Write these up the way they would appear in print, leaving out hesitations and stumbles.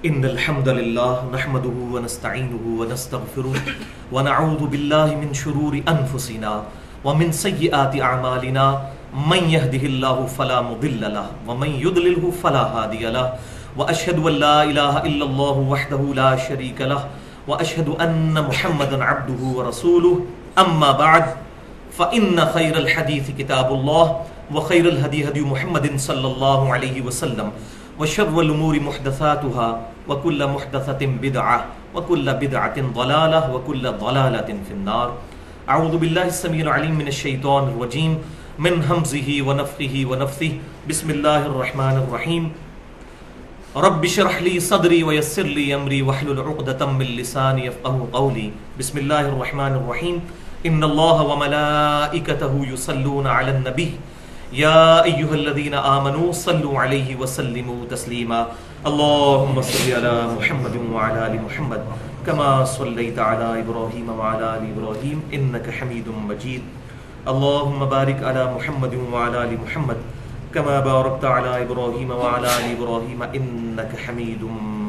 إن الحمد لله نحمده ونستعينه ونستغفره ونعوذ بالله من شرور أنفسنا ومن سيئات أعمالنا من يهده الله فلا مضل له ومن يضلله فلا هادي له وأشهد أن لا إله إلا الله وحده لا شريك له وأشهد أن محمدا عبده ورسوله أما بعد فإن خير الحديث كتاب الله وخير الهدي هدي محمد صلى الله عليه وسلم وشر الأمور محدثاتها وكل محدثة بدعة وكل بدعة ضلالة وكل ضلالة في النار. أعوذ بالله السميع العليم من الشيطان الرجيم من همزه ونفخه ونفثه. بسم الله الرحمن الرحيم. رب اشرح لي صدري ويسر لي أمري واحلل عقدة من لساني يفقهوا قولي. بسم الله الرحمن الرحيم. إن الله وملائكته يصلون على النبي يا أيها الذين آمنوا صلوا عليه وسلموا تسليما. اللهم صل على محمد وعلى آل محمد كما صليت على إبراهيم وعلى آل إبراهيم إنك حميد مجيد. اللهم بارك على محمد وعلى آل محمد كما باركت على إبراهيم وعلى آل إبراهيم إنك حميد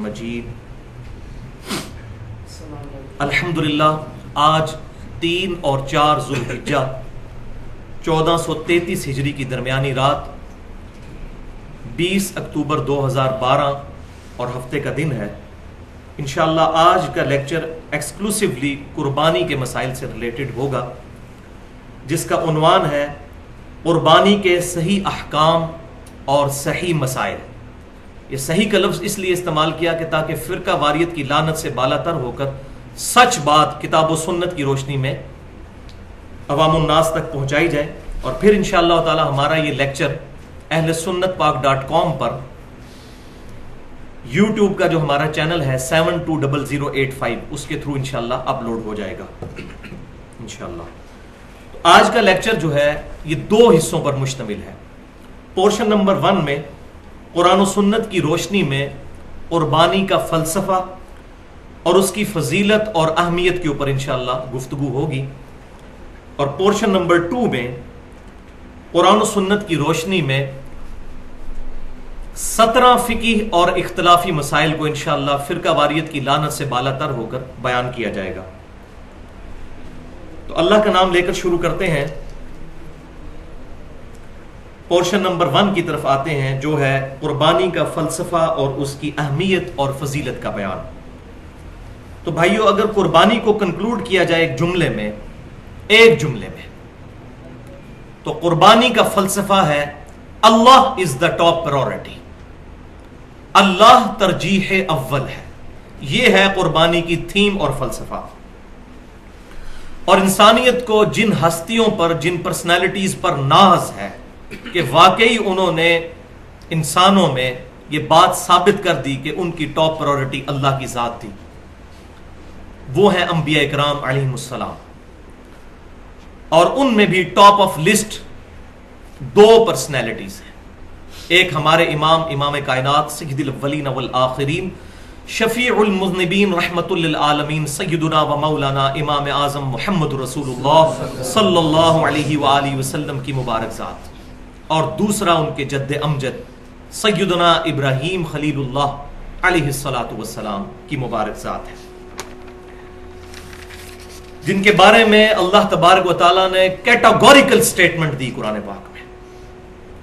مجيد. الحمدللہ آج 3 اور 4 ذوالحجہ 1433 ہجری کی درمیانی رات 20 اکتوبر 2012 اور ہفتے کا دن ہے. انشاءاللہ آج کا لیکچر ایکسکلوسیولی قربانی کے مسائل سے ریلیٹڈ ہوگا، جس کا عنوان ہے قربانی کے صحیح احکام اور صحیح مسائل. یہ صحیح کا لفظ اس لیے استعمال کیا کہ تاکہ فرقہ واریت کی لعنت سے بالا تر ہو کر سچ بات کتاب و سنت کی روشنی میں عوام الناس تک پہنچائی جائے. اور پھر انشاءاللہ تعالی ہمارا یہ لیکچر اہل سنت پاک.com پر یوٹیوب کا جو ہمارا چینل ہے 720085 اس کے تھرو انشاءاللہ اپلوڈ ہو جائے گا انشاءاللہ. تو آج کا لیکچر جو ہے یہ 2 حصوں پر مشتمل ہے. پورشن نمبر 1 میں قرآن و سنت کی روشنی میں قربانی کا فلسفہ اور اس کی فضیلت اور اہمیت کے اوپر انشاءاللہ گفتگو ہوگی. اور پورشن نمبر 2 میں قرآن و سنت کی روشنی میں 17 فقہی اور اختلافی مسائل کو انشاءاللہ فرقہ واریت کی لعنت سے بالا تر ہو کر بیان کیا جائے گا. تو اللہ کا نام لے کر شروع کرتے ہیں. پورشن نمبر 1 کی طرف آتے ہیں جو ہے قربانی کا فلسفہ اور اس کی اہمیت اور فضیلت کا بیان. تو بھائیو، اگر قربانی کو کنکلوڈ کیا جائے ایک جملے میں تو قربانی کا فلسفہ ہے اللہ از دا ٹاپ پرائورٹی. اللہ ترجیح اول ہے. یہ ہے قربانی کی تھیم اور فلسفہ. اور انسانیت کو جن ہستیوں پر، جن پرسنالٹیز پر ناز ہے کہ واقعی انہوں نے انسانوں میں یہ بات ثابت کر دی کہ ان کی ٹاپ پرائورٹی اللہ کی ذات تھی، وہ ہیں انبیاء اکرام علیہم السلام. اور ان میں بھی ٹاپ آف لسٹ 2 پرسنالٹیز ہیں. ایک ہمارے امام کائنات سید الاولین والآخرین شفیع المذنبین رحمت للعالمین سیدنا و مولانا امام اعظم محمد رسول اللہ صلی اللہ علیہ وآلہ وسلم کی مبارک ذات. اور دوسرا ان کے جد امجد سیدنا ابراہیم خلیل اللہ علیہ السلام کی مبارک ذات ہے، جن کے بارے میں اللہ تبارک و تعالیٰ نے کیٹاگوریکل سٹیٹمنٹ دی قرآن پاک میں.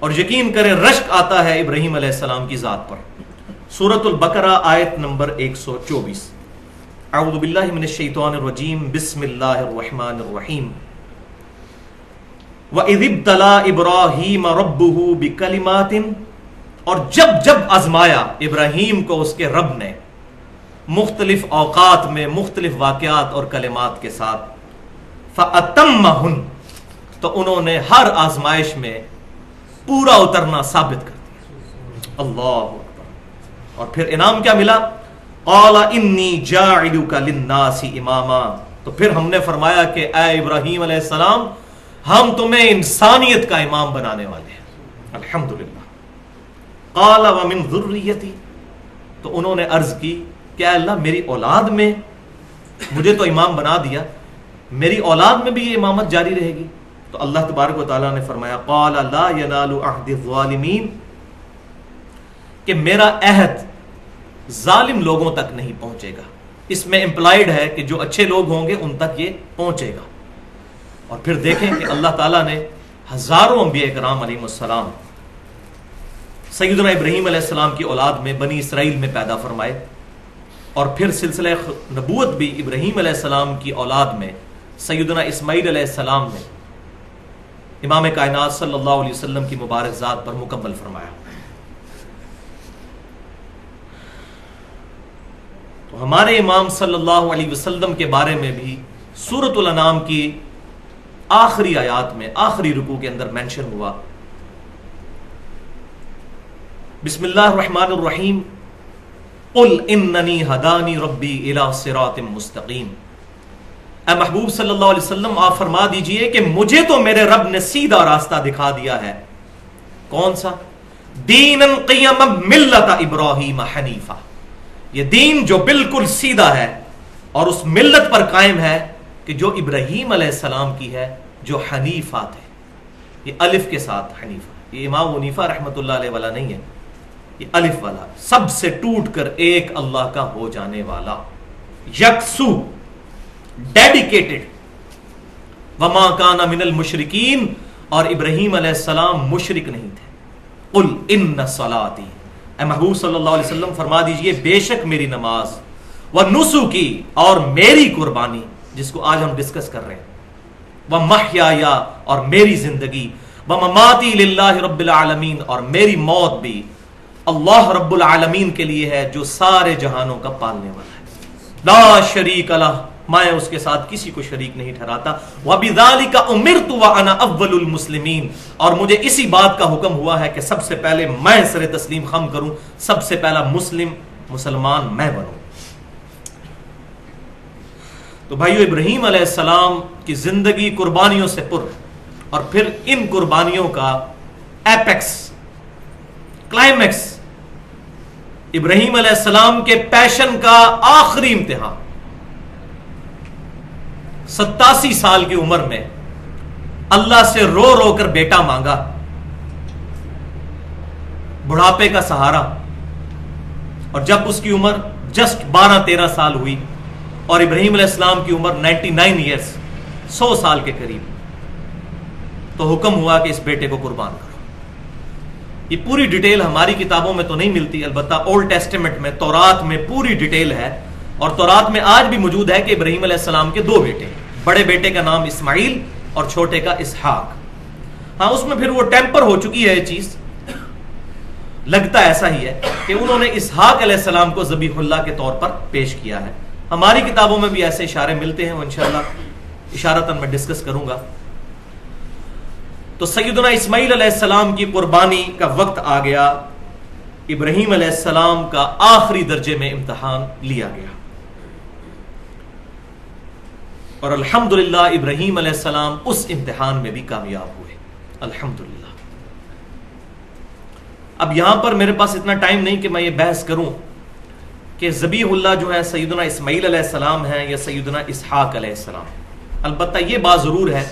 اور یقین کریں رشک آتا ہے ابراہیم علیہ السلام کی ذات پر. سورۃ البقرہ آیت نمبر 124. اعوذ باللہ من الشیطان الرجیم بسم اللہ الرحمن الرحیم. وَإِذِ ابْتَلَىٰ إِبْرَاهِيمَ رَبُّهُ بِكَلِمَاتٍ، اور جب آزمایا ابراہیم کو اس کے رب نے مختلف اوقات میں مختلف واقعات اور کلمات کے ساتھ، فَأَتَمَّهُنْ، تو انہوں نے ہر آزمائش میں پورا اترنا ثابت کر دیا. اللہ اکبر. اور پھر انعام کیا ملا؟ قَالَ إِنِّي جَاعِلُكَ لِلنَّاسِ إِمَامًا، تو پھر ہم نے فرمایا کہ اے ابراہیم علیہ السلام ہم تمہیں انسانیت کا امام بنانے والے ہیں. الحمدللہ. قَالَ وَمِن ذُرِّيَّتِي، تو انہوں نے عرض کی کہ اے اللہ میری اولاد میں، مجھے تو امام بنا دیا، میری اولاد میں بھی یہ امامت جاری رہے گی. تو اللہ تبارک و تعالیٰ نے فرمایا قال لا ینال عہد الظالمین، کہ میرا عہد ظالم لوگوں تک نہیں پہنچے گا. اس میں امپلائڈ ہے کہ جو اچھے لوگ ہوں گے ان تک یہ پہنچے گا. اور پھر دیکھیں کہ اللہ تعالیٰ نے ہزاروں انبیاء کرام علیہ السلام سیدنا ابراہیم علیہ السلام کی اولاد میں بنی اسرائیل میں پیدا فرمائے، اور پھر سلسلہ نبوت بھی ابراہیم علیہ السلام کی اولاد میں سیدنا اسماعیل علیہ السلام نے امام کائنات صلی اللہ علیہ وسلم کی مبارک ذات پر مکمل فرمایا. تو ہمارے امام صلی اللہ علیہ وسلم کے بارے میں بھی سورۃ الانعام کی آخری آیات میں آخری رکوع کے اندر مینشن ہوا. بسم اللہ الرحمن الرحیم قل اننی ہدانی ربی الی صراط مستقیم. اے محبوب صلی اللہ علیہ وسلم آپ فرما دیجئے کہ مجھے تو میرے رب نے سیدھا راستہ دکھا دیا ہے. کون سا؟ دینا قیما ملت ابراہیم حنیفہ، یہ دین جو بالکل سیدھا ہے اور اس ملت پر قائم ہے کہ جو ابراہیم علیہ السلام کی ہے، جو حنیفہ تھے. یہ الف کے ساتھ حنیفہ، یہ امام حنیفہ رحمۃ اللہ علیہ والا نہیں ہے، یہ الف والا، سب سے ٹوٹ کر ایک اللہ کا ہو جانے والا، یکسو، ڈیڈیکیٹڈ. وما کان من المشرکین، اور ابراہیم علیہ السلام مشرک نہیں تھے. قل ان صلاتی، اے محبوب صلی اللہ علیہ وسلم فرما دیجئے بے شک میری نماز، ونسکی، اور میری قربانی جس کو آج ہم ڈسکس کر رہے ہیں، ومحیایا، اور میری زندگی، ومماتی للہ رب العالمین، اور میری موت بھی اللہ رب العالمین کے لیے ہے جو سارے جہانوں کا پالنے والا ہے. لا شریک لہ، میں اس کے ساتھ کسی کو شریک نہیں ٹھہراتا. وَبِذَلِكَ أُمِرْتُ وَأَنَا أَوَّلُ الْمُسْلِمِينَ، اور مجھے اسی بات کا حکم ہوا ہے کہ سب سے پہلے میں سر تسلیم خم کروں، سب سے پہلا مسلمان میں بنوں. تو بھائیو، ابراہیم علیہ السلام کی زندگی قربانیوں سے پر، اور پھر ان قربانیوں کا ایپیکس، کلائمیکس، ابراہیم علیہ السلام کے پیشن کا آخری امتحان. 87 سال کی عمر میں اللہ سے رو رو کر بیٹا مانگا، بڑھاپے کا سہارا، اور جب اس کی عمر جسٹ 12-13 سال ہوئی اور ابراہیم علیہ السلام کی عمر 99 ایئرس، 100 سال کے قریب، تو حکم ہوا کہ اس بیٹے کو قربان کرو. یہ پوری ڈیٹیل ہماری کتابوں میں تو نہیں ملتی، البتہ اولڈ ٹیسٹمنٹ میں، تورات میں پوری ڈیٹیل ہے. اور تورات میں آج بھی موجود ہے کہ ابراہیم علیہ السلام کے 2 بیٹے، بڑے بیٹے کا نام اسماعیل اور چھوٹے کا اسحاق. ہاں، اس میں پھر وہ ٹیمپر ہو چکی ہے یہ چیز، لگتا ایسا ہی ہے کہ انہوں نے اسحاق علیہ السلام کو ذبیح اللہ کے طور پر پیش کیا ہے. ہماری کتابوں میں بھی ایسے اشارے ملتے ہیں، وہ انشاءاللہ اشارتاً میں ڈسکس کروں گا. تو سیدنا اسماعیل علیہ السلام کی قربانی کا وقت آ گیا. ابراہیم علیہ السلام کا آخری درجے میں امتحان لیا گیا، اور الحمدللہ ابراہیم علیہ السلام اس امتحان میں بھی کامیاب ہوئے، الحمدللہ. اب یہاں پر میرے پاس اتنا ٹائم نہیں کہ میں یہ بحث کروں کہ ذبیح اللہ جو ہے سیدنا اسماعیل علیہ السلام ہیں یا سیدنا اسحاق علیہ السلام. البتہ یہ بات ضرور ہے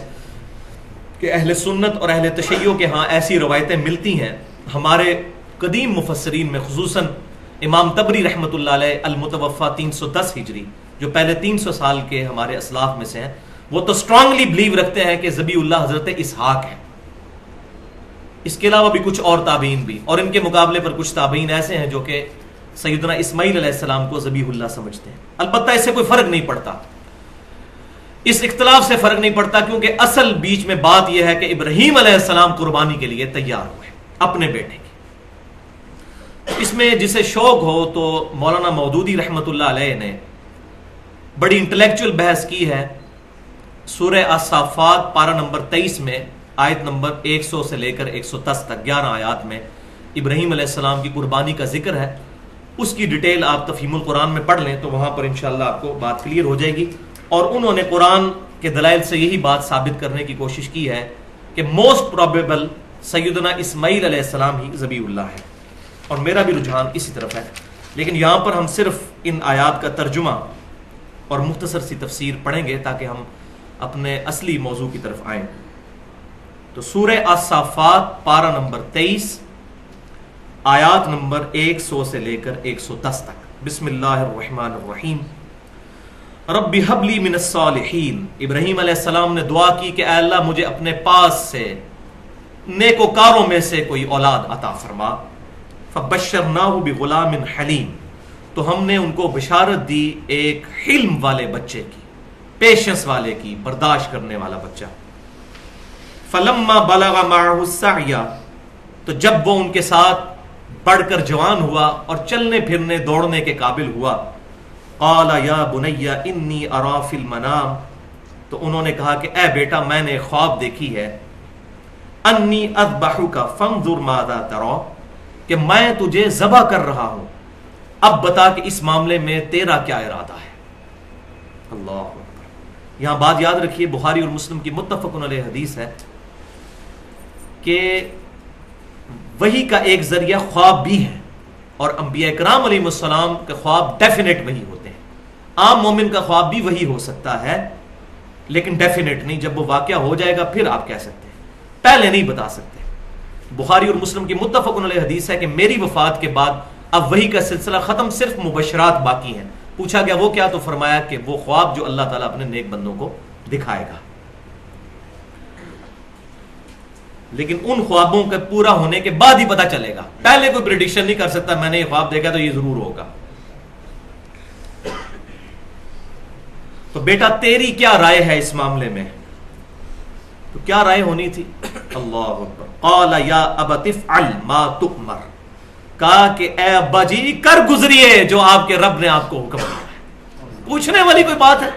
کہ اہل سنت اور اہل تشیع کے ہاں ایسی روایتیں ملتی ہیں. ہمارے قدیم مفسرین میں خصوصاً امام طبری رحمۃ اللہ علیہ المتوفی 310 ہجری، جو پہلے 300 سال کے ہمارے اسلاف میں سے ہیں، وہ تو اسٹرانگلی بلیو رکھتے ہیں کہ ذبیح اللہ حضرت اسحاق ہے. اس کے علاوہ بھی کچھ اور تابعین بھی، اور ان کے مقابلے پر کچھ تابعین ایسے ہیں جو کہ سیدنا اسماعیل علیہ السلام کو ذبیح اللہ سمجھتے ہیں. البتہ اس سے کوئی فرق نہیں پڑتا، اس اختلاف سے فرق نہیں پڑتا، کیونکہ اصل بیچ میں بات یہ ہے کہ ابراہیم علیہ السلام قربانی کے لیے تیار ہوئے اپنے بیٹے کی. اس میں جسے شوق ہو تو مولانا مودودی رحمۃ اللہ علیہ نے بڑی انٹلیکچوئل بحث کی ہے سورہ الصافات پارہ نمبر 23 میں، آیت نمبر 100 سے لے کر 110 تک 11 آیات میں ابراہیم علیہ السلام کی قربانی کا ذکر ہے. اس کی ڈیٹیل آپ تفہیم القرآن میں پڑھ لیں تو وہاں پر انشاءاللہ آپ کو بات کلیئر ہو جائے گی. اور انہوں نے قرآن کے دلائل سے یہی بات ثابت کرنے کی کوشش کی ہے کہ موسٹ پروبیبل سیدنا اسماعیل علیہ السلام ہی ذبیح اللہ ہے، اور میرا بھی رجحان اسی طرف ہے. لیکن یہاں پر ہم صرف ان آیات کا ترجمہ اور مختصر سی تفسیر پڑھیں گے تاکہ ہم اپنے اصلی موضوع کی طرف آئیں. تو سورہ الصافات پارہ نمبر 23 آیات نمبر 100 سے لے کر 110 تک. بسم اللہ الرحمن الرحیم رب ہب لی من الصالحین. ابراہیم علیہ السلام نے دعا کی کہ اے اللہ مجھے اپنے پاس سے نیکوکاروں میں سے کوئی اولاد عطا فرما. فبشرناہ بغلام حلیم. تو ہم نے ان کو بشارت دی ایک حلم والے بچے کی، پیشنس والے کی، برداشت کرنے والا بچہ. فلما بلغ معه السعی. تو جب وہ ان کے ساتھ بڑھ کر جوان ہوا اور چلنے پھرنے دوڑنے کے قابل ہوا، قال یا بنی انی ارا فی المنام. تو انہوں نے کہا کہ اے بیٹا میں نے خواب دیکھی ہے، انی اذبحک فانظر ماذا ترى، کہ میں تجھے ذبح کر رہا ہوں، اب بتا کہ اس معاملے میں تیرا کیا ارادہ ہے. اللہ اکبر. یہاں بات یاد رکھیے، بخاری اور مسلم کی متفق علیہ حدیث ہے کہ وحی کا ایک ذریعہ خواب بھی ہے، اور انبیاء کرام علیہ السلام کے خواب ڈیفینیٹ وحی ہوتے ہیں. عام مومن کا خواب بھی وحی ہو سکتا ہے لیکن ڈیفینیٹ نہیں. جب وہ واقعہ ہو جائے گا پھر آپ کہہ سکتے ہیں، پہلے نہیں بتا سکتے. بخاری اور مسلم کی متفق علیہ حدیث ہے کہ میری وفات کے بعد اب وحی کا سلسلہ ختم، صرف مبشرات باقی ہیں. پوچھا گیا وہ کیا؟ تو فرمایا کہ وہ خواب جو اللہ تعالیٰ اپنے نیک بندوں کو دکھائے گا. لیکن ان خوابوں کے پورا ہونے کے بعد ہی پتہ چلے گا. پہلے کوئی پریڈکشن نہیں کر سکتا میں نے یہ خواب دیکھا تو یہ ضرور ہوگا. تو بیٹا تیری کیا رائے ہے اس معاملے میں؟ تو کیا رائے ہونی تھی؟ اللہ اکبر. قال یا ابت افعل ما تؤمر. کہا کہ اے ابا جی کر گزریے جو آپ کے رب نے آپ کو حکم دیا ہے. پوچھنے والی کوئی بات ہے؟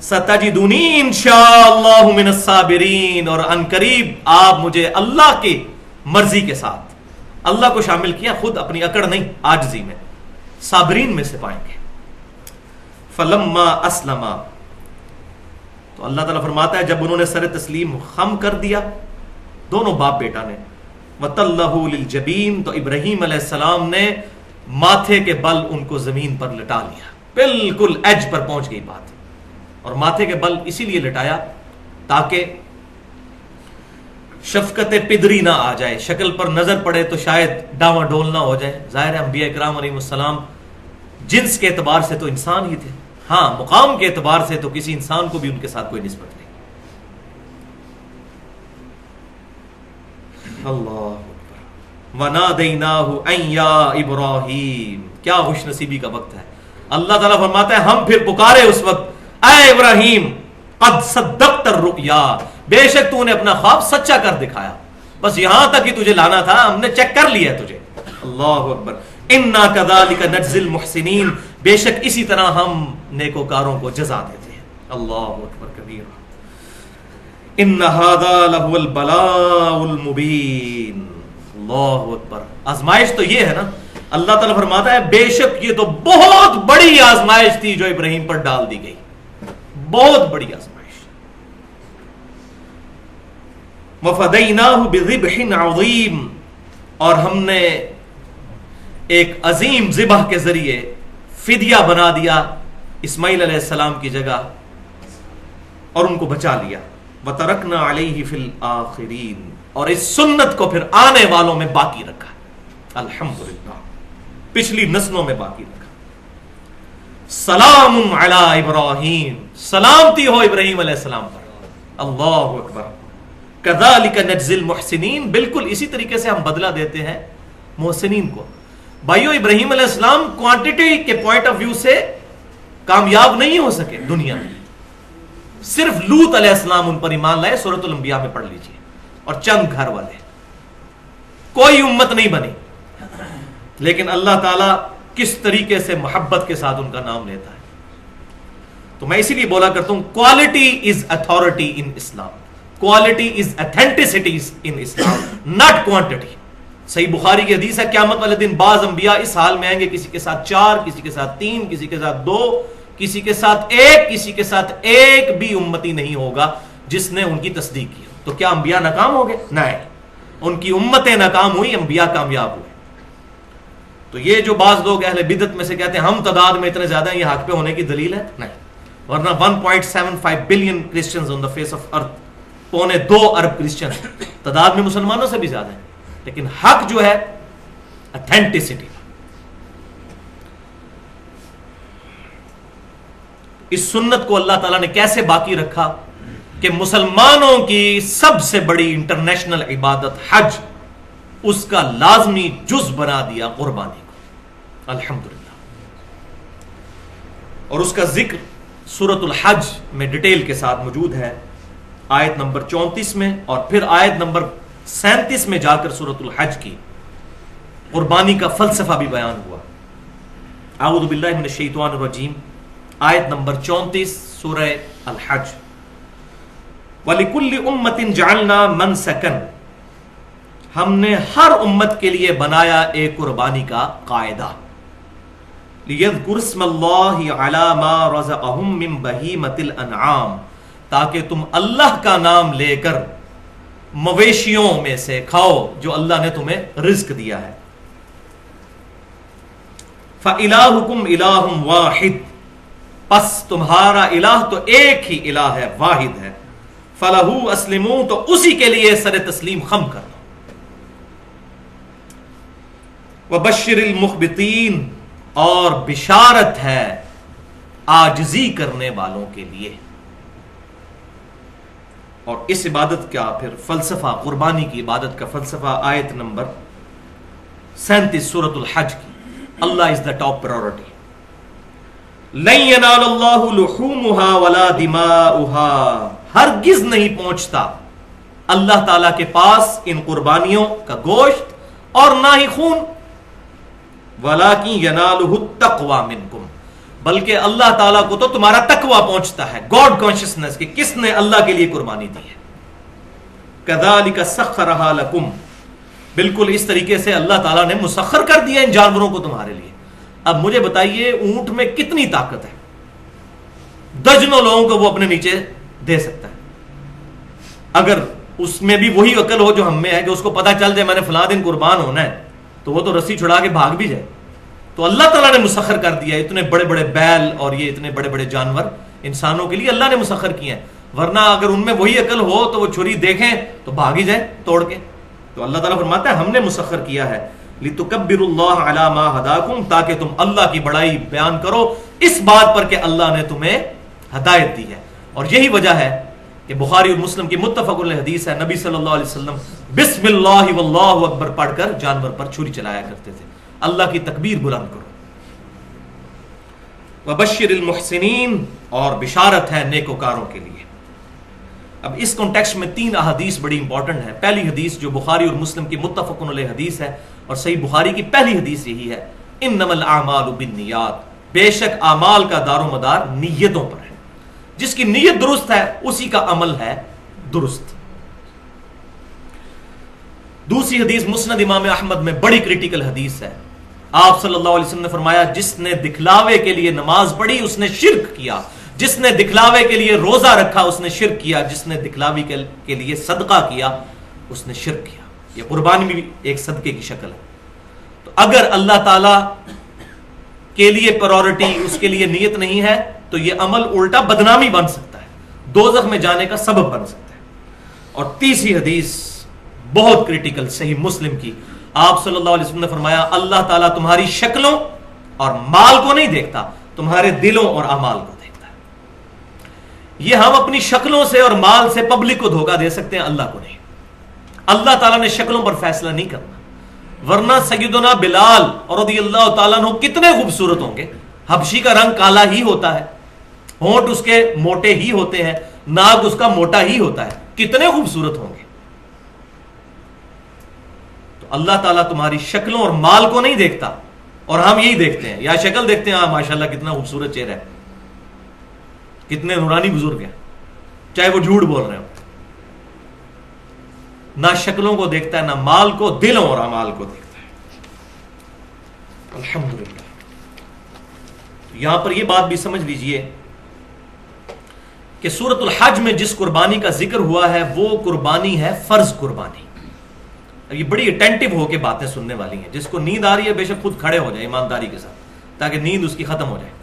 ستجدنی انشاءاللہ من الصابرین. اور ان قریب آپ مجھے اللہ کی مرضی کے ساتھ، اللہ کو شامل کیا، خود اپنی اکڑ نہیں عاجزی میں، صابرین میں سے پائیں گے. فلما اسلما. تو اللہ تعالیٰ فرماتا ہے جب انہوں نے سر تسلیم خم کر دیا دونوں باپ بیٹا نے، وَتَلَّهُ لِلْجَبِينِ. تو ابراہیم علیہ السلام نے ماتھے کے بل ان کو زمین پر لٹا لیا. بالکل ایج پر پہنچ گئی بات. اور ماتھے کے بل اسی لیے لٹایا تاکہ شفقت پدری نہ آ جائے، شکل پر نظر پڑے تو شاید ڈاواں ڈول نہ ہو جائے. ظاہر ہے انبیاء کرام علیہ السلام جنس کے اعتبار سے تو انسان ہی تھے، ہاں مقام کے اعتبار سے تو کسی انسان کو بھی ان کے ساتھ کوئی نسبت نہیں. اللہ اکبر. وَنَادَيْنَاهُ أَن يَا إِبْرَاهِيمُ. کیا خوش نصیبی کا وقت ہے. اللہ تعالیٰ فرماتا ہے ہم پھر پکارے اس وقت، اے ابراہیم قد صدقت الرؤیا، بے شک تو نے اپنا خواب سچا کر دکھایا، بس یہاں تک ہی تجھے لانا تھا، ہم نے چیک کر لیا تجھے. اللہ اکبر. انا کذالک نجزی المحسنین. بے شک اسی طرح ہم نیکوکاروں کو جزا دیتے ہیں. اللہ اکبر کبیرہ. ان ھذا لہو البلاء المبین. اللہ اکبر. آزمائش تو یہ ہے نا. اللہ تعالیٰ فرماتا ہے بے شک یہ تو بہت بڑی آزمائش تھی جو ابراہیم پر ڈال دی گئی، بہت بڑی آزمائش. وَفَدَيْنَاهُ بِذِبْحٍ عَظِيمٍ. اور ہم نے ایک عظیم ذبح کے ذریعے فدیہ بنا دیا اسماعیل علیہ السلام کی جگہ اور ان کو بچا لیا. وَتَرَكْنَا عَلَيْهِ فِي الْآخِرِينَ. اور اس سنت کو پھر آنے والوں میں باقی رکھا. الحمدللہ پچھلی نسلوں میں باقی رکھا. سلام علی ابراہیم. سلامتی ہو ابراہیم علیہ السلام پر. اللہ اکبر. کذالک نجزی المحسنین. بالکل اسی طریقے سے ہم بدلہ دیتے ہیں محسنین کو. بھائیو ابراہیم علیہ السلام کوانٹٹی کے پوائنٹ آف ویو سے کامیاب نہیں ہو سکے دنیا میں. صرف لوط علیہ السلام ان پر ایمان لائے، سورۃ الانبیاء میں پڑھ لیجئے، اور چند گھر والے، کوئی امت نہیں بنی. لیکن اللہ تعالیٰ کس طریقے سے محبت کے ساتھ ان کا نام لیتا ہے. تو میں اسی لیے بولا کرتا ہوں quality is authority in Islam, quality is authenticity in Islam, not quantity. صحیح بخاری کی حدیث ہے قیامت والے دن بعض انبیاء اس حال میں آئیں گے، کسی کے ساتھ 4، کسی کے ساتھ 3، کسی کے ساتھ 2، کسی کے ساتھ 1، کسی کے ساتھ ایک بھی امتی نہیں ہوگا جس نے ان کی تصدیق کی. تو کیا انبیاء ناکام ہو گئے؟ نہیں، ان کی امتیں ناکام ہوئی، انبیاء کامیاب ہوئے. تو یہ جو بعض لوگ اہل بدعت میں سے کہتے ہیں ہم تعداد میں اتنے زیادہ ہیں، یہ حق پہ ہونے کی دلیل ہے؟ نہیں. ورنہ 1.75 billion Christians on the face of earth, 2.25 ارب کرسچن تعداد میں مسلمانوں سے بھی زیادہ ہیں. لیکن حق جو ہے اتھینٹسٹی. اس سنت کو اللہ تعالیٰ نے کیسے باقی رکھا کہ مسلمانوں کی سب سے بڑی انٹرنیشنل عبادت حج، اس کا لازمی جز بنا دیا قربانی کو، الحمدللہ۔ اور اس کا ذکر سورۃ الحج میں ڈیٹیل کے ساتھ موجود ہے، آیت نمبر 34 میں، اور پھر آیت نمبر 37 میں جا کر سورۃ الحج کی قربانی کا فلسفہ بھی بیان ہوا۔ اعوذ باللہ من الشیطان الرجیم، آیت نمبر 34 سورہ الحج۔ وَلِكُلِّ أُمَّةٍ جَعَلْنَا مَنْسَكًا، ہم نے ہر امت کے لیے بنایا ایک قربانی کا قاعدہ، لِيَذْكُرُوا اسْمَ اللَّهِ عَلَى مَا رَزَقَهُم مِّن بَهِيمَةِ الْأَنْعَامِ، تاکہ تم اللہ کا نام لے کر مویشیوں میں سے کھاؤ جو اللہ نے تمہیں رزق دیا ہے۔ فَإِلَٰهُكُمْ إِلَٰهٌ وَاحِدٌ، پس تمہارا الہ تو ایک ہی الہ ہے، واحد ہے۔ فَلَهُ أَسْلِمُوا، تو اسی کے لیے سر تسلیم خم کر دو۔ وَبَشِّرِ الْمُخْبِتِينَ، اور بشارت ہے عاجزی کرنے والوں کے لیے۔ اور اس عبادت کا پھر فلسفہ، قربانی کی عبادت کا فلسفہ، آیت نمبر 37 سورۃ الحج کی، اللہ از دا ٹاپ پرائورٹی۔ لَن يَنَالَ اللَّهُ لُحُومُهَا وَلَا دِمَاؤُهَا، ہرگز نہیں پہنچتا اللہ تعالیٰ کے پاس ان قربانیوں کا گوشت اور نہ ہی خون، وَلَٰكِن يَنَالُهُ التَّقْوَىٰ مِنكُمْ، بلکہ اللہ تعالیٰ کو تو تمہارا تقویٰ پہنچتا ہے، گاڈ کانشسنس، کہ کس نے اللہ کے لیے قربانی دی ہے۔ كَذَٰلِكَ سَخَّرَهَا لَكُمْ، بالکل اس طریقے سے اللہ تعالیٰ نے مسخر کر دیا ان جانوروں کو تمہارے لیے۔ اب مجھے بتائیے اونٹ میں کتنی طاقت ہے، درجنوں لوگوں کو وہ اپنے نیچے دے سکتا ہے۔ اگر اس میں بھی وہی عقل ہو جو ہم میں ہے کہ اس کو پتا چل جائے میں نے فلاں دن قربان ہونا ہے، تو وہ تو رسی چھڑا کے بھاگ بھی جائے۔ تو اللہ تعالیٰ نے مسخر کر دیا اتنے بڑے بڑے بیل اور یہ اتنے بڑے بڑے جانور انسانوں کے لیے اللہ نے مسخر کیے ہیں، ورنہ اگر ان میں وہی عقل ہو تو وہ چھری دیکھیں تو بھاگ ہی جائے توڑ کے۔ تو اللہ تعالیٰ فرماتا ہے ہم نے مسخر کیا ہے، لِتُكَبِّرُوا اللَّهَ عَلَى مَا هَدَاكُمْ، تاکہ تم اللہ کی بڑائی بیان کرو اس بات پر کہ اللہ نے تمہیں ہدایت دی ہے۔ اور یہی وجہ ہے کہ بخاری اور مسلم کی متفق علیہ حدیث ہے، نبی صلی اللہ علیہ وسلم بسم اللہ واللہ اکبر پڑھ کر جانور پر چھری چلایا کرتے تھے، اللہ کی تکبیر بلند کرو۔ وبشر المحسنین، اور بشارت ہے نیکوکاروں کے لیے۔ اب اس کانٹیکسٹ میں 3 احادیث بڑی امپورٹنٹ ہیں۔ پہلی حدیث جو بخاری اور مسلم کی متفق علیہ حدیث ہے، اور صحیح بخاری کی پہلی حدیث یہی ہے، انما الاعمال بالنیات، بے شک اعمال کا دار و مدار نیتوں پر ہے، جس کی نیت درست ہے اسی کا عمل ہے درست۔ دوسری حدیث مسند امام احمد میں بڑی کریٹیکل حدیث ہے، آپ صلی اللہ علیہ وسلم نے فرمایا جس نے دکھلاوے کے لیے نماز پڑھی اس نے شرک کیا، جس نے دکھلاوے کے لیے روزہ رکھا اس نے شرک کیا، جس نے دکھلاوے کے لیے صدقہ کیا اس نے شرک کیا۔ یہ قربانی بھی ایک صدقے کی شکل ہے۔ تو اگر اللہ تعالی کے لیے پرائورٹی، اس کے لیے نیت نہیں ہے، تو یہ عمل الٹا بدنامی بن سکتا ہے، دوزخ میں جانے کا سبب بن سکتا ہے۔ اور تیسری حدیث بہت کریٹیکل، صحیح مسلم کی، آپ صلی اللہ علیہ وسلم نے فرمایا اللہ تعالیٰ تمہاری شکلوں اور مال کو نہیں دیکھتا، تمہارے دلوں اور اعمال کو دیکھتا ہے۔ یہ ہم اپنی شکلوں سے اور مال سے پبلک کو دھوکہ دے سکتے ہیں، اللہ کو نہیں۔ اللہ تعالیٰ نے شکلوں پر فیصلہ نہیں کرنا، ورنہ سیدنا بلال رضی اللہ تعالیٰ عنہ کتنے خوبصورت ہوں گے، حبشی کا رنگ کالا ہی ہوتا ہے، ہونٹ اس کے موٹے ہی ہوتے ہیں، ناک اس کا موٹا ہی ہوتا ہے، کتنے خوبصورت ہوں گے۔ تو اللہ تعالیٰ تمہاری شکلوں اور مال کو نہیں دیکھتا، اور ہم یہی دیکھتے ہیں، یا شکل دیکھتے ہیں، ماشاءاللہ کتنا خوبصورت چہرہ ہے، کتنے نورانی بزرگ ہیں، چاہے وہ جھوٹ بول رہے ہوں۔ نہ شکلوں کو دیکھتا ہے، نہ مال کو، دلوں اور اعمال کو دیکھتا ہے۔ الحمدللہ۔ یہاں پر یہ بات بھی سمجھ لیجئے کہ سورۃ الحج میں جس قربانی کا ذکر ہوا ہے وہ قربانی ہے فرض قربانی۔ یہ بڑی اٹینٹو ہو کے باتیں سننے والی ہیں، جس کو نیند آ رہی ہے بے شک خود کھڑے ہو جائے ایمانداری کے ساتھ، تاکہ نیند اس کی ختم ہو جائے۔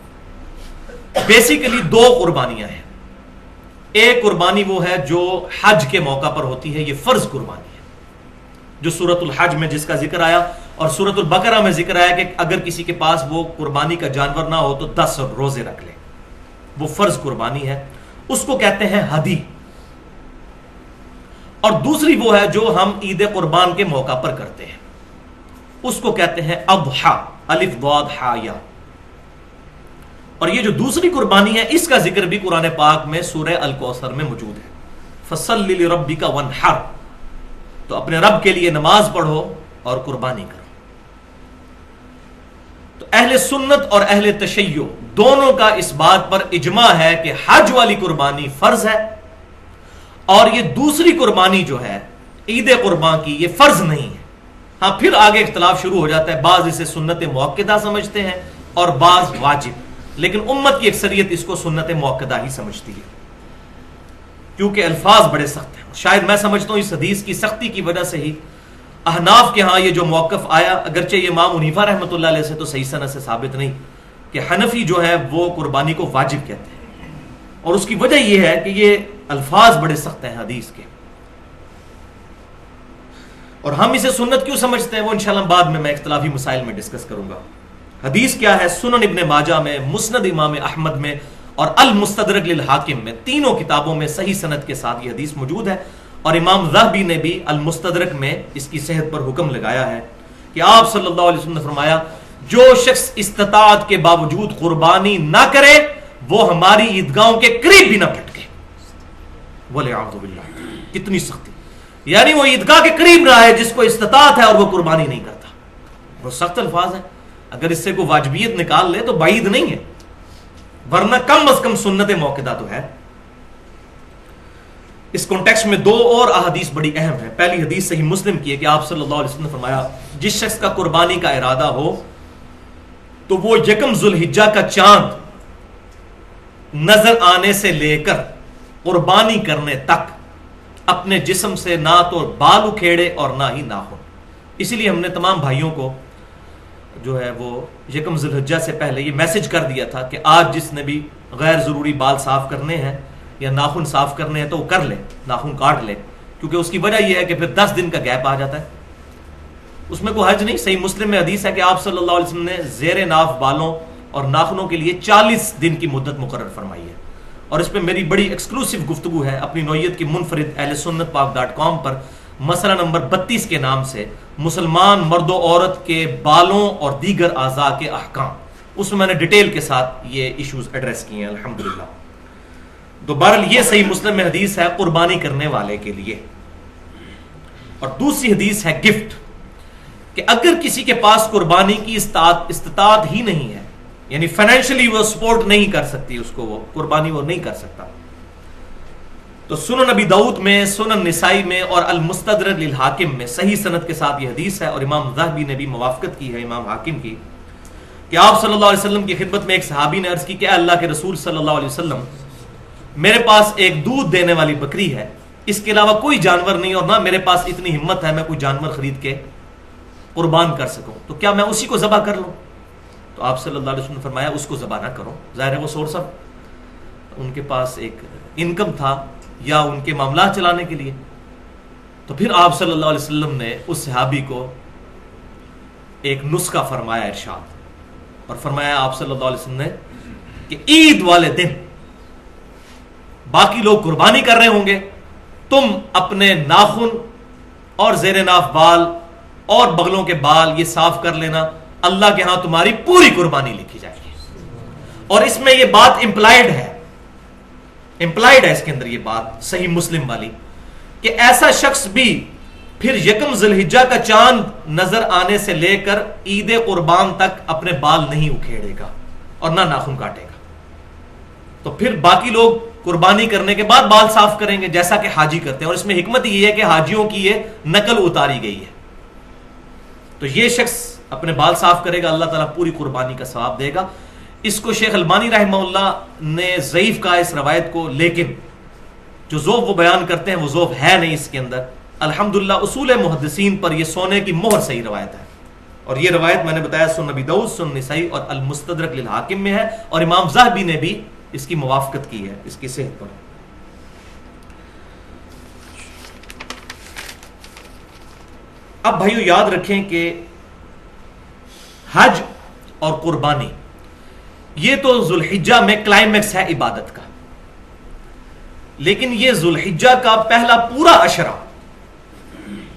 بیسیکلی 2 قربانیاں ہیں، ایک قربانی وہ ہے جو حج کے موقع پر ہوتی ہے، یہ فرض قربانی ہے جو سورۃ الحج میں جس کا ذکر آیا، اور سورۃ البقرہ میں ذکر آیا کہ اگر کسی کے پاس وہ قربانی کا جانور نہ ہو تو 10 روزے رکھ لے۔ وہ فرض قربانی ہے، اس کو کہتے ہیں ہدی، اور دوسری وہ ہے جو ہم عید قربان کے موقع پر کرتے ہیں، اس کو کہتے ہیں اضحیٰ، الف ضاد حا یا۔ اور یہ جو دوسری قربانی ہے اس کا ذکر بھی قرآن پاک میں سورہ الکوثر میں موجود ہے، فصل لربک وانحر، تو اپنے رب کے لیے نماز پڑھو اور قربانی کرو۔ تو اہل سنت اور اہل تشیع دونوں کا اس بات پر اجماع ہے کہ حج والی قربانی فرض ہے، اور یہ دوسری قربانی جو ہے عید قربان کی یہ فرض نہیں ہے۔ ہاں پھر آگے اختلاف شروع ہو جاتا ہے، بعض اسے سنت مؤکدہ سمجھتے ہیں اور بعض واجب، لیکن امت کی اکثریت اس کو سنت مؤکدہ ہی سمجھتی ہے، کیونکہ الفاظ بڑے سخت ہیں۔ شاید میں سمجھتا ہوں اس حدیث کی سختی کی وجہ سے ہی احناف کے ہاں یہ جو موقف آیا، اگرچہ یہ امام حنیفہ رحمۃ اللہ علیہ سے تو صحیح سند سے ثابت نہیں، کہ حنفی جو ہے وہ قربانی کو واجب کہتے ہیں، اور اس کی وجہ یہ ہے کہ یہ الفاظ بڑے سخت ہیں حدیث کے، اور ہم اسے سنت کیوں سمجھتے ہیں وہ انشاءاللہ بعد میں اختلافی مسائل میں ڈسکس کروں گا۔ حدیث کیا ہے؟ سنن ابن ماجہ میں، مسند امام احمد میں اور المستدرک للحاکم میں، تینوں کتابوں میں صحیح سند کے ساتھ یہ حدیث موجود ہے، اور امام ذہبی نے بھی المستدرک میں اس کی صحت پر حکم لگایا ہے کہ آپ صلی اللہ علیہ وسلم نے فرمایا جو شخص استطاعت کے باوجود قربانی نہ کرے وہ ہماری عیدگاہوں کے قریب بھی نہ پھٹکے۔ وَلِعَوْذُ بِاللَّهِ، کتنی سختی، یعنی وہ عیدگاہ کے قریب نہ ہے جس کو استطاعت ہے اور وہ قربانی نہیں کرتا۔ وہ سخت الفاظ ہیں، اگر اس سے کوئی واجبیت نکال لے تو بعید نہیں ہے، ورنہ کم از کم سنت موقدہ تو ہے۔ اس کانٹیکسٹ میں دو اور احادیث بڑی اہم ہیں۔ پہلی حدیث صحیح مسلم کی ہے کہ آپ صلی اللہ علیہ وسلم نے فرمایا جس شخص کا قربانی کا ارادہ ہو تو وہ یکم ذوالحجہ کا چاند نظر آنے سے لے کر قربانی کرنے تک اپنے جسم سے نہ تو بال اکھیڑے اور نہ ہی ناخن۔ اسی لیے ہم نے تمام بھائیوں کو جو ہے وہ یکم ذوالحجہ سے پہلے یہ میسج کر دیا تھا کہ آج جس نے بھی غیر ضروری بال صاف کرنے ہیں یا ناخن صاف کرنے ہیں تو وہ کر لے، ناخن کاٹ لے، کیونکہ اس کی وجہ یہ ہے کہ پھر 10 دن کا گیپ آ جاتا ہے۔ اس میں کوئی حرج نہیں، صحیح مسلم میں حدیث ہے کہ آپ صلی اللہ علیہ وسلم نے زیر ناف بالوں اور ناخنوں کے لیے 40 دن کی مدت مقرر فرمائی ہے، اور اس پہ میری بڑی ایکسکلوسیو گفتگو ہے اپنی نوعیت کی منفرد اہل سنت پاک.com پر، مسئلہ نمبر 32 کے نام سے مسلمان مرد و عورت کے بالوں اور دیگر اعضاء کے احکام، اس میں میں نے ڈیٹیل کے ساتھ یہ ایشوز ایڈریس کیے ہیں الحمدللہ۔ تو بہرحال یہ صحیح مسلم میں حدیث ہے قربانی کرنے والے کے لیے۔ اور دوسری حدیث ہے گفٹ، کہ اگر کسی کے پاس قربانی کی استطاعت ہی نہیں ہے، یعنی فائنینشلی وہ سپورٹ نہیں کر سکتی اس کو، وہ قربانی وہ نہیں کر سکتا، تو سنن نبی داؤد میں، سنن نسائی میں اور المستدرک للحاکم میں صحیح سند کے ساتھ یہ حدیث ہے، اور امام ذہبی نے بھی موافقت کی ہے امام حاکم کی، کہ آپ صلی اللہ علیہ وسلم کی خدمت میں ایک صحابی نے عرض کی کہ اے اللہ کے رسول صلی اللہ علیہ وسلم، میرے پاس ایک دودھ دینے والی بکری ہے، اس کے علاوہ کوئی جانور نہیں، اور نہ میرے پاس اتنی ہمت ہے میں کوئی جانور خرید کے قربان کر سکوں، تو کیا میں اسی کو ذبح کر لوں؟ تو آپ صلی اللہ علیہ وسلم نے فرمایا اس کو ذبح نہ کرو، ظاہر ہے وہ سورس آف ان کے پاس ایک انکم تھا یا ان کے معاملات چلانے کے لیے، تو پھر آپ صلی اللہ علیہ وسلم نے اس صحابی کو ایک نسخہ فرمایا ارشاد، اور فرمایا آپ صلی اللہ علیہ وسلم نے کہ عید والے دن باقی لوگ قربانی کر رہے ہوں گے، تم اپنے ناخن اور زیر ناف بال اور بغلوں کے بال یہ صاف کر لینا، اللہ کے ہاں تمہاری پوری قربانی لکھی جائے گی۔ اور اس میں یہ بات امپلائڈ ہے اس کے اندر یہ بات صحیح مسلم والی، کہ ایسا شخص بھی پھر یکم ذوالحجہ کا چاند نظر آنے سے لے کر عید قربان تک اپنے بال نہیں اکھیڑے گا اور نہ ناخن کاٹے گا، تو پھر باقی لوگ قربانی کرنے کے بعد بال صاف کریں گے جیسا کہ حاجی کرتے ہیں، اور اس میں حکمت یہ ہے کہ حاجیوں کی یہ نقل اتاری گئی ہے، تو یہ شخص اپنے بال صاف کرے گا، اللہ تعالیٰ پوری قربانی کا ثواب دے گا۔ اس کو شیخ البانی رحمہ اللہ نے ضعیف کہا اس روایت کو، لیکن جو ذوق وہ بیان کرتے ہیں وہ ذوق ہے نہیں اس کے اندر۔ الحمدللہ اصول محدثین پر یہ سونے کی مہر صحیح روایت ہے، اور یہ روایت میں نے بتایا سنن نبی داؤد، سنن نسائی اور المستدرک للحاکم میں ہے، اور امام ذہبی نے بھی اس کی موافقت کی ہے اس کی صحت پر۔ اب بھائیو یاد رکھیں کہ حج اور قربانی یہ تو ذوالحجہ میں کلائمیکس ہے عبادت کا، لیکن یہ ذوالحجہ کا پہلا پورا عشرہ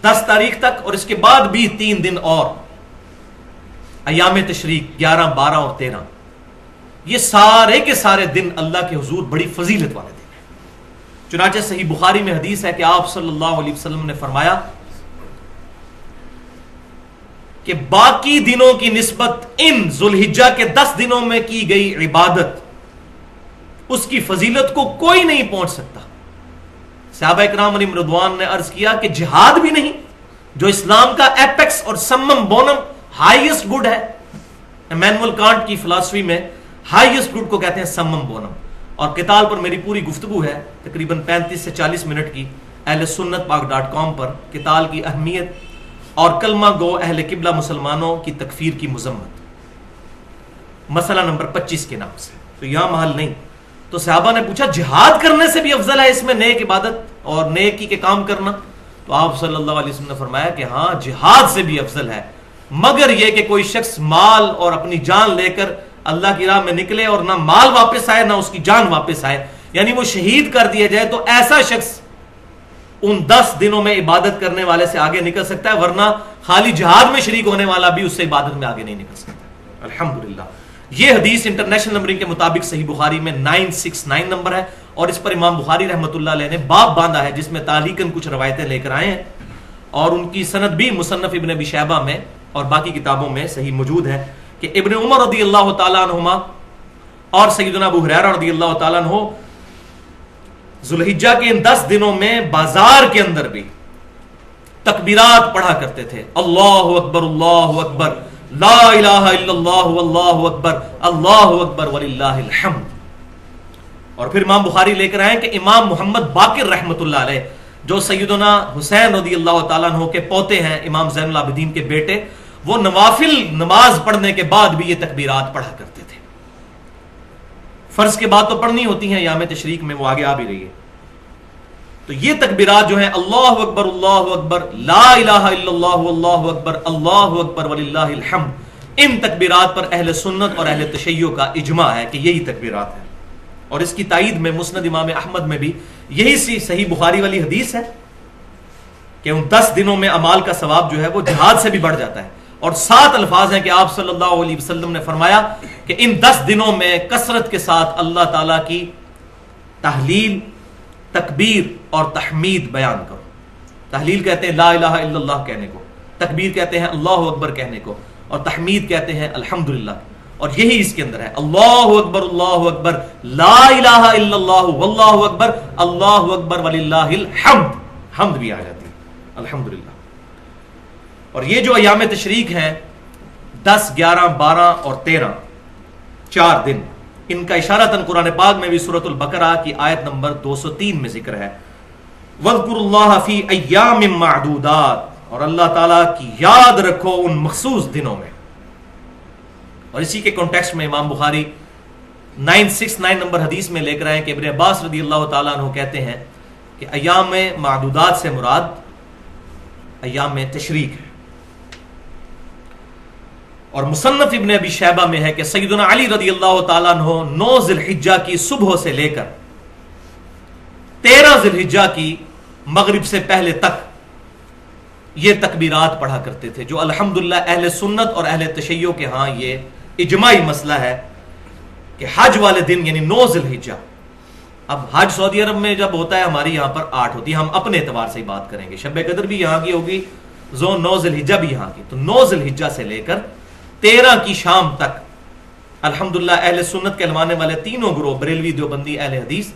10 تاریخ تک، اور اس کے بعد بھی 3 دن اور ایام تشریق 11 12 اور 13، یہ سارے کے سارے دن اللہ کے حضور بڑی فضیلت والے دن ہیں۔ چنانچہ صحیح بخاری میں حدیث ہے کہ آپ صلی اللہ علیہ وسلم نے فرمایا کہ باقی دنوں کی نسبت ان ذوالحجہ کے 10 دنوں میں کی گئی عبادت، اس کی فضیلت کو کوئی نہیں پہنچ سکتا۔ صحابہ اکرام علیہم رضوان نے عرض کیا کہ جہاد بھی نہیں، جو اسلام کا ایپیکس اور سمم بونم ہائیسٹ گڈ ہے، ایمینول کانٹ کی فلسفی میں ہائیسٹ گڈ کو کہتے ہیں سمم بونم، اور قتال پر میری پوری گفتگو ہے تقریباً 35 سے 40 منٹ کی اہل سنت پاک.com پر، قتال کی اہمیت اور کلمہ گو اہل قبلہ مسلمانوں کی تکفیر کی مذمت، مسئلہ نمبر 25 کے نام سے، تو یہاں محل نہیں۔ تو صحابہ نے پوچھا جہاد کرنے سے بھی افضل ہے اس میں نیک عبادت اور نیکی کے کام کرنا؟ تو آپ صلی اللہ علیہ وسلم نے فرمایا کہ ہاں جہاد سے بھی افضل ہے، مگر یہ کہ کوئی شخص مال اور اپنی جان لے کر اللہ کی راہ میں نکلے اور نہ مال واپس آئے نہ اس کی جان واپس آئے، یعنی وہ شہید کر دیا جائے، تو ایسا شخص ان 10 دنوں میں عبادت کرنے والے سے آگے نکل سکتا ہے، ورنہ خالی جہاد میں شریک ہونے والا بھی اس سے عبادت میں آگے نہیں نکل سکتا۔ الحمدللہ یہ حدیث انٹرنیشنل نمبرنگ کے مطابق صحیح بخاری میں 969 نمبر ہے، اور اس پر امام بخاری رحمۃ اللہ علیہ نے باب باندھا ہے جس میں تعلیقاً کچھ روایتیں لے کر آئے ہیں، اور ان کی سند بھی مصنف ابن ابی شیبہ میں اور باقی کتابوں میں صحیح موجود ہے کہ ابن عمر رضی اللہ تعالیٰ عنہما اور سیدنا ابو ہریرہ رضی اللہ تعالیٰ عنہ ذوالحجہ کے ان 10 دنوں میں بازار کے اندر بھی تکبیرات پڑھا کرتے تھے، اللہ اکبر لا الہ الا اللہ واللہ اکبر وللہ الحمد۔ اور پھر امام بخاری لے کر آئے کہ امام محمد باقر رحمۃ اللہ علیہ جو سیدنا حسین رضی اللہ تعالیٰ عنہ کے پوتے ہیں، امام زین العابدین کے بیٹے، وہ نوافل نماز پڑھنے کے بعد بھی یہ تکبیرات پڑھا کرتے تھے۔ فرض کے بعد تو پڑھنی ہوتی ہیں ایام تشریق میں، وہ آگے آ بھی رہی ہے۔ تو یہ تکبیرات جو ہیں اللہ اکبر لا الہ الا اللہ واللہ اکبر وللہ الحمد، ان تکبیرات پر اہل سنت اور اہل تشیع کا اجماع ہے کہ یہی تکبیرات ہیں، اور اس کی تائید میں مسند امام احمد میں بھی یہی سی صحیح بخاری والی حدیث ہے کہ ان 10 دنوں میں اعمال کا ثواب جو ہے وہ جہاد سے بھی بڑھ جاتا ہے، اور 7 الفاظ ہیں کہ آپ صلی اللہ علیہ وسلم نے فرمایا کہ ان 10 دنوں میں کثرت کے ساتھ اللہ تعالیٰ کی تحلیل، تکبیر اور تحمید بیان کرو۔ تحلیل کہتے ہیں لا الہ الا اللہ کہنے کو، تکبیر کہتے ہیں اللہ اکبر کہنے کو، اور تحمید کہتے ہیں الحمدللہ، اور یہی اس کے اندر ہے اللہ اکبر لا الہ الا اللہ واللہ اکبر وللہ الحمد، حمد بھی آ جاتی ہے الحمدللہ۔ اور یہ جو ایام تشریق ہیں 10 11 12 اور 13 4 دن، ان کا اشارتاً قرآن پاک میں بھی سورۃ البقرہ کی آیت نمبر 203 میں ذکر ہے، وَاذْكُرُوا اللَّهَ فِي أَيَّامٍ مَّعْدُودَاتٍ، اور اللہ تعالیٰ کی یاد رکھو ان مخصوص دنوں میں۔ اور اسی کے کانٹیکسٹ میں امام بخاری 969 نمبر حدیث میں لے کر آئے کہ ابن عباس رضی اللہ تعالیٰ عنہ کہتے ہیں کہ ایام معدودات سے مراد ایام تشریق ہے، اور مصنف ابن ابی شیبہ میں ہے کہ سیدنا علی رضی اللہ تعالیٰ عنہ 9 ذی الحجہ کی صبح سے لے کر 13 ذی الحجہ کی مغرب سے پہلے تک یہ تکبیرات پڑھا کرتے تھے، جو الحمدللہ اہل سنت اور اہل تشیع کے ہاں یہ اجماعی مسئلہ ہے کہ حج والے دن یعنی 9 ذی الحجہ، اب حج سعودی عرب میں جب ہوتا ہے ہماری یہاں پر 8 ہوتی ہے، ہم اپنے اعتبار سے ہی بات کریں گے، شب قدر بھی یہاں کی ہوگی، 9 ذی الحجہ بھی یہاں کی، تو 9 ذی الحجہ سے لے کر 13 کی شام تک الحمدللہ اہل سنت کہلوانے والے تینوں گروہ، بریلوی، دیوبندی، اہل حدیث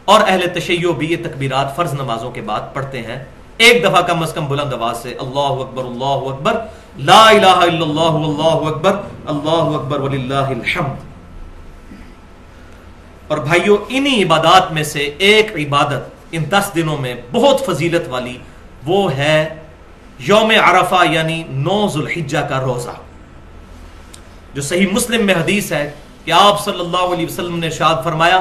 اور اہل تشیع بھی یہ تکبیرات فرض نمازوں کے بعد پڑھتے ہیں، ایک دفعہ کم از کم بلند آواز سے اللہ اکبر لا الہ الا اللہ اللہ اکبر وللہ الحمد۔ اور بھائیو انہی عبادات میں سے ایک عبادت ان 10 دنوں میں بہت فضیلت والی وہ ہے یوم عرفہ یعنی 9 ذی الحجہ کا روزہ، جو صحیح مسلم میں حدیث ہے کہ آپ صلی اللہ علیہ وسلم نے ارشاد فرمایا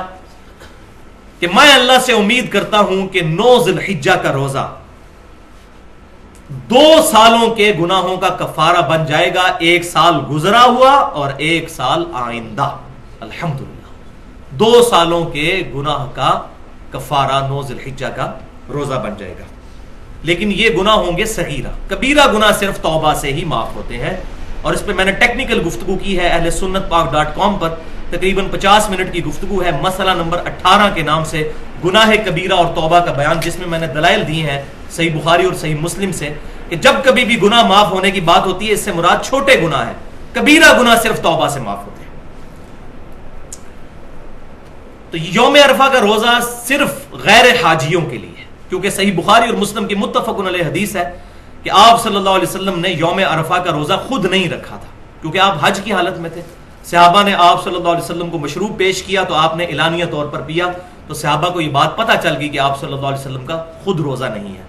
کہ میں اللہ سے امید کرتا ہوں کہ 9 ذی الحجہ کا روزہ 2 سالوں کے گناہوں کا کفارہ بن جائے گا، 1 سال گزرا ہوا اور 1 سال آئندہ۔ الحمدللہ 2 سالوں کے گناہ کا کفارہ 9 ذی الحجہ کا روزہ بن جائے گا. لیکن یہ گناہ ہوں گے صغیرہ. کبیرہ گناہ صرف توبہ سے ہی معاف ہوتے ہیں, اور اس پہ میں نے ٹیکنیکل گفتگو کی ہے اہل سنت پاک.com پر, تقریباً 50 منٹ کی گفتگو ہے مسئلہ نمبر 18 کے نام سے, گناہ کبیرہ اور توبہ کا بیان, جس میں نے دلائل دی ہیں صحیح بخاری اور صحیح مسلم سے کہ جب کبھی بھی گناہ معاف ہونے کی بات ہوتی ہے اس سے مراد چھوٹے گناہ ہے, کبیرہ گناہ صرف توبہ سے معاف ہوتے ہیں. تو یوم عرفہ کا روزہ صرف غیر حاجیوں کے لیے ہے, کیونکہ صحیح بخاری اور مسلم کی متفق علیہ حدیث ہے کہ آپ صلی اللہ علیہ وسلم نے یوم عرفہ کا روزہ خود نہیں رکھا تھا, کیونکہ آپ حج کی حالت میں تھے. صحابہ نے آپ صلی اللہ علیہ وسلم کو مشروب پیش کیا تو آپ نے اعلانیہ طور پر پیا, تو صحابہ کو یہ بات پتہ چل گئی کہ آپ صلی اللہ علیہ وسلم کا خود روزہ نہیں ہے.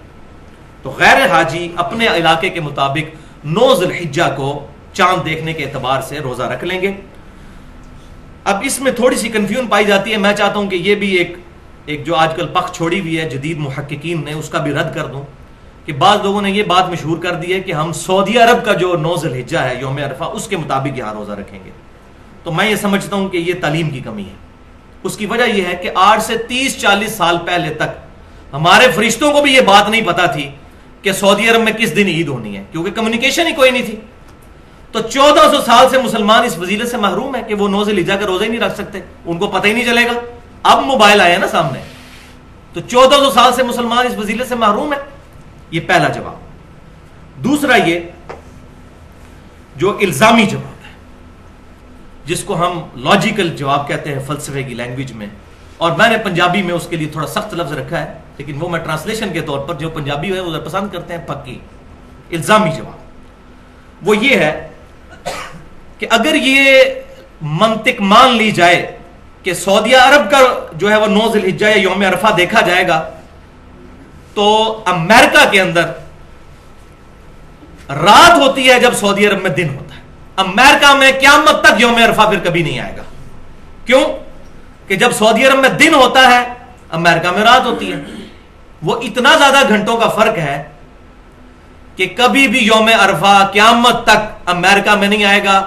تو غیر حاجی اپنے علاقے کے مطابق 9 ذی الحجہ کو چاند دیکھنے کے اعتبار سے روزہ رکھ لیں گے. اب اس میں تھوڑی سی کنفیوژن پائی جاتی ہے, میں چاہتا ہوں کہ یہ بھی ایک جو آج کل پخ چھوڑی ہوئی ہے جدید محققین نے, اس کا بھی رد کر دوں کہ بعض لوگوں نے یہ بات مشہور کر دی ہے کہ ہم سعودی عرب کا جو 9 ذی الحجہ ہے یوم عرفہ اس کے مطابق یہاں روزہ رکھیں گے. تو میں یہ سمجھتا ہوں کہ یہ تعلیم کی کمی ہے. اس کی وجہ یہ ہے کہ آج سے 30-40 سال پہلے تک ہمارے فرشتوں کو بھی یہ بات نہیں پتا تھی کہ سعودی عرب میں کس دن عید ہونی ہے, کیونکہ کمیونیکیشن ہی کوئی نہیں تھی. تو 1400 سال سے مسلمان اس فضیلت سے محروم ہے کہ وہ 9 ذی الحجہ کا روزہ ہی نہیں رکھ سکتے, ان کو پتہ ہی نہیں چلے گا. اب موبائل آیا نا سامنے, تو 1400 سال سے مسلمان اس فضیلت سے محروم ہے. یہ پہلا جواب. دوسرا یہ جو الزامی جواب ہے, جس کو ہم لاجیکل جواب کہتے ہیں فلسفے کی لینگویج میں, اور میں نے پنجابی میں اس کے لیے تھوڑا سخت لفظ رکھا ہے, لیکن وہ میں ٹرانسلیشن کے طور پر جو پنجابی ہے وہ پسند کرتے ہیں پکی الزامی جواب, وہ یہ ہے کہ اگر یہ منطق مان لی جائے کہ سعودی عرب کا جو ہے وہ 9 ذی الحجہ یا یوم عرفہ دیکھا جائے گا, تو امریکہ کے اندر رات ہوتی ہے جب سعودی عرب میں دن ہوتا ہے. امریکہ میں قیامت تک یوم عرفہ پھر کبھی نہیں آئے گا. کیوں؟ کہ جب سعودی عرب میں دن ہوتا ہے امریکہ میں رات ہوتی ہے. وہ اتنا زیادہ گھنٹوں کا فرق ہے کہ کبھی بھی یوم عرفہ قیامت تک امریکہ میں نہیں آئے گا.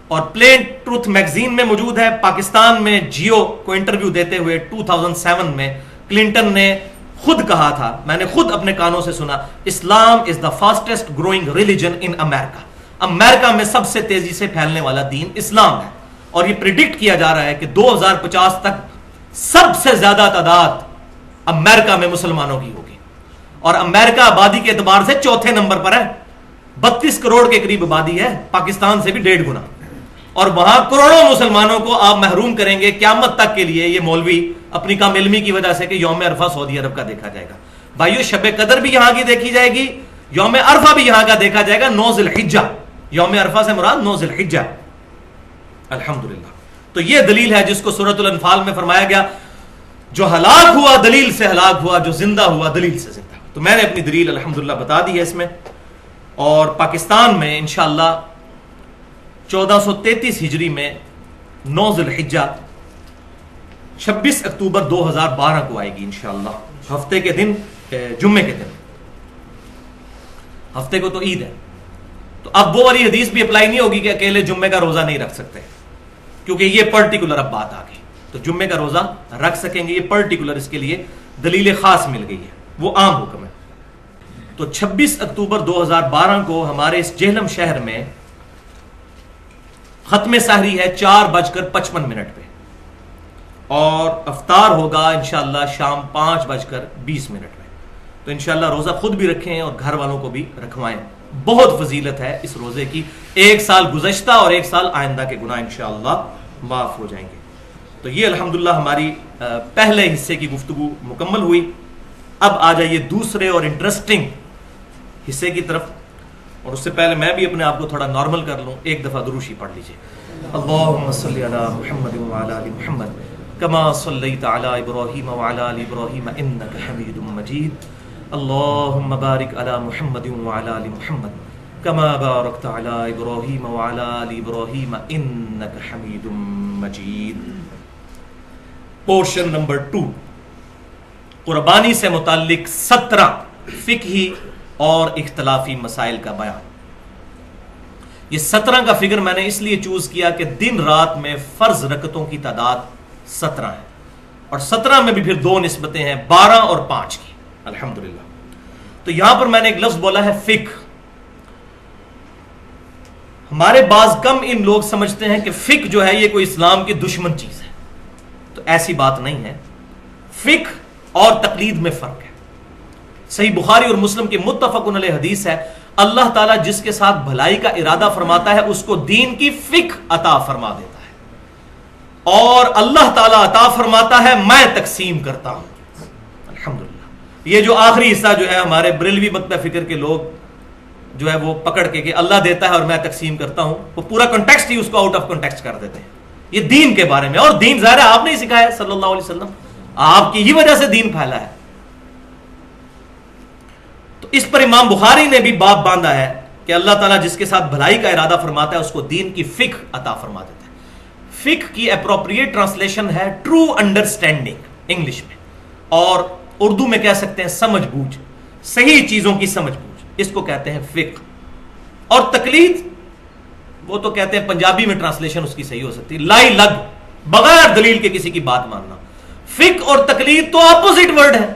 اور پلین ٹروتھ میگزین میں موجود ہے, پاکستان میں جیو کو انٹرویو دیتے ہوئے 2007 میں کلنٹن نے خود کہا تھا, میں نے خود اپنے کانوں سے سنا, اسلام از دا فاسٹسٹ گروئنگ ریلیجن ان امریکہ. امریکہ میں سب سے تیزی سے پھیلنے والا دین اسلام ہے, اور یہ پریڈکٹ کیا جا رہا ہے کہ 2050 تک سب سے زیادہ تعداد امریکہ میں مسلمانوں کی ہوگی. اور امریکہ آبادی کے اعتبار سے 4تھے نمبر پر ہے, 32 کروڑ کے قریب آبادی ہے, پاکستان سے بھی 1.5 گنا. اور وہاں کروڑوں مسلمانوں کو آپ محروم کریں گے قیامت تک کے لیے, یہ مولوی اپنی کم علمی کی وجہ سے کہ یوم عرفہ سعودی عرب کا دیکھا جائے گا. بھائیو شب قدر بھی یہاں کی دیکھی جائے گی, یوم عرفہ بھی یہاں کا دیکھا جائے گا. 9 ذی الحجہ, یوم عرفہ سے مراد 9 ذی الحجہ. الحمدللہ. تو یہ دلیل ہے جس کو سورۃ الانفال میں فرمایا گیا, جو ہلاک ہوا دلیل سے ہلاک ہوا, جو زندہ ہوا دلیل سے زندہ. تو میں نے اپنی دلیل الحمدللہ بتا دی ہے اس میں. اور پاکستان میں انشاءاللہ 1433 ہجری میں 9 ذی الحجہ 26 اکتوبر 2012 کو آئے گی انشاءاللہ, ہفتے کے دن, جمعے کے دن. ہفتے کو تو عید ہے, تو اب وہ والی حدیث بھی اپلائی نہیں ہوگی کہ اکیلے جمعے کا روزہ نہیں رکھ سکتے, کیونکہ یہ پرٹیکولر اب بات آ گئی. تو جمعے کا روزہ رکھ سکیں گے, یہ پرٹیکولر اس کے لیے دلیل خاص مل گئی ہے, وہ عام حکم ہے. تو 26 اکتوبر 2012 کو ہمارے اس جہلم شہر میں ختم سحری ہے 4:55 پہ, اور افطار ہوگا انشاءاللہ شام 5:20 میں. تو انشاءاللہ روزہ خود بھی رکھیں اور گھر والوں کو بھی رکھوائیں. بہت فضیلت ہے اس روزے کی, 1 سال گزشتہ اور 1 سال آئندہ کے گناہ انشاءاللہ معاف ہو جائیں گے. تو یہ الحمدللہ ہماری پہلے حصے کی گفتگو مکمل ہوئی. اب آ جائیے دوسرے اور انٹرسٹنگ حصے کی طرف, اور اس سے پہلے میں بھی اپنے آپ کو تھوڑا نارمل کر لوں. ایک دفعہ دروشی پڑھ لیجئے. اللہم صلی علی محمد وعلی آل محمد کما صلیت علی ابراہیم وعلی آل ابراہیم انک حمید مجید. اللہم بارک علی محمد وعلی آل محمد کما بارکت علی ابراہیم وعلی آل ابراہیم انک حمید مجید. پورشن نمبر 2, قربانی سے متعلق 17 فقہی اور اختلافی مسائل کا بیان. یہ 17 کا فگر میں نے اس لیے چوز کیا کہ دن رات میں فرض رکعتوں کی تعداد 17 ہے، اور 17 میں بھی پھر 2 نسبتیں ہیں، 12 اور 5 کی الحمدللہ۔ تو یہاں پر میں نے ایک لفظ بولا ہے فقہ۔ ہمارے بعض کم ان لوگ سمجھتے ہیں کہ فقہ جو ہے یہ کوئی اسلام کی دشمن چیز ہے، تو ایسی بات نہیں ہے۔ فقہ اور تقلید میں فرق ہے۔ صحیح بخاری اور مسلم کی متفق علیہ حدیث ہے، اللہ تعالیٰ جس کے ساتھ بھلائی کا ارادہ فرماتا ہے اس کو دین کی فقہ عطا فرما دیتا ہے، اور اللہ تعالیٰ عطا فرماتا ہے میں تقسیم کرتا ہوں الحمدللہ۔ یہ جو آخری حصہ جو ہے ہمارے بریلوی مکتبہ فکر کے لوگ جو ہے وہ پکڑ کے کہ اللہ دیتا ہے اور میں تقسیم کرتا ہوں، وہ پورا کنٹیکسٹ ہی اس کو آؤٹ آف کنٹیکسٹ کر دیتے ہیں۔ یہ دین کے بارے میں، اور دین ظاہر ہے آپ نے ہی سکھایا صلی اللہ علیہ وسلم، آپ کی ہی وجہ سے دین پھیلا ہے۔ تو اس پر امام بخاری نے بھی باب باندھا ہے کہ اللہ تعالیٰ جس کے ساتھ بھلائی کا ارادہ فرماتا ہے اس کو دین کی فقہ عطا فرما دیتا ہے۔ فقہ کی اپروپریٹ ٹرانسلیشن ہے ٹرو انڈرسٹینڈنگ انگلش میں، اور اردو میں کہہ سکتے ہیں سمجھ بوجھ، صحیح چیزوں کی سمجھ بوجھ، اس کو کہتے ہیں فقہ۔ اور تقلید وہ تو کہتے ہیں پنجابی میں ٹرانسلیشن اس کی صحیح ہو سکتی ہے لائی لگ، بغیر دلیل کے کسی کی بات ماننا۔ فقہ اور تقلید تو اپوزٹ ورڈ ہے۔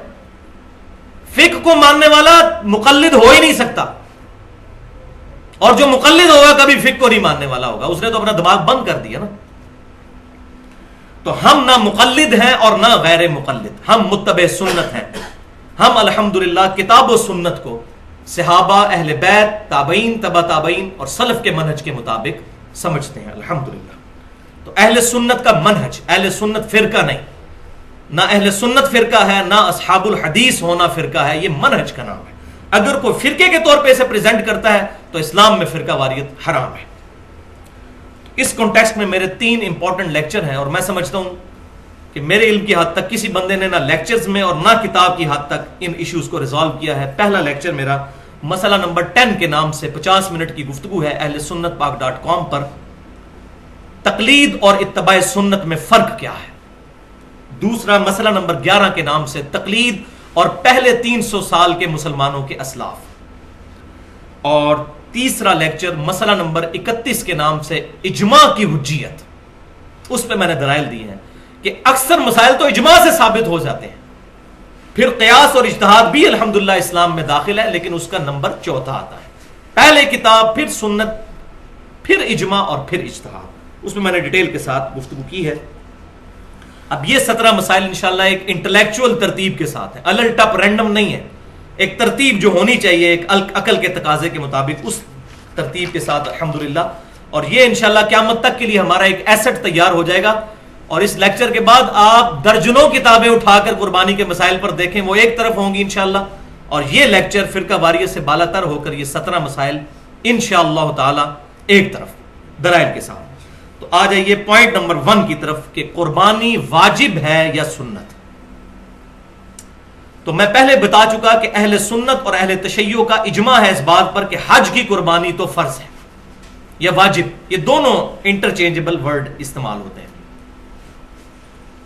فقہ کو ماننے والا مقلد ہو ہی نہیں سکتا، اور جو مقلد ہوگا کبھی فقہ کو نہیں ماننے والا ہوگا، اس نے تو اپنا دماغ بند کر دیا نا۔ تو ہم نہ مقلد ہیں اور نہ غیر مقلد، ہم متبع سنت ہیں۔ ہم الحمدللہ کتاب و سنت کو صحابہ، اہل بیت، تابعین، تبع تابعین اور سلف کے منہج کے مطابق سمجھتے ہیں الحمدللہ۔ تو اہل سنت کا منہج، اہل سنت فرقہ نہیں، نہ اہل سنت فرقہ ہے، نہ اصحاب الحدیث ہونا فرقہ ہے، یہ منہج کا نام ہے۔ اگر کوئی فرقے کے طور پہ اسے پریزنٹ کرتا ہے تو اسلام میں فرقہ واریت حرام ہے۔ اس کانٹیکسٹ میں میرے 3 امپورٹنٹ لیکچر ہیں، اور میں سمجھتا ہوں کہ میرے علم کی حد تک کسی بندے نے نہ لیکچرز میں اور نہ کتاب کی حد تک ان ایشوز کو ریزالو کیا ہے۔ پہلا لیکچر میرا مسئلہ نمبر 10 کے نام سے 50 منٹ کی گفتگو ہے اہل سنت پاک.com پر، تقلید اور اتباع سنت میں فرق کیا ہے۔ دوسرا مسئلہ نمبر 11 کے نام سے تقلید اور پہلے 300 سال کے مسلمانوں کے اسلاف، اور تیسرا لیکچر مسئلہ نمبر 31 کے نام سے اجماع کی حجیت۔ اس پہ میں نے دلائل دی ہیں کہ اکثر مسائل تو اجماع سے ثابت ہو جاتے ہیں، پھر قیاس اور اجتہاد بھی الحمدللہ اسلام میں داخل ہے، لیکن اس کا نمبر 4 آتا ہے۔ پہلے کتاب، پھر سنت، پھر اجماع اور پھر اجتہاد۔ اس میں میں نے ڈیٹیل کے ساتھ گفتگو کی ہے۔ اب یہ 17 مسائل انشاءاللہ ایک انٹلیکچوئل ترتیب کے ساتھ ہیں، الٹ ٹپ رینڈم نہیں ہے، ایک ترتیب جو ہونی چاہیے ایک عقل کے تقاضے کے مطابق، اس ترتیب کے ساتھ الحمدللہ۔ اور یہ انشاءاللہ قیامت تک کے لیے ہمارا ایک ایسٹ تیار ہو جائے گا، اور اس لیکچر کے بعد آپ درجنوں کتابیں اٹھا کر قربانی کے مسائل پر دیکھیں، وہ ایک طرف ہوں گی انشاءاللہ، اور یہ لیکچر فرقہ واریت سے بالا تر ہو کر یہ 17 مسائل انشاءاللہ تعالی ایک طرف دلائل کے ساتھ۔ تو آ جائیے پوائنٹ نمبر 1 کی طرف کہ قربانی واجب ہے یا سنت۔ تو میں پہلے بتا چکا کہ اہل سنت اور اہل تشیع کا اجماع ہے اس بات پر کہ حج کی قربانی تو فرض ہے یا واجب، یہ دونوں انٹرچینجبل ورڈ استعمال ہوتے ہیں۔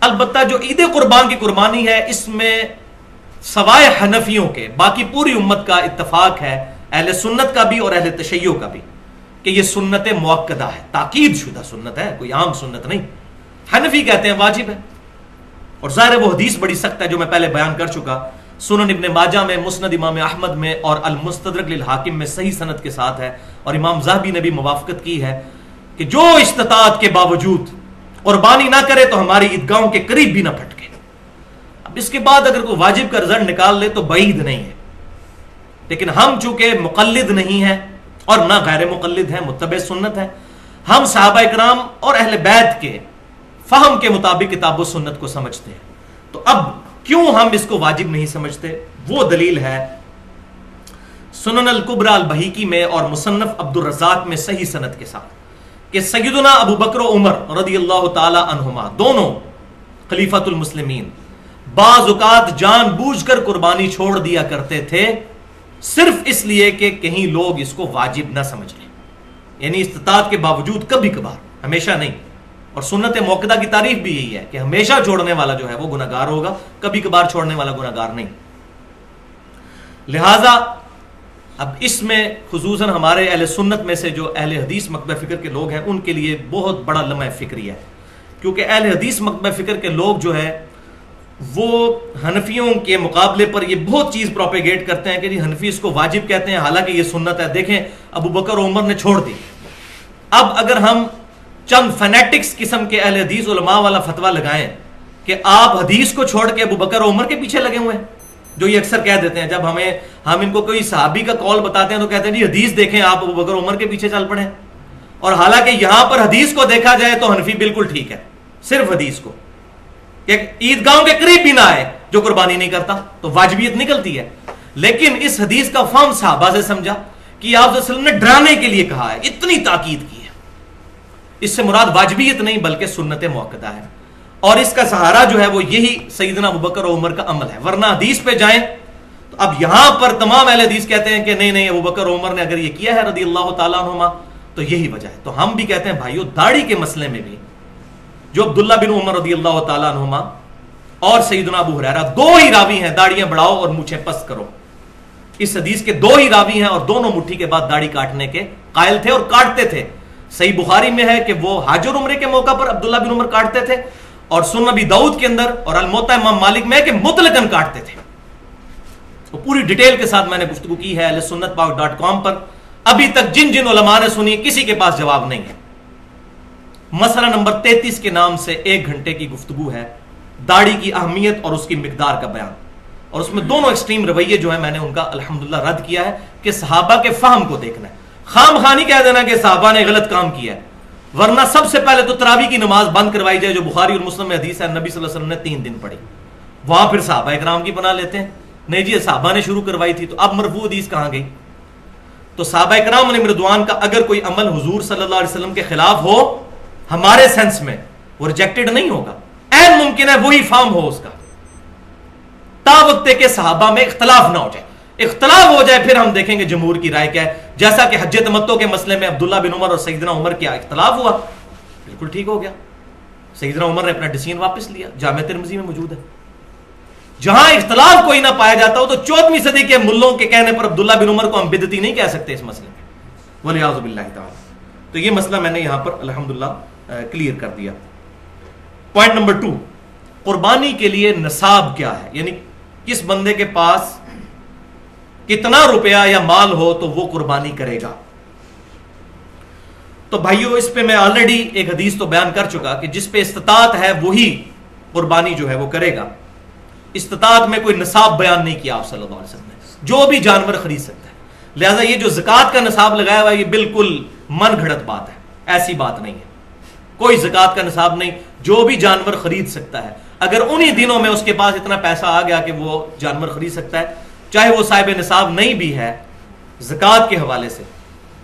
البتہ جو عید قربان کی قربانی ہے اس میں سوائے حنفیوں کے باقی پوری امت کا اتفاق ہے، اہل سنت کا بھی اور اہل تشیع کا بھی، کہ یہ سنت مؤکدہ ہے، تاکید شدہ سنت ہے، کوئی عام سنت نہیں۔ حنفی کہتے ہیں واجب ہے، اور ظاہر ہے وہ حدیث بڑی سخت ہے جو میں پہلے بیان کر چکا، سنن ابن ماجہ میں، مسند امام احمد میں اور المستدرک للحاکم میں صحیح سند کے ساتھ ہے، اور امام ذہبی نے بھی موافقت کی ہے کہ جو استطاعت کے باوجود قربانی نہ کرے تو ہماری عیدگاہوں کے قریب بھی نہ پھٹکے۔ اب اس کے بعد اگر کوئی واجب کا رزلٹ نکال لے تو بعید نہیں ہے، لیکن ہم چونکہ مقلد نہیں ہیں اور نہ غیر مقلد ہیں، متبع سنت ہیں، ہم صحابہ کرام اور اہل بیت کے فہم کے مطابق کتاب و سنت کو سمجھتے ہیں۔ تو اب کیوں ہم اس کو واجب نہیں سمجھتے؟ وہ دلیل ہے سنن الکبریٰ البہیقی میں اور مصنف عبد الرزاق میں صحیح سند کے ساتھ کہ سیدنا ابو بکر و عمر رضی اللہ تعالی عنہما دونوں خلیفۃ المسلمین بعض اوقات جان بوجھ کر قربانی چھوڑ دیا کرتے تھے، صرف اس لیے کہ کہیں لوگ اس کو واجب نہ سمجھ لیں، یعنی استطاعت کے باوجود کبھی کبھار، ہمیشہ نہیں۔ اور سنت موقدہ کی تعریف بھی یہی ہے کہ ہمیشہ چھوڑنے والا جو ہے وہ گناہگار ہوگا، کبھی کبھار چھوڑنے والا گناہگار نہیں۔ لہذا اب اس میں خصوصاً ہمارے اہل سنت میں سے جو اہل حدیث مکتبہ فکر کے لوگ ہیں ان کے لیے بہت بڑا لمحہ فکری ہے، کیونکہ اہل حدیث مکتبہ فکر کے لوگ جو ہے وہ حنفیوں کے مقابلے پر یہ بہت چیز پروپیگیٹ کرتے ہیں کہ جی حنفی اس کو واجب کہتے ہیں، حالانکہ یہ سنت ہے۔ دیکھیں ابو بکر و عمر نے چھوڑ دی۔ اب اگر ہم چند فینیٹکس قسم کے اہل حدیث علماء والا فتویٰ لگائیں کہ آپ حدیث کو چھوڑ کے ابو بکر و عمر کے پیچھے لگے ہوئے ہیں، جو یہ اکثر کہہ دیتے ہیں جب ہم ان کو کوئی صحابی کا قول بتاتے ہیں تو کہتے ہیں جی حدیث دیکھیں آپ ابو بکر و عمر کے پیچھے چل پڑے، اور حالانکہ یہاں پر حدیث کو دیکھا جائے تو حنفی بالکل ٹھیک ہے، صرف حدیث کو کہ عیدگاہوں کے قریب بھی نہ آئے جو قربانی نہیں کرتا تو واجبیت نکلتی ہے۔ لیکن اس حدیث کا فہم صحابہ سے سمجھا کہ آپ صلی اللہ علیہ وسلم نے ڈرانے کے لیے کہا ہے، اتنی تاکید کی ہے، اس سے مراد واجبیت نہیں بلکہ سنت موقدہ ہے، اور اس کا سہارا جو ہے وہ یہی سیدنا ابوبکر و عمر کا عمل ہے۔ ورنہ حدیث پہ جائیں تو اب یہاں پر تمام اہل حدیث کہتے ہیں کہ نہیں ابوبکر و عمر نے اگر یہ کیا ہے رضی اللہ تعالیٰ عنہما تو یہی وجہ ہے۔ تو ہم بھی کہتے ہیں بھائیو داڑھی کے مسئلے میں بھی جو عبداللہ بن عمر رضی اللہ تعالیٰ عنہما اور سیدنا ابو ہریرہ دو ہی راوی ہیں، داڑیاں بڑھاؤ اور مونچھیں پست کرو، اس حدیث کے دو ہی راوی ہیں اور دونوں مٹھی کے بعد داڑھی کاٹنے کے قائل تھے اور کاٹتے تھے۔ صحیح بخاری میں ہے کہ وہ حج اور عمرے کے موقع پر عبداللہ بن عمر کاٹتے تھے، اور سنن ابی داؤد کے اندر اور الموطا امام مالک میں ہے کہ مطلقاً کاٹتے تھے۔ تو پوری ڈیٹیل کے ساتھ میں نے گفتگو کی ہے اہل سنت پاک.com پر، ابھی تک جن جن علماء نے سنی کسی کے پاس جواب نہیں ہے۔ مسئلہ نمبر 33 کے نام سے 1 گھنٹے کی گفتگو ہے، داڑھی کی اہمیت اور اس کی مقدار کا بیان، اور اس میں دونوں ایکسٹریم رویے جو ہیں میں نے ان کا الحمدللہ رد کیا ہے کہ صحابہ کے فہم کو دیکھنا ہے، خام خانی کہہ دینا کہ صحابہ نے غلط کام کیا ہے۔ ورنہ سب سے پہلے تو تراویح کی نماز بند کروائی جائے جو بخاری اور مسلم میں حدیث ہے، نبی صلی اللہ علیہ وسلم نے 3 دن پڑھی، وہاں پھر صحابہ اکرام کی پناہ لیتے ہیں، نہیں جی صحابہ نے شروع کروائی تھی، تو اب مرفوع حدیث کہاں گئی؟ تو صحابہ اکرام علیہم رضوان کا اگر کوئی عمل حضور صلی اللہ علیہ وسلم کے خلاف ہو ہمارے سینس میں وہ ریجیکٹڈ نہیں ہوگا، عین ممکن ہے وہی فارم ہو اس کا، تا وقت کہ صحابہ میں اختلاف نہ ہو جائے۔ اختلاف ہو جائے پھر ہم دیکھیں گے جمہور کی رائے کیا ہے، جیسا کہ حج تمتع کے مسئلے میں عبداللہ بن عمر اور سیدنا عمر کیا اختلاف ہوا، بالکل ٹھیک ہو گیا، سیدنا عمر نے اپنا ڈیسیژن واپس لیا، جامع ترمذی میں موجود ہے۔ جہاں اختلاف کوئی نہ پایا جاتا ہو تو 14ویں صدی کے ملوں کے کہنے پر عبداللہ بن عمر کو ہم بدعتی نہیں کہہ سکتے اس مسئلے میں، والعیاذ باللہ تعالی۔ تو یہ مسئلہ میں نے یہاں پر الحمدللہ کلیئر کر دیا۔ پوائنٹ نمبر 2، قربانی کے لیے نصاب کیا ہے، یعنی کس بندے کے پاس کتنا روپیہ یا مال ہو تو وہ قربانی کرے گا۔ تو بھائیو اس پہ میں آلریڈی ایک حدیث تو بیان کر چکا کہ جس پہ استطاعت ہے وہی قربانی جو ہے وہ کرے گا۔ استطاعت میں کوئی نصاب بیان نہیں کیا آپ صلی اللہ علیہ وسلم نے، جو بھی جانور خرید سکتا ہے، لہذا یہ جو زکوٰۃ کا نصاب لگایا ہوا ہے یہ بالکل من گھڑت بات ہے، ایسی بات نہیں ہے، کوئی زکوٰۃ کا نصاب نہیں، جو بھی جانور خرید سکتا ہے، اگر انہی دنوں میں اس کے پاس اتنا پیسہ آ گیا کہ وہ جانور خرید سکتا ہے، چاہے وہ صاحب نصاب نہیں بھی ہے زکوٰۃ کے حوالے سے،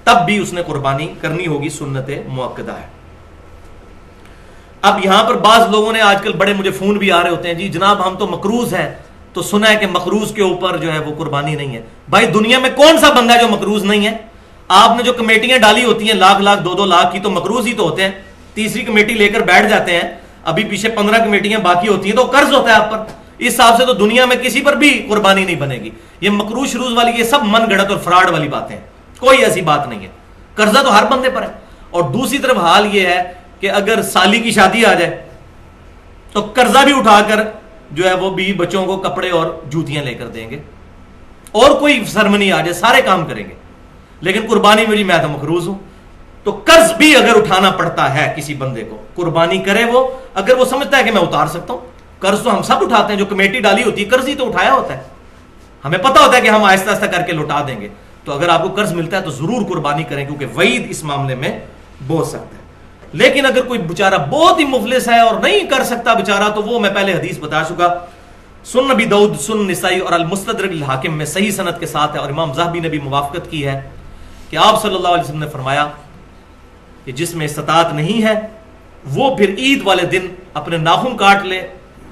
تب بھی اس نے قربانی کرنی ہوگی، سنت موقدہ ہے۔ اب یہاں پر بعض لوگوں نے آج کل بڑے مجھے فون بھی آ رہے ہوتے ہیں، جی جناب ہم تو مقروض ہیں، تو سنا ہے کہ مقروض کے اوپر جو ہے وہ قربانی نہیں ہے۔ بھائی دنیا میں کون سا بندہ ہے جو مقروض نہیں ہے؟ آپ نے جو کمیٹیاں ڈالی ہوتی ہیں لاکھ 2 لاکھ کی، تو مقروض ہی تو ہوتے ہیں، تیسری کمیٹی لے کر بیٹھ جاتے ہیں، ابھی پیچھے 15 کمیٹیاں باقی ہوتی ہیں تو قرض ہوتا ہے آپ پر، اس حساب سے تو دنیا میں کسی پر بھی قربانی نہیں بنے گی۔ یہ مقروض شروع والی یہ سب من گھڑت اور فراڈ والی باتیں ہیں، کوئی ایسی بات نہیں ہے، قرضہ تو ہر بندے پر ہے۔ اور دوسری طرف حال یہ ہے کہ اگر سالی کی شادی آ جائے تو قرضہ بھی اٹھا کر جو ہے وہ بیوی بچوں کو کپڑے اور جوتیاں لے کر دیں گے، اور کوئی سرمنی آ جائے سارے کام کریں گے، لیکن قربانی میں جی میں تو مقروض ہوں۔ تو قرض بھی اگر اٹھانا پڑتا ہے کسی بندے کو، قربانی کرے وہ، اگر وہ سمجھتا ہے کہ میں اتار سکتا ہوں، قرض تو ہم سب اٹھاتے ہیں، جو کمیٹی ڈالی ہوتی ہے قرض ہی تو اٹھایا ہوتا ہے، ہمیں پتہ ہوتا ہے کہ ہم آہستہ آہستہ کر کے لوٹا دیں گے۔ تو اگر آپ کو قرض ملتا ہے تو ضرور قربانی کریں، کیونکہ وعید اس معاملے میں بہت سخت ہے۔ لیکن اگر کوئی بیچارہ بہت ہی مفلس ہے اور نہیں کر سکتا بیچارہ، تو وہ میں پہلے حدیث بتا چکا، سنن ابی داؤد، سنن نسائی اور المستدرک الحاکم میں صحیح سند کے ساتھ ہے، اور امام ذہبی نے بھی موافقت کی ہے کہ آپ صلی اللہ علیہ وسلم نے فرمایا کہ جس میں استطاعت نہیں ہے وہ پھر عید والے دن اپنے ناخن کاٹ لے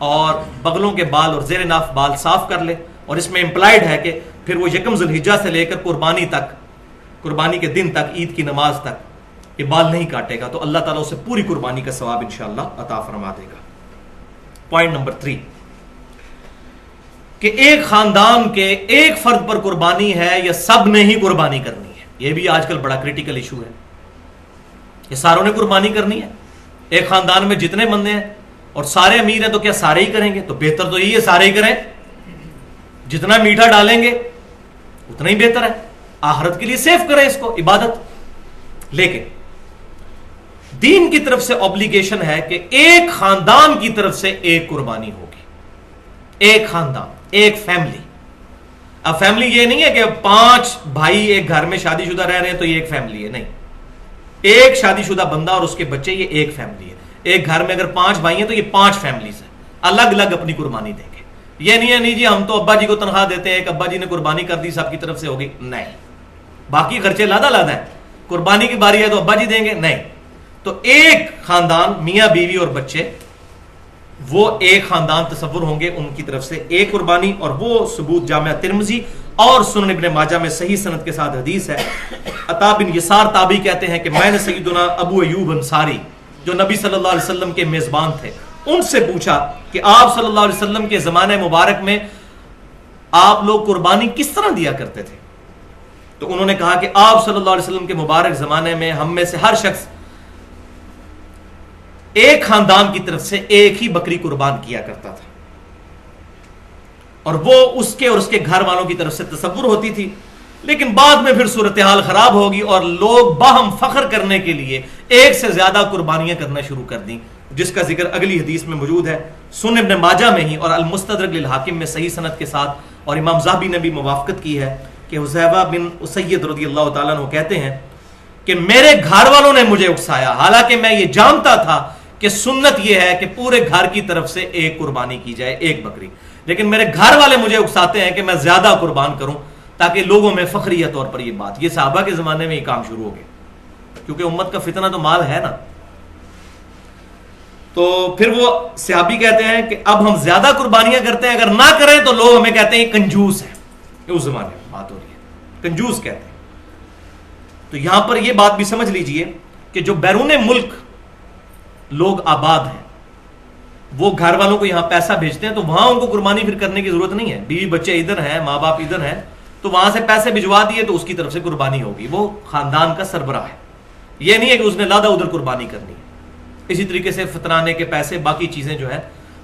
اور بغلوں کے بال اور زیر ناف بال صاف کر لے، اور اس میں امپلائڈ ہے کہ پھر وہ یکم ذی الحجہ سے لے کر قربانی تک، قربانی کے دن تک، عید کی نماز تک یہ بال نہیں کاٹے گا، تو اللہ تعالیٰ اسے پوری قربانی کا ثواب انشاءاللہ عطا فرما دے گا۔ پوائنٹ نمبر 3، کہ ایک خاندان کے ایک فرد پر قربانی ہے یا سب نے ہی قربانی کرنی ہے؟ یہ بھی آج کل بڑا کریٹیکل ایشو ہے. یہ ساروں نے قربانی کرنی ہے؟ ایک خاندان میں جتنے بندے ہیں اور سارے امیر ہیں تو کیا سارے ہی کریں گے؟ تو بہتر تو یہی ہے سارے ہی کریں. جتنا میٹھا ڈالیں گے اتنا ہی بہتر ہے. آخرت کے لیے سیف کریں اس کو، عبادت. لیکن دین کی طرف سے اوبلیگیشن ہے کہ ایک خاندان کی طرف سے ایک قربانی ہوگی. ایک خاندان، ایک فیملی. اب فیملی یہ نہیں ہے کہ 5 بھائی ایک گھر میں شادی شدہ رہ رہے ہیں تو یہ ایک فیملی ہے، نہیں. ایک شادی شدہ بندہ اور اس کے بچے، یہ ایک فیملی ہے. ایک گھر میں اگر 5 بھائی ہیں تو یہ 5 فیملیز ہیں، الگ الگ اپنی قربانی دیں گے. یہ نہیں ہے نہیں جی ہم تو ابا جی کو تنخواہ دیتے ہیں، ایک ابا جی نے قربانی کر دی سب کی طرف سے ہوگی، نہیں. باقی خرچے لادا لادا ہیں، قربانی کی باری ہے تو ابا جی دیں گے، نہیں. تو ایک خاندان، میاں بیوی اور بچے، وہ ایک خاندان تصور ہوں گے، ان کی طرف سے ایک قربانی. اور وہ ثبوت جامعہ ترمذی اور سنن ابن ماجہ میں صحیح سند کے ساتھ حدیث ہے. عطا بن یسار تابعی کہتے ہیں کہ میں نے سیدنا ابو ایوب انصاری جو نبی صلی اللہ علیہ وسلم کے میزبان تھے ان سے پوچھا کہ آپ صلی اللہ علیہ وسلم کے زمانہ مبارک میں آپ لوگ قربانی کس طرح دیا کرتے تھے؟ تو انہوں نے کہا کہ آپ صلی اللہ علیہ وسلم کے مبارک زمانے میں ہم میں سے ہر شخص ایک خاندان کی طرف سے ایک ہی بکری قربان کیا کرتا تھا، اور وہ اس کے اور اس کے گھر والوں کی طرف سے تصور ہوتی تھی. لیکن بعد میں پھر صورتحال خراب ہوگی اور لوگ باہم فخر کرنے کے لیے ایک سے زیادہ قربانیاں کرنا شروع کر دیں، جس کا ذکر اگلی حدیث میں موجود ہے سنن ابن ماجہ میں ہی اور المستدرک للحاکم میں صحیح سند کے ساتھ. اور امام ذہبی نے بھی موافقت کی ہے کہ حذیفہ بن اسید رضی اللہ تعالیٰ عنہ کہتے ہیں کہ میرے گھر والوں نے مجھے اکسایا، حالانکہ میں یہ جانتا تھا کہ سنت یہ ہے کہ پورے گھر کی طرف سے ایک قربانی کی جائے، ایک بکری. لیکن میرے گھر والے مجھے اکساتے ہیں کہ میں زیادہ قربان کروں تاکہ لوگوں میں فخریہ طور پر یہ بات. یہ صحابہ کے زمانے میں یہ کام شروع ہو گیا کیونکہ امت کا فتنہ تو مال ہے نا. تو پھر وہ صحابی کہتے ہیں کہ اب ہم زیادہ قربانیاں کرتے ہیں، اگر نہ کریں تو لوگ ہمیں کہتے ہیں یہ کنجوس ہے. یہ اس زمانے میں بات ہو رہی ہے، کنجوس کہتے ہیں. تو یہاں پر یہ بات بھی سمجھ لیجئے کہ جو بیرون ملک لوگ آباد ہیں وہ گھر والوں کو یہاں پیسہ بھیجتے ہیں تو وہاں ان کو قربانی پھر کرنے کی ضرورت نہیں ہے. بیوی بچے ادھر ہیں، ماں باپ ادھر ہیں، تو وہاں سے پیسے بھجوا دیے تو اس کی طرف سے قربانی ہوگی. وہ خاندان کا سربراہ ہے، یہ نہیں ہے کہ اس نے لادا ادھر قربانی کرنی ہے. اسی طریقے سے فطرانے کے پیسے، باقی چیزیں جو ہیں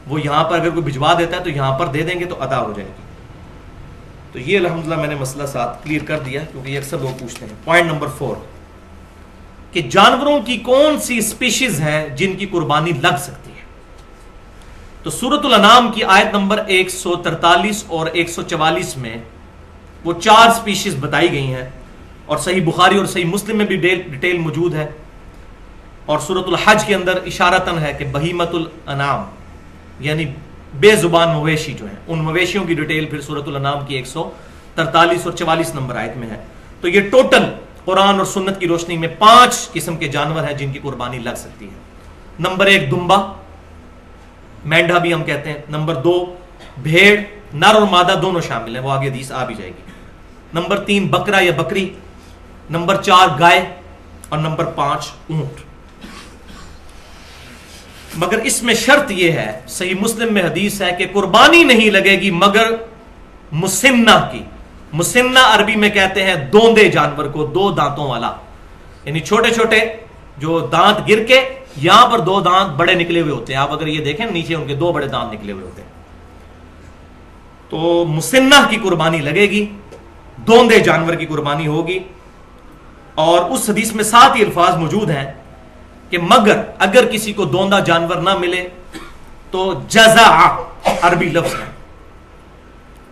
وہ یہاں پر اگر کوئی بھجوا دیتا ہے تو یہاں پر دے دیں گے تو ادا ہو جائے گی. تو یہ الحمدللہ میں نے مسئلہ ساتھ کلیئر کر دیا کیونکہ یہ اکثر لوگ پوچھتے ہیں. پوائنٹ نمبر 4 کہ جانوروں کی کون سی اسپیشیز ہیں جن کی قربانی لگ سکتی ہے. تو سورۃ الانعام کی آیت نمبر 143 اور 144 میں وہ 4 اسپیشیز بتائی گئی ہیں، اور صحیح بخاری اور صحیح مسلم میں بھی ڈیٹیل موجود ہے. اور سورۃ الحج کے اندر اشارتاً ہے کہ بہیمۃ الانعام یعنی بے زبان مویشی جو ہیں، ان مویشیوں کی ڈیٹیل پھر سورۃ الانعام کی 143 اور 44 نمبر آیت میں ہے. تو یہ ٹوٹل قرآن اور سنت کی روشنی میں 5 قسم کے جانور ہیں جن کی قربانی لگ سکتی ہے. نمبر 1 دمبا، مینڈا بھی ہم کہتے ہیں. نمبر 2 بھیڑ، نر اور مادہ دونوں شامل ہیں، وہ آگے حدیث آ بھی جائے گی. نمبر 3 بکرا یا بکری. نمبر 4 گائے، اور نمبر 5 اونٹ. مگر اس میں شرط یہ ہے، صحیح مسلم میں حدیث ہے کہ قربانی نہیں لگے گی مگر مسنہ کی. مسنہ عربی میں کہتے ہیں دوندے جانور کو، 2 دانتوں والا، یعنی چھوٹے چھوٹے جو دانت گر کے یہاں پر 2 دانت بڑے نکلے ہوئے ہوتے ہیں. آپ اگر یہ دیکھیں نیچے ان کے 2 بڑے دانت نکلے ہوئے ہوتے ہیں. تو مسنہ کی قربانی لگے گی، دوندے جانور کی قربانی ہوگی. اور اس حدیث میں 7 ہی الفاظ موجود ہیں کہ مگر اگر کسی کو دوندا جانور نہ ملے تو جزع عربی لفظ ہے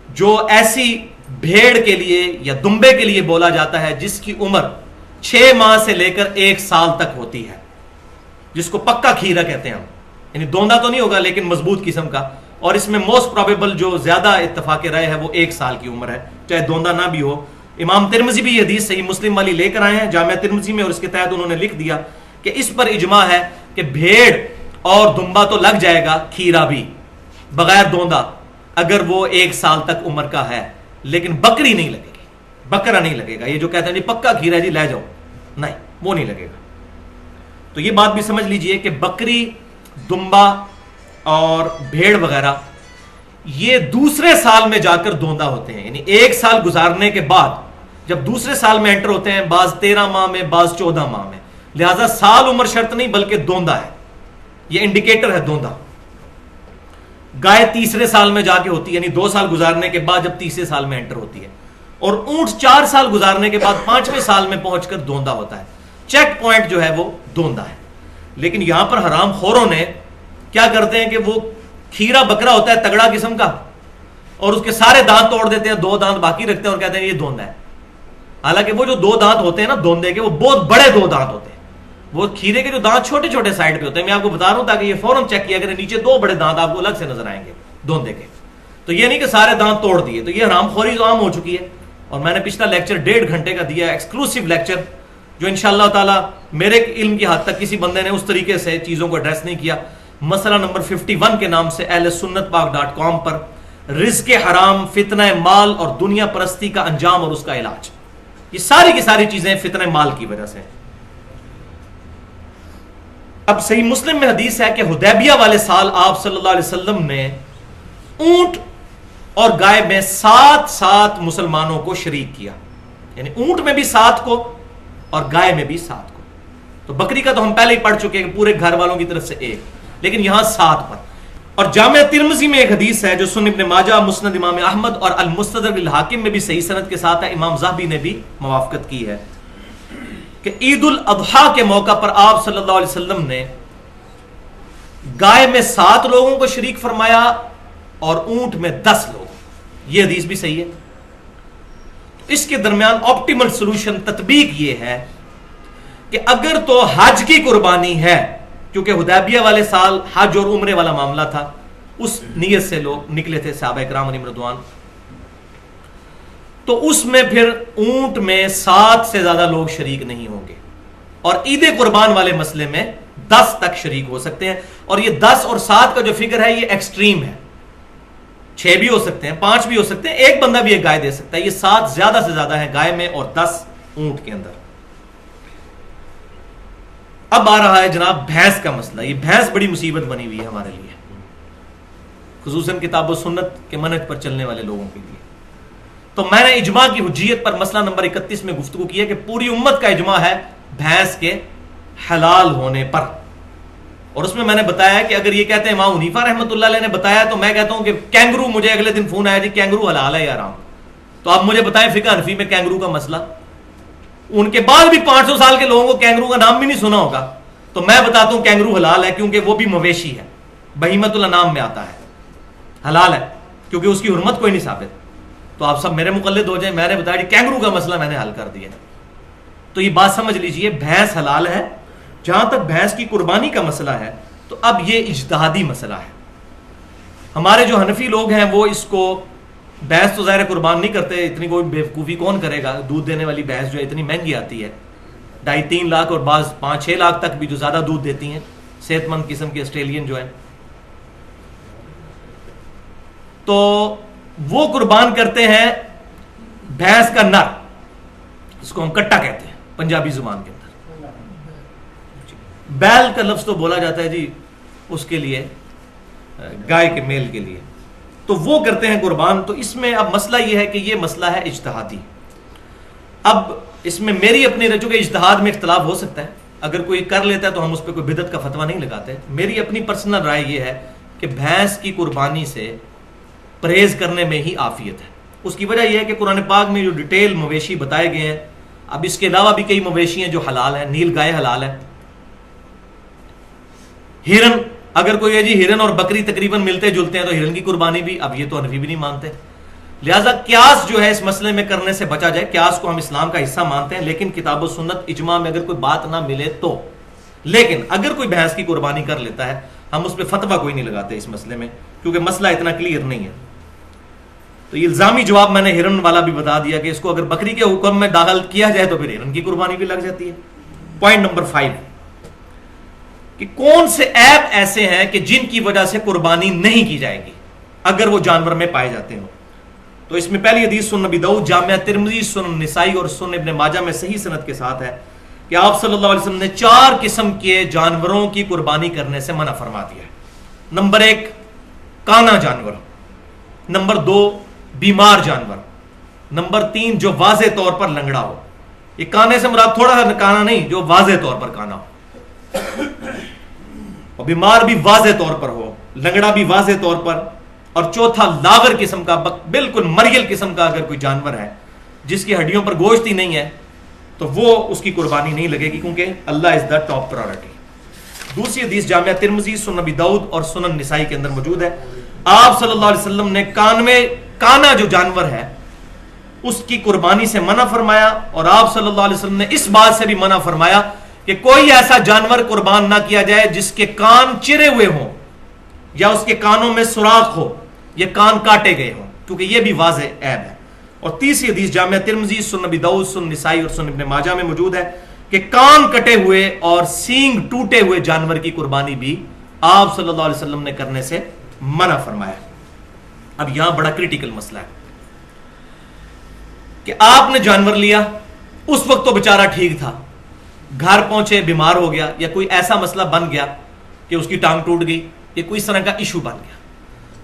جو ایسی بھیڑ کے لیے یا دمبے کے لیے بولا جاتا ہے جس کی عمر 6 ماہ سے لے کر 1 سال تک ہوتی ہے، جس کو پکا کھیرا کہتے ہیں ہم. یعنی دوندا تو نہیں ہوگا لیکن مضبوط قسم کا. اور اس میں موسٹ پروبیبل جو زیادہ اتفاق رائے ہے وہ 1 سال کی عمر ہے، چاہے دوندا نہ بھی ہو. امام ترمذی بھی یہ حدیث صحیح مسلم والی لے کر آئے ہیں جامعہ ترمذی میں، اور اس کے تحت انہوں نے لکھ دیا کہ اس پر اجماع ہے کہ بھیڑ اور دمبا تو لگ جائے گا، کھیرا بھی بغیر دوندا اگر وہ 1 سال تک عمر کا ہے، لیکن بکری نہیں لگے گی، بکرا نہیں لگے گا. یہ جو کہتے ہیں جی پکا کھیرا جی لے جاؤ، نہیں وہ نہیں لگے گا. تو یہ بات بھی سمجھ لیجئے کہ بکری، دمبا اور بھیڑ وغیرہ یہ دوسرے سال میں جا کر دوندا ہوتے ہیں، یعنی ایک سال گزارنے کے بعد جب دوسرے سال میں انٹر ہوتے ہیں، بعض 13 ماہ میں، بعض 14 ماہ میں، لہذا سال عمر شرط نہیں بلکہ دوندا ہے، یہ انڈیکیٹر ہے دوندا۔ گائے تیسرے سال میں جا کے ہوتی ہے، یعنی 2 سال گزارنے کے بعد جب تیسرے سال میں انٹر ہوتی ہے، اور اونٹ 4 سال گزارنے کے بعد 5ویں سال میں پہنچ کر دوندا ہوتا ہے۔ چیک پوائنٹ جو ہے وہ دوندا ہے۔ لیکن یہاں پر حرام خوروں نے کیا کرتے ہیں کہ وہ کھیرا بکرا ہوتا ہے تگڑا قسم کا، اور اس کے سارے دانت توڑ دیتے ہیں، 2 دانت باقی رکھتے ہیں اور کہتے ہیں یہ دوندا ہے۔ حالانکہ وہ جو 2 دانت ہوتے ہیں نا دوندے کے، وہ بہت بڑے 2 دانت ہوتے ہیں۔ وہ کھیرے کے جو دانت چھوٹے چھوٹے سائڈ پہ ہوتے ہیں، میں آپ کو بتا رہا ہوں تاکہ یہ فوراً چیک کیا کریں، نیچے 2 بڑے دانت آپ کو الگ سے نظر آئیں گے دوندے کے۔ تو یہ نہیں کہ سارے دانت توڑ دیے، تو یہ حرام خوری تو عام ہو چکی ہے۔ اور میں نے پچھلا لیکچر 1.5 گھنٹے کا دیا، ایکسکلوسیو لیکچر، جو انشاءاللہ تعالی میرے علم کی حد تک کسی بندے نے اس طریقے سے چیزوں کو ایڈریس نہیں کیا۔ مسئلہ نمبر 51 کے نام سے اہل سنت پاک.com پر رزق حرام، فتنہ مال اور دنیا پرستی کا انجام اور اس کا علاج، یہ ساری کی ساری چیزیں فتنہ مال کی وجہ سے۔ اب صحیح مسلم میں حدیث ہے کہ حدیبیہ والے سال آپ صلی اللہ علیہ وسلم نے اونٹ اور گائے میں 7 مسلمانوں کو شریک کیا، یعنی اونٹ میں بھی 7 کو اور گائے میں بھی 7 کو۔ تو بکری کا تو ہم پہلے ہی پڑھ چکے ہیں کہ پورے گھر والوں کی طرف سے 1، لیکن یہاں 7 پر۔ اور جامع ترمذی میں ایک حدیث ہے جو سنن ابن ماجہ، مسند امام احمد اور المستدرک للحاکم میں بھی صحیح سند کے ساتھ ہے، امام ذہبی نے بھی موافقت کی ہے، کہ عید الاضحیٰ کے موقع پر آپ صلی اللہ علیہ وسلم نے گائے میں 7 لوگوں کو شریک فرمایا اور اونٹ میں 10 لوگ۔ یہ حدیث بھی صحیح ہے۔ اس کے درمیان آپٹیمل سولوشن تطبیق یہ ہے کہ اگر تو حج کی قربانی ہے، کیونکہ حدیبیہ والے سال حج اور عمرے والا معاملہ تھا، اس نیت سے لوگ نکلے تھے صحابہ کرام علیہم رضوان، تو اس میں پھر اونٹ میں 7 سے زیادہ لوگ شریک نہیں ہوں گے، اور عید قربان والے مسئلے میں 10 تک شریک ہو سکتے ہیں۔ اور یہ 10 اور 7 کا جو فگر ہے یہ ایکسٹریم ہے، 6 بھی ہو سکتے ہیں، 5 بھی ہو سکتے ہیں، ایک بندہ بھی ایک گائے دے سکتا ہے۔ یہ 7 زیادہ سے زیادہ ہے گائے میں اور 10 اونٹ کے اندر۔ اب آ رہا ہے جناب بھینس کا مسئلہ۔ یہ بھینس بڑی مصیبت بنی ہوئی ہے ہمارے لیے، خصوصاً کتاب و سنت کے منہج پر چلنے والے لوگوں کے لیے۔ تو میں نے اجماع کی حجیت پر مسئلہ نمبر 31 میں گفتگو کی ہے کہ پوری امت کا اجماع ہے بھینس کے حلال ہونے پر، اور اس میں نے بتایا کہ اگر یہ کہتے ہیں امام حنیفہ رحمۃ اللہ علیہ نے بتایا، تو میں کہتا ہوں کہ کینگرو، مجھے اگلے دن فون آیا جی کینگرو حلال ہے یا حرام، تو آپ مجھے بتائیں فقہ حنفی میں کینگرو کا مسئلہ۔ ان کے بعد بھی 500 سال کے لوگوں کو کینگرو کا نام بھی نہیں سنا ہوگا، تو میں بتاتا ہوں کینگرو حلال ہے، کیونکہ وہ بھی مویشی ہے، بہیمۃ الانام میں آتا ہے، حلال ہے کیونکہ اس کی حرمت کوئی نہیں ثابت۔ تو آپ سب میرے مقلد ہو جائیں، میں نے بتایا کینگرو کا مسئلہ میں نے حل کر دیا۔ تو یہ بات سمجھ لیجئے، بھینس حلال ہے۔ جہاں تک بھینس کی قربانی کا مسئلہ ہے تو اب یہ اجتہادی مسئلہ ہے۔ ہمارے جو حنفی لوگ ہیں وہ اس کو، بھینس تو ظاہر قربان نہیں کرتے، اتنی کوئی بیوقوفی کون کرے گا، دودھ دینے والی بھینس جو ہے اتنی مہنگی آتی ہے، 2.5-3 لاکھ اور بعض 5-6 لاکھ تک بھی جو زیادہ دودھ دیتی ہیں، صحت مند قسم کی آسٹریلین جو ہیں، تو وہ قربان کرتے ہیں بھینس کا نر، اس کو ہم کٹا کہتے ہیں پنجابی زبان کے اندر۔ بیل کا لفظ تو بولا جاتا ہے جی اس کے لیے، گائے کے میل کے لیے، تو وہ کرتے ہیں قربان۔ تو اس میں اب مسئلہ یہ ہے کہ یہ مسئلہ ہے اجتہادی۔ اب اس میں میری اپنی رجوع کے اجتہاد میں اختلاف ہو سکتا ہے، اگر کوئی کر لیتا ہے تو ہم اس پہ کوئی بدعت کا فتویٰ نہیں لگاتے۔ میری اپنی پرسنل رائے یہ ہے کہ بھینس کی قربانی سے پرہیز کرنے میں ہی عافیت ہے۔ اس کی وجہ یہ ہے کہ قرآن پاک میں جو ڈیٹیل مویشی بتائے گئے ہیں، اب اس کے علاوہ بھی کئی مویشی ہیں جو حلال ہیں، نیل گائے حلال ہے، ہرن، اگر کوئی ہے جی ہرن اور بکری تقریباً ملتے جلتے ہیں تو ہرن کی قربانی بھی، اب یہ تو حنفی بھی نہیں مانتے۔ لہٰذا قیاس جو ہے اس مسئلے میں کرنے سے بچا جائے، قیاس کو ہم اسلام کا حصہ مانتے ہیں، لیکن کتاب و سنت اجماع میں اگر کوئی بات نہ ملے تو، لیکن اگر کوئی بھینس کی قربانی کر لیتا ہے ہم اس پہ فتویٰ کوئی نہیں لگاتے اس مسئلے میں، کیونکہ مسئلہ اتنا کلیئر نہیں ہے۔ تو یہ الزامی جواب میں نے ہرن والا بھی بتا دیا کہ اس کو اگر بکری کے حکم میں داخل کیا جائے تو پھر ہرن کی قربانی بھی لگ جاتی ہے۔ پوائنٹ نمبر 5 کہ کون سے عیب ایسے ہیں کہ جن کی وجہ سے قربانی نہیں کی جائے گی اگر وہ جانور میں پائے جاتے ہوں۔ تو اس میں پہلی حدیث سنن ابی داؤد، جامع ترمذی، سنن نسائی اور سنن ابن ماجہ میں صحیح سند کے ساتھ ہے کہ آپ صلی اللہ علیہ وسلم نے 4 قسم کے جانوروں کی قربانی کرنے سے منع فرما دیا ہے۔ نمبر 1 کانا جانور، نمبر 2 بیمار جانور، نمبر 3 جو واضح طور پر لنگڑا ہو. یہ کانے سے مراد تھوڑا سا کانا نہیں، جو واضح طور پر کانا ہو، اور بیمار بھی واضح طور پر ہو، لنگڑا بھی واضح طور پر. اور چوتھا لاغر قسم کا، بالکل مریل قسم کا اگر کوئی جانور ہے جس کی ہڈیوں پر گوشت ہی نہیں ہے تو وہ اس کی قربانی نہیں لگے گی، کیونکہ اللہ از دا ٹاپ پرائورٹی. دوسری حدیث جامعہ ترمذی، سنن ابی داؤد اور سنن نسائی کے اندر موجود ہے. آپ صلی اللہ علیہ وسلم نے کانا جو جانور ہے اس کی قربانی سے منع فرمایا، اور آپ صلی اللہ علیہ وسلم نے اس بات سے بھی منع فرمایا کہ کوئی ایسا جانور قربان نہ کیا جائے جس کے کان چرے ہوئے ہوں یا اس کے کانوں میں سوراخ ہو یا کان کاٹے گئے ہوں، کیونکہ یہ بھی واضح عیب ہے. اور تیسری حدیث جامعہ ترمذی، سنن ابی داؤد، سنن نسائی اور سنن ابن ماجہ میں موجود ہے کہ کان کٹے ہوئے اور سینگ ٹوٹے ہوئے جانور کی قربانی بھی آپ صلی اللہ علیہ وسلم نے کرنے سے منع فرمایا. اب یہاں بڑا کریٹیکل مسئلہ ہے کہ آپ نے جانور لیا، اس وقت تو بیچارہ ٹھیک تھا، گھر پہنچے بیمار ہو گیا یا کوئی ایسا مسئلہ بن گیا کہ اس کی ٹانگ ٹوٹ گئی یا کوئی اس طرح کا ایشو بن گیا،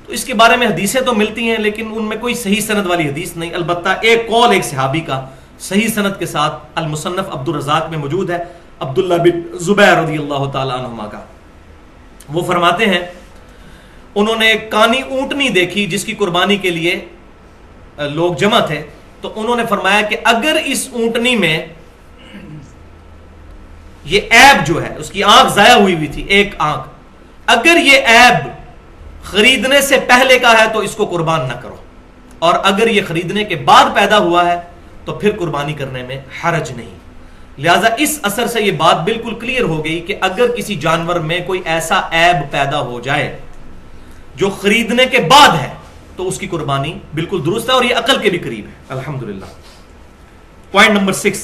تو اس کے بارے میں حدیثیں تو ملتی ہیں لیکن ان میں کوئی صحیح سند والی حدیث نہیں. البتہ ایک قول ایک صحابی کا صحیح سند کے ساتھ المصنف عبد الرزاق میں موجود ہے، عبداللہ بن زبیر رضی اللہ تعالی عنہما کا. وہ فرماتے ہیں انہوں نے ایک کانی اونٹنی دیکھی جس کی قربانی کے لیے لوگ جمع تھے، تو انہوں نے فرمایا کہ اگر اس اونٹنی میں یہ عیب جو ہے، اس کی آنکھ ضائع ہوئی تھی، ایک آنکھ، اگر یہ عیب خریدنے سے پہلے کا ہے تو اس کو قربان نہ کرو، اور اگر یہ خریدنے کے بعد پیدا ہوا ہے تو پھر قربانی کرنے میں حرج نہیں. لہذا اس اثر سے یہ بات بالکل کلیئر ہو گئی کہ اگر کسی جانور میں کوئی ایسا عیب پیدا ہو جائے جو خریدنے کے بعد ہے تو اس کی قربانی بالکل درست ہے، اور یہ عقل کے بھی قریب ہے الحمدللہ. پوائنٹ نمبر 6،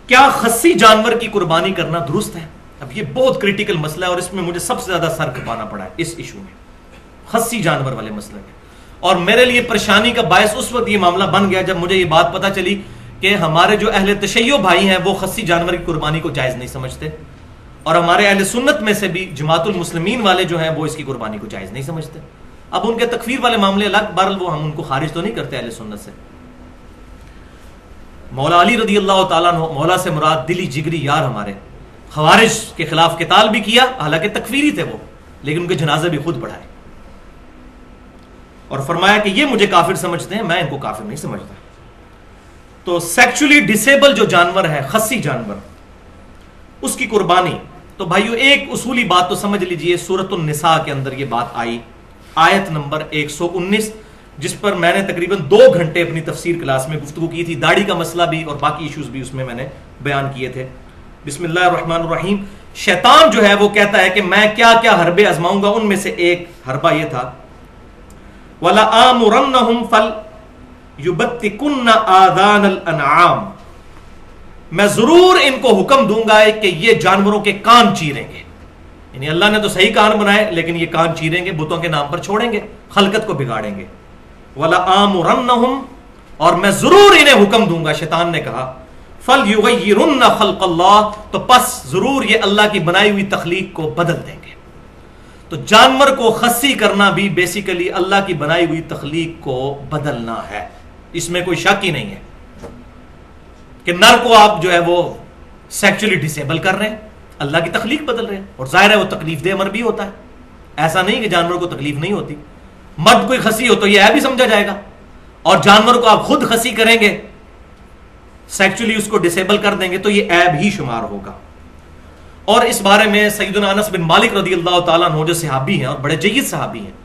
کیا خصی جانور کی قربانی کرنا درست ہے؟ اب یہ بہت کریٹیکل مسئلہ ہے اور اس میں مجھے سب سے زیادہ سر کھپانا پڑا ہے اس ایشو میں، خصی جانور والے مسئلے میں. اور میرے لیے پریشانی کا باعث اس وقت یہ معاملہ بن گیا جب مجھے یہ بات پتہ چلی کہ ہمارے جو اہل تشیع بھائی ہیں وہ خصی جانور کی قربانی کو جائز نہیں سمجھتے، اور ہمارے اہل سنت میں سے بھی جماعت المسلمین والے جو ہیں وہ اس کی قربانی کو جائز نہیں سمجھتے. اب ان کے تکفیر والے معاملے الگ، بہرحال وہ ہم ان کو خارج تو نہیں کرتے اہل سنت سے. مولا علی رضی اللہ تعالیٰ عنہ، مولا سے مراد دلی جگری یار ہمارے، خوارج کے خلاف قتال بھی کیا، حالانکہ تکفیری تھے وہ، لیکن ان کے جنازے بھی خود پڑھائے، اور فرمایا کہ یہ مجھے کافر سمجھتے ہیں، میں ان کو کافر نہیں سمجھتا. تو سیکچولی ڈسیبل جو جانور ہے، خصی جانور، اس کی قربانی، تو بھائیو ایک اصولی بات تو سمجھ لیجئے، سورۃ النساء کے اندر یہ بات آئی، آیت نمبر 119، جس پر میں نے تقریباً 2 گھنٹے اپنی تفسیر کلاس میں گفتگو کی تھی. داڑھی کا مسئلہ بھی اور باقی ایشوز بھی اس میں نے بیان کیے تھے. بسم اللہ الرحمن الرحیم. شیطان جو ہے وہ کہتا ہے کہ میں کیا کیا حربے آزماؤں گا، ان میں سے ایک حربہ یہ تھا وَلَآمُرَنَّهُمْ فَلْيُبَتِّكُنَّ آذَانَ الْأَنْعَامِ، میں ضرور ان کو حکم دوں گا کہ یہ جانوروں کے کان چیریں گے. یعنی اللہ نے تو صحیح کان بنائے لیکن یہ کان چیریں گے، بتوں کے نام پر چھوڑیں گے، خلقت کو بگاڑیں گے. وَلَآمُرَنَّهُمْ، اور میں ضرور انہیں حکم دوں گا، شیطان نے کہا، فَلْيُغَيِّرُنَّ خَلْقَ اللَّهِ، تو پس ضرور یہ اللہ کی بنائی ہوئی تخلیق کو بدل دیں گے. تو جانور کو خصی کرنا بھی بیسیکلی اللہ کی بنائی ہوئی تخلیق کو بدلنا ہے، اس میں کوئی شک ہی نہیں ہے کہ نر کو آپ جو ہے وہ سیکچولی ڈسیبل کر رہے ہیں، اللہ کی تخلیق بدل رہے ہیں، اور ظاہر ہے وہ تکلیف دہ امر بھی ہوتا ہے. ایسا نہیں کہ جانور کو تکلیف نہیں ہوتی. مرد کوئی خصی ہو تو یہ ہے بھی سمجھا جائے گا، اور جانور کو آپ خود خصی کریں گے، سیکچولی اس کو ڈسیبل کر دیں گے تو یہ عیب ہی شمار ہوگا. اور اس بارے میں سیدنا انس بن مالک رضی اللہ تعالیٰ عنہ جو صحابی ہیں اور بڑے جید صحابی ہیں،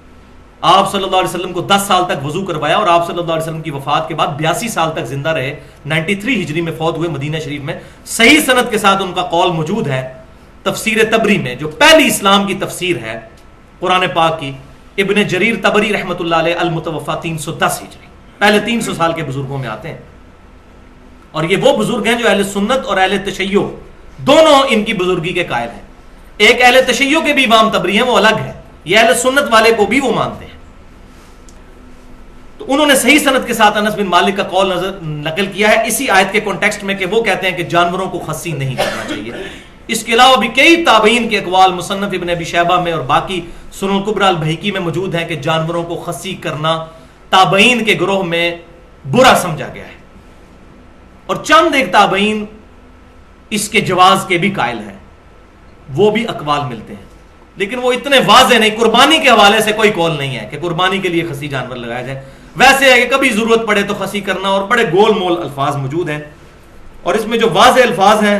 آپ صلی اللہ علیہ وسلم کو 10 سال تک وضو کروایا، اور آپ صلی اللہ علیہ وسلم کی وفات کے بعد 82 سال تک زندہ رہے، 93 ہجری میں فوت ہوئے مدینہ شریف میں. صحیح سند کے ساتھ ان کا قول موجود ہے تفسیر تبری میں، جو پہلی اسلام کی تفسیر ہے قرآن پاک کی. ابن جریر تبری رحمۃ اللہ علیہ، المتوفا 310 ہجری، پہلے 300 سال کے بزرگوں میں آتے ہیں. اور یہ وہ بزرگ ہیں جو اہل سنت اور اہل تشیع دونوں ان کی بزرگی کے قائل ہیں. ایک اہل تشیع کے بھی امام تبری ہیں، وہ الگ ہے، یہ اہل سنت والے کو بھی وہ مانتے ہیں. تو انہوں نے صحیح سند کے ساتھ انس بن مالک کا قول نقل کیا ہے اسی آیت کے کانٹیکسٹ میں، کہ وہ کہتے ہیں کہ جانوروں کو خصی نہیں کرنا چاہیے. اس کے علاوہ بھی کئی تابعین کے اقوال مصنف ابن ابی شیبہ میں اور باقی سنن الکبریٰ البہقی میں موجود ہے کہ جانوروں کو خصی کرنا تابعین کے گروہ میں برا سمجھا گیا ہے، اور چند ایک تابعین اس کے جواز کے بھی قائل ہیں، وہ بھی اقوال ملتے ہیں، لیکن وہ اتنے واضح نہیں۔ قربانی کے حوالے سے کوئی قول نہیں ہے کہ قربانی کے لیے خصی جانور لگایا جائے، ویسے ہے کہ کبھی ضرورت پڑے تو خصی کرنا، اور بڑے گول مول الفاظ موجود ہیں، اور اس میں جو واضح الفاظ ہیں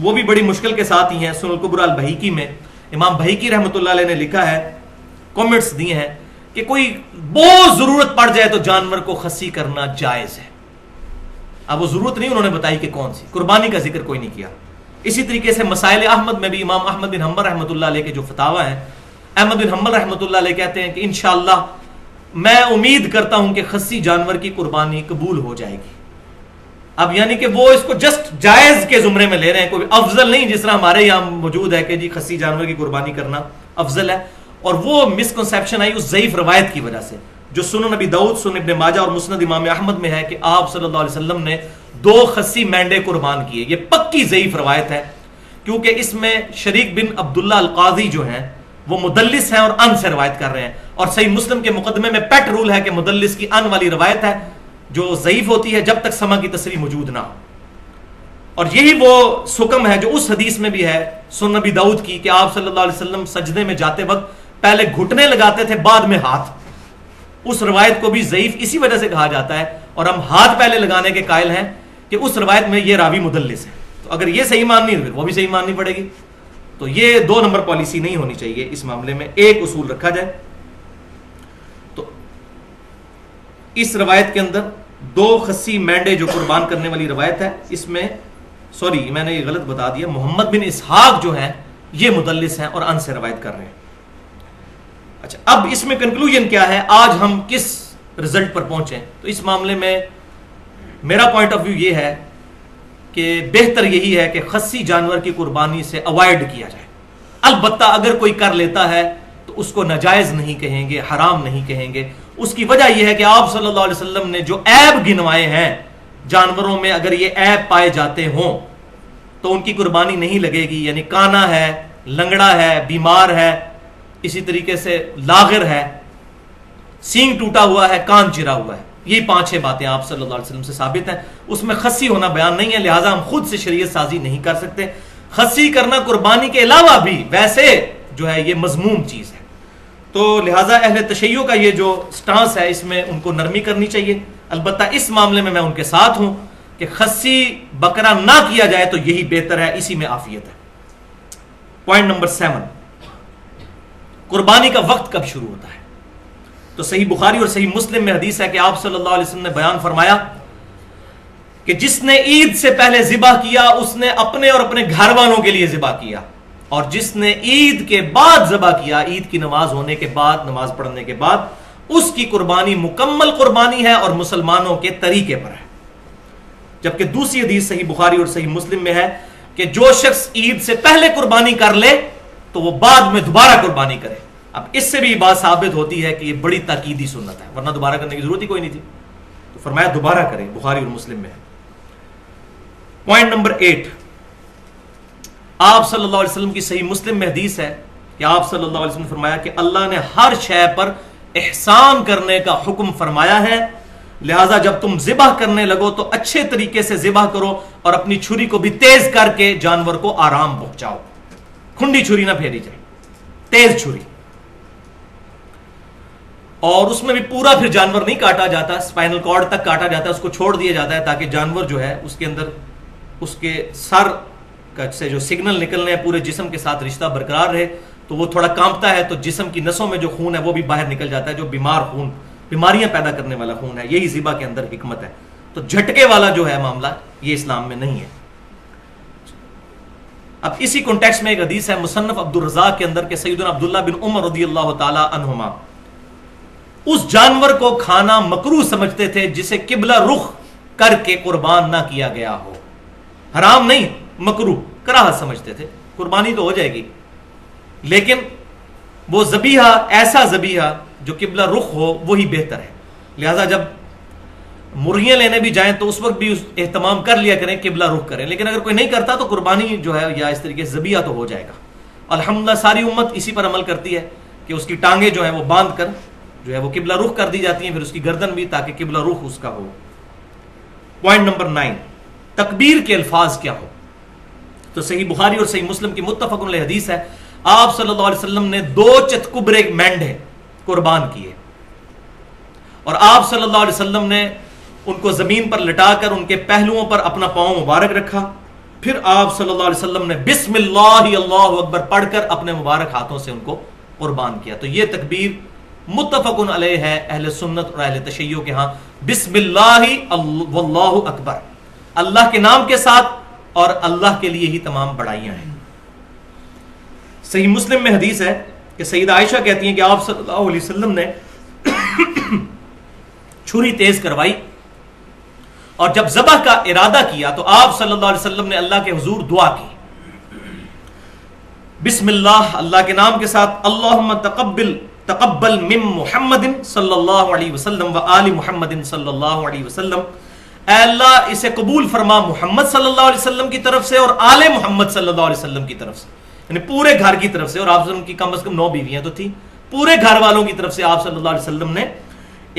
وہ بھی بڑی مشکل کے ساتھ ہی ہیں۔ سنن الکبریٰ البہقی میں امام بہقی رحمۃ اللہ علیہ نے لکھا ہے، کامنٹس دیے ہیں کہ کوئی بہت ضرورت پڑ جائے تو جانور کو خصی کرنا جائز ہے۔ اب وہ ضرورت نہیں انہوں نے بتائی کہ کون سی، قربانی کا ذکر کوئی نہیں کیا۔ اسی طریقے سے مسائل احمد میں بھی امام احمد بن حنبل رحمۃ اللہ علیہ کے جو فتاوی ہیں، احمد بن حنبل رحمۃ اللہ علیہ کہتے ہیں کہ انشاءاللہ میں امید کرتا ہوں کہ خصی جانور کی قربانی قبول ہو جائے گی۔ اب یعنی کہ وہ اس کو جسٹ جائز کے زمرے میں لے رہے ہیں، کوئی افضل نہیں جس طرح ہمارے یہاں موجود ہے کہ جی خصی جانور کی قربانی کرنا افضل ہے۔ اور وہ مسکنسیپشن آئی اس ضعیف روایت کی وجہ سے جو سنن نبی داؤد، سنن ابن ماجہ اور مسند امام احمد میں ہے کہ آپ صلی اللہ علیہ وسلم نے 2 خصی مینڈے قربان کیے۔ یہ پکی ضعیف روایت ہے، کیونکہ اس میں شریک بن عبداللہ القاضی جو ہیں وہ مدلس ہیں اور ان سے روایت کر رہے ہیں، اور صحیح مسلم کے مقدمے میں پیٹ رول ہے کہ مدلس کی ان والی روایت ہے جو ضعیف ہوتی ہے جب تک سما کی تصریح موجود نہ ہو۔ اور یہی وہ حکم ہے جو اس حدیث میں بھی ہے سنن نبی داؤد کی کہ آپ صلی اللہ علیہ وسلم سجدے میں جاتے وقت پہلے گھٹنے لگاتے تھے بعد میں ہاتھ۔ اس روایت کو بھی ضعیف اسی وجہ سے کہا جاتا ہے، اور ہم ہاتھ پہلے لگانے کے قائل ہیں کہ اس روایت میں یہ راوی مدلس ہے، تو اگر یہ صحیح ماننی ہے پھر وہ بھی صحیح ماننی پڑے گی۔ تو یہ 2 نمبر پالیسی نہیں ہونی چاہیے اس معاملے میں، ایک اصول رکھا جائے۔ تو اس روایت کے اندر 2 خصی مینڈے جو قربان کرنے والی روایت ہے، اس میں سوری میں نے یہ غلط بتا دیا، محمد بن اسحاق جو ہیں یہ مدلس ہیں اور ان سے روایت کر رہے ہیں۔ اچھا، اب اس میں کنکلوژن کیا ہے، آج ہم کس رزلٹ پر پہنچے؟ تو اس معاملے میں میرا پوائنٹ آف ویو یہ ہے کہ بہتر یہی ہے کہ خصی جانور کی قربانی سے اوائڈ کیا جائے۔ البتہ اگر کوئی کر لیتا ہے تو اس کو ناجائز نہیں کہیں گے، حرام نہیں کہیں گے۔ اس کی وجہ یہ ہے کہ آپ صلی اللہ علیہ وسلم نے جو عیب گنوائے ہیں جانوروں میں، اگر یہ عیب پائے جاتے ہوں تو ان کی قربانی نہیں لگے گی، یعنی کانا ہے، لنگڑا ہے، بیمار ہے، اسی طریقے سے لاغر ہے، سینگ ٹوٹا ہوا ہے، کان چرا ہوا ہے، یہ 5-6 باتیں آپ صلی اللہ علیہ وسلم سے ثابت ہیں۔ اس میں خصی ہونا بیان نہیں ہے، لہٰذا ہم خود سے شریعت سازی نہیں کر سکتے۔ خصی کرنا قربانی کے علاوہ بھی ویسے جو ہے یہ مذموم چیز ہے، تو لہٰذا اہل تشیع کا یہ جو سٹانس ہے اس میں ان کو نرمی کرنی چاہیے۔ البتہ اس معاملے میں ان کے ساتھ ہوں کہ خصی بکرا نہ کیا جائے تو یہی بہتر ہے، اسی میں عافیت ہے۔ پوائنٹ نمبر 7، قربانی کا وقت کب شروع ہوتا ہے؟ تو صحیح بخاری اور صحیح مسلم میں حدیث ہے کہ آپ صلی اللہ علیہ وسلم نے بیان فرمایا کہ جس نے عید سے پہلے ذبح کیا اس نے اپنے اور اپنے گھر والوں کے لیے ذبح کیا، اور جس نے عید کے بعد ذبح کیا، عید کی نماز ہونے کے بعد، نماز پڑھنے کے بعد، اس کی قربانی مکمل قربانی ہے اور مسلمانوں کے طریقے پر ہے۔ جبکہ دوسری حدیث صحیح بخاری اور صحیح مسلم میں ہے کہ جو شخص عید سے پہلے قربانی کر لے تو وہ بعد میں دوبارہ قربانی کرے۔ اب اس سے بھی بات ثابت ہوتی ہے کہ یہ بڑی تاکیدی سنت ہے، ورنہ دوبارہ کرنے کی ضرورت ہی کوئی نہیں تھی، تو فرمایا دوبارہ کرے، بخاری اور مسلم میں ہے۔ پوائنٹ نمبر 8، آپ صلی اللہ علیہ وسلم کی صحیح مسلم میں حدیث ہے کہ آپ صلی اللہ علیہ وسلم نے فرمایا کہ اللہ نے ہر شے پر احسان کرنے کا حکم فرمایا ہے، لہٰذا جب تم ذبح کرنے لگو تو اچھے طریقے سے ذبح کرو اور اپنی چھری کو بھی تیز کر کے جانور کو آرام پہنچاؤ، کھنڈی چھری نہ پھیری جائے، تیز چھری۔ اور اس میں بھی پورا پھر جانور نہیں کاٹا جاتا، اسپائنل کارڈ تک کاٹا جاتا ہے، اس کو چھوڑ دیا جاتا ہے تاکہ جانور جو ہے اس کے اندر اس کے سر سے جو سگنل نکلنے ہیں پورے جسم کے ساتھ رشتہ برقرار رہے، تو وہ تھوڑا کانپتا ہے تو جسم کی نسوں میں جو خون ہے وہ بھی باہر نکل جاتا ہے، جو بیمار خون، بیماریاں پیدا کرنے والا خون ہے، یہی ذبح کے اندر حکمت ہے۔ تو جھٹکے والا جو ہے معاملہ یہ اسلام میں نہیں ہے۔ اب اسی کانٹیکسٹ میں ایک حدیث ہے مصنف عبد الرزاق کے اندر کہ سیدنا عبداللہ بن عمر رضی اللہ تعالی عنہما اس جانور کو کھانا مکروہ سمجھتے تھے جسے قبلہ رخ کر کے قربان نہ کیا گیا ہو، حرام نہیں، مکروہ، کراہت سمجھتے تھے، قربانی تو ہو جائے گی لیکن وہ ذبیحہ، ایسا ذبیحہ جو قبلہ رخ ہو وہی بہتر ہے۔ لہٰذا جب مرغیاں لینے بھی جائیں تو اس وقت بھی اہتمام کر لیا کریں، قبلہ رخ کریں، لیکن اگر کوئی نہیں کرتا تو قربانی جو ہے یا اس طریقے سے ذبیحہ تو ہو جائے گا۔ الحمدللہ ساری امت اسی پر عمل کرتی ہے، کہ اس کی ٹانگیں جو ہیں وہ باندھ کر جو ہے وہ قبلہ رخ کر دی جاتی ہیں، پھر اس کی گردن بھی، تاکہ قبلہ رخ اس کا ہو۔ پوائنٹ نمبر 9، تکبیر کے الفاظ کیا ہو؟ تو صحیح بخاری اور صحیح مسلم کی متفق علیہ حدیث ہے، آپ صلی اللہ علیہ وسلم نے 2 چتکبرے مینڈھے قربان کیے، اور آپ صلی اللہ علیہ وسلم نے ان کو زمین پر لٹا کر ان کے پہلوؤں پر اپنا پاؤں مبارک رکھا، پھر آپ صلی اللہ علیہ وسلم نے بسم اللہ اللہ اکبر پڑھ کر اپنے مبارک ہاتھوں سے ان کو قربان کیا۔ تو یہ تکبیر متفق علیہ ہے اہل سنت اور اہل تشیع کے ہاں، بسم اللہ واللہ اکبر، اللہ کے نام کے ساتھ اور اللہ کے لیے ہی تمام بڑائیاں ہیں۔ صحیح مسلم میں حدیث ہے کہ سیدہ عائشہ کہتی ہیں کہ آپ صلی اللہ علیہ وسلم نے چھری تیز کروائی، اور جب ذبح کا ارادہ کیا تو آپ صلی اللہ علیہ وسلم نے اللہ کے حضور دعا کی، بسم اللہ، اللہ کے نام کے ساتھ، اللہم تقبل من محمد صلی اللہ علیہ وسلم و آل محمد صلی اللہ علیہ وسلم، اے اللہ اسے قبول فرما محمد صلی اللہ علیہ وسلم کی طرف سے اور آل محمد صلی اللہ علیہ وسلم کی طرف سے، یعنی پورے گھر کی طرف سے، اور آپ صلی اللہ علیہ وسلم کی کم از کم 9 بیویاں تو تھی، پورے گھر والوں کی طرف سے آپ صلی اللہ علیہ وسلم نے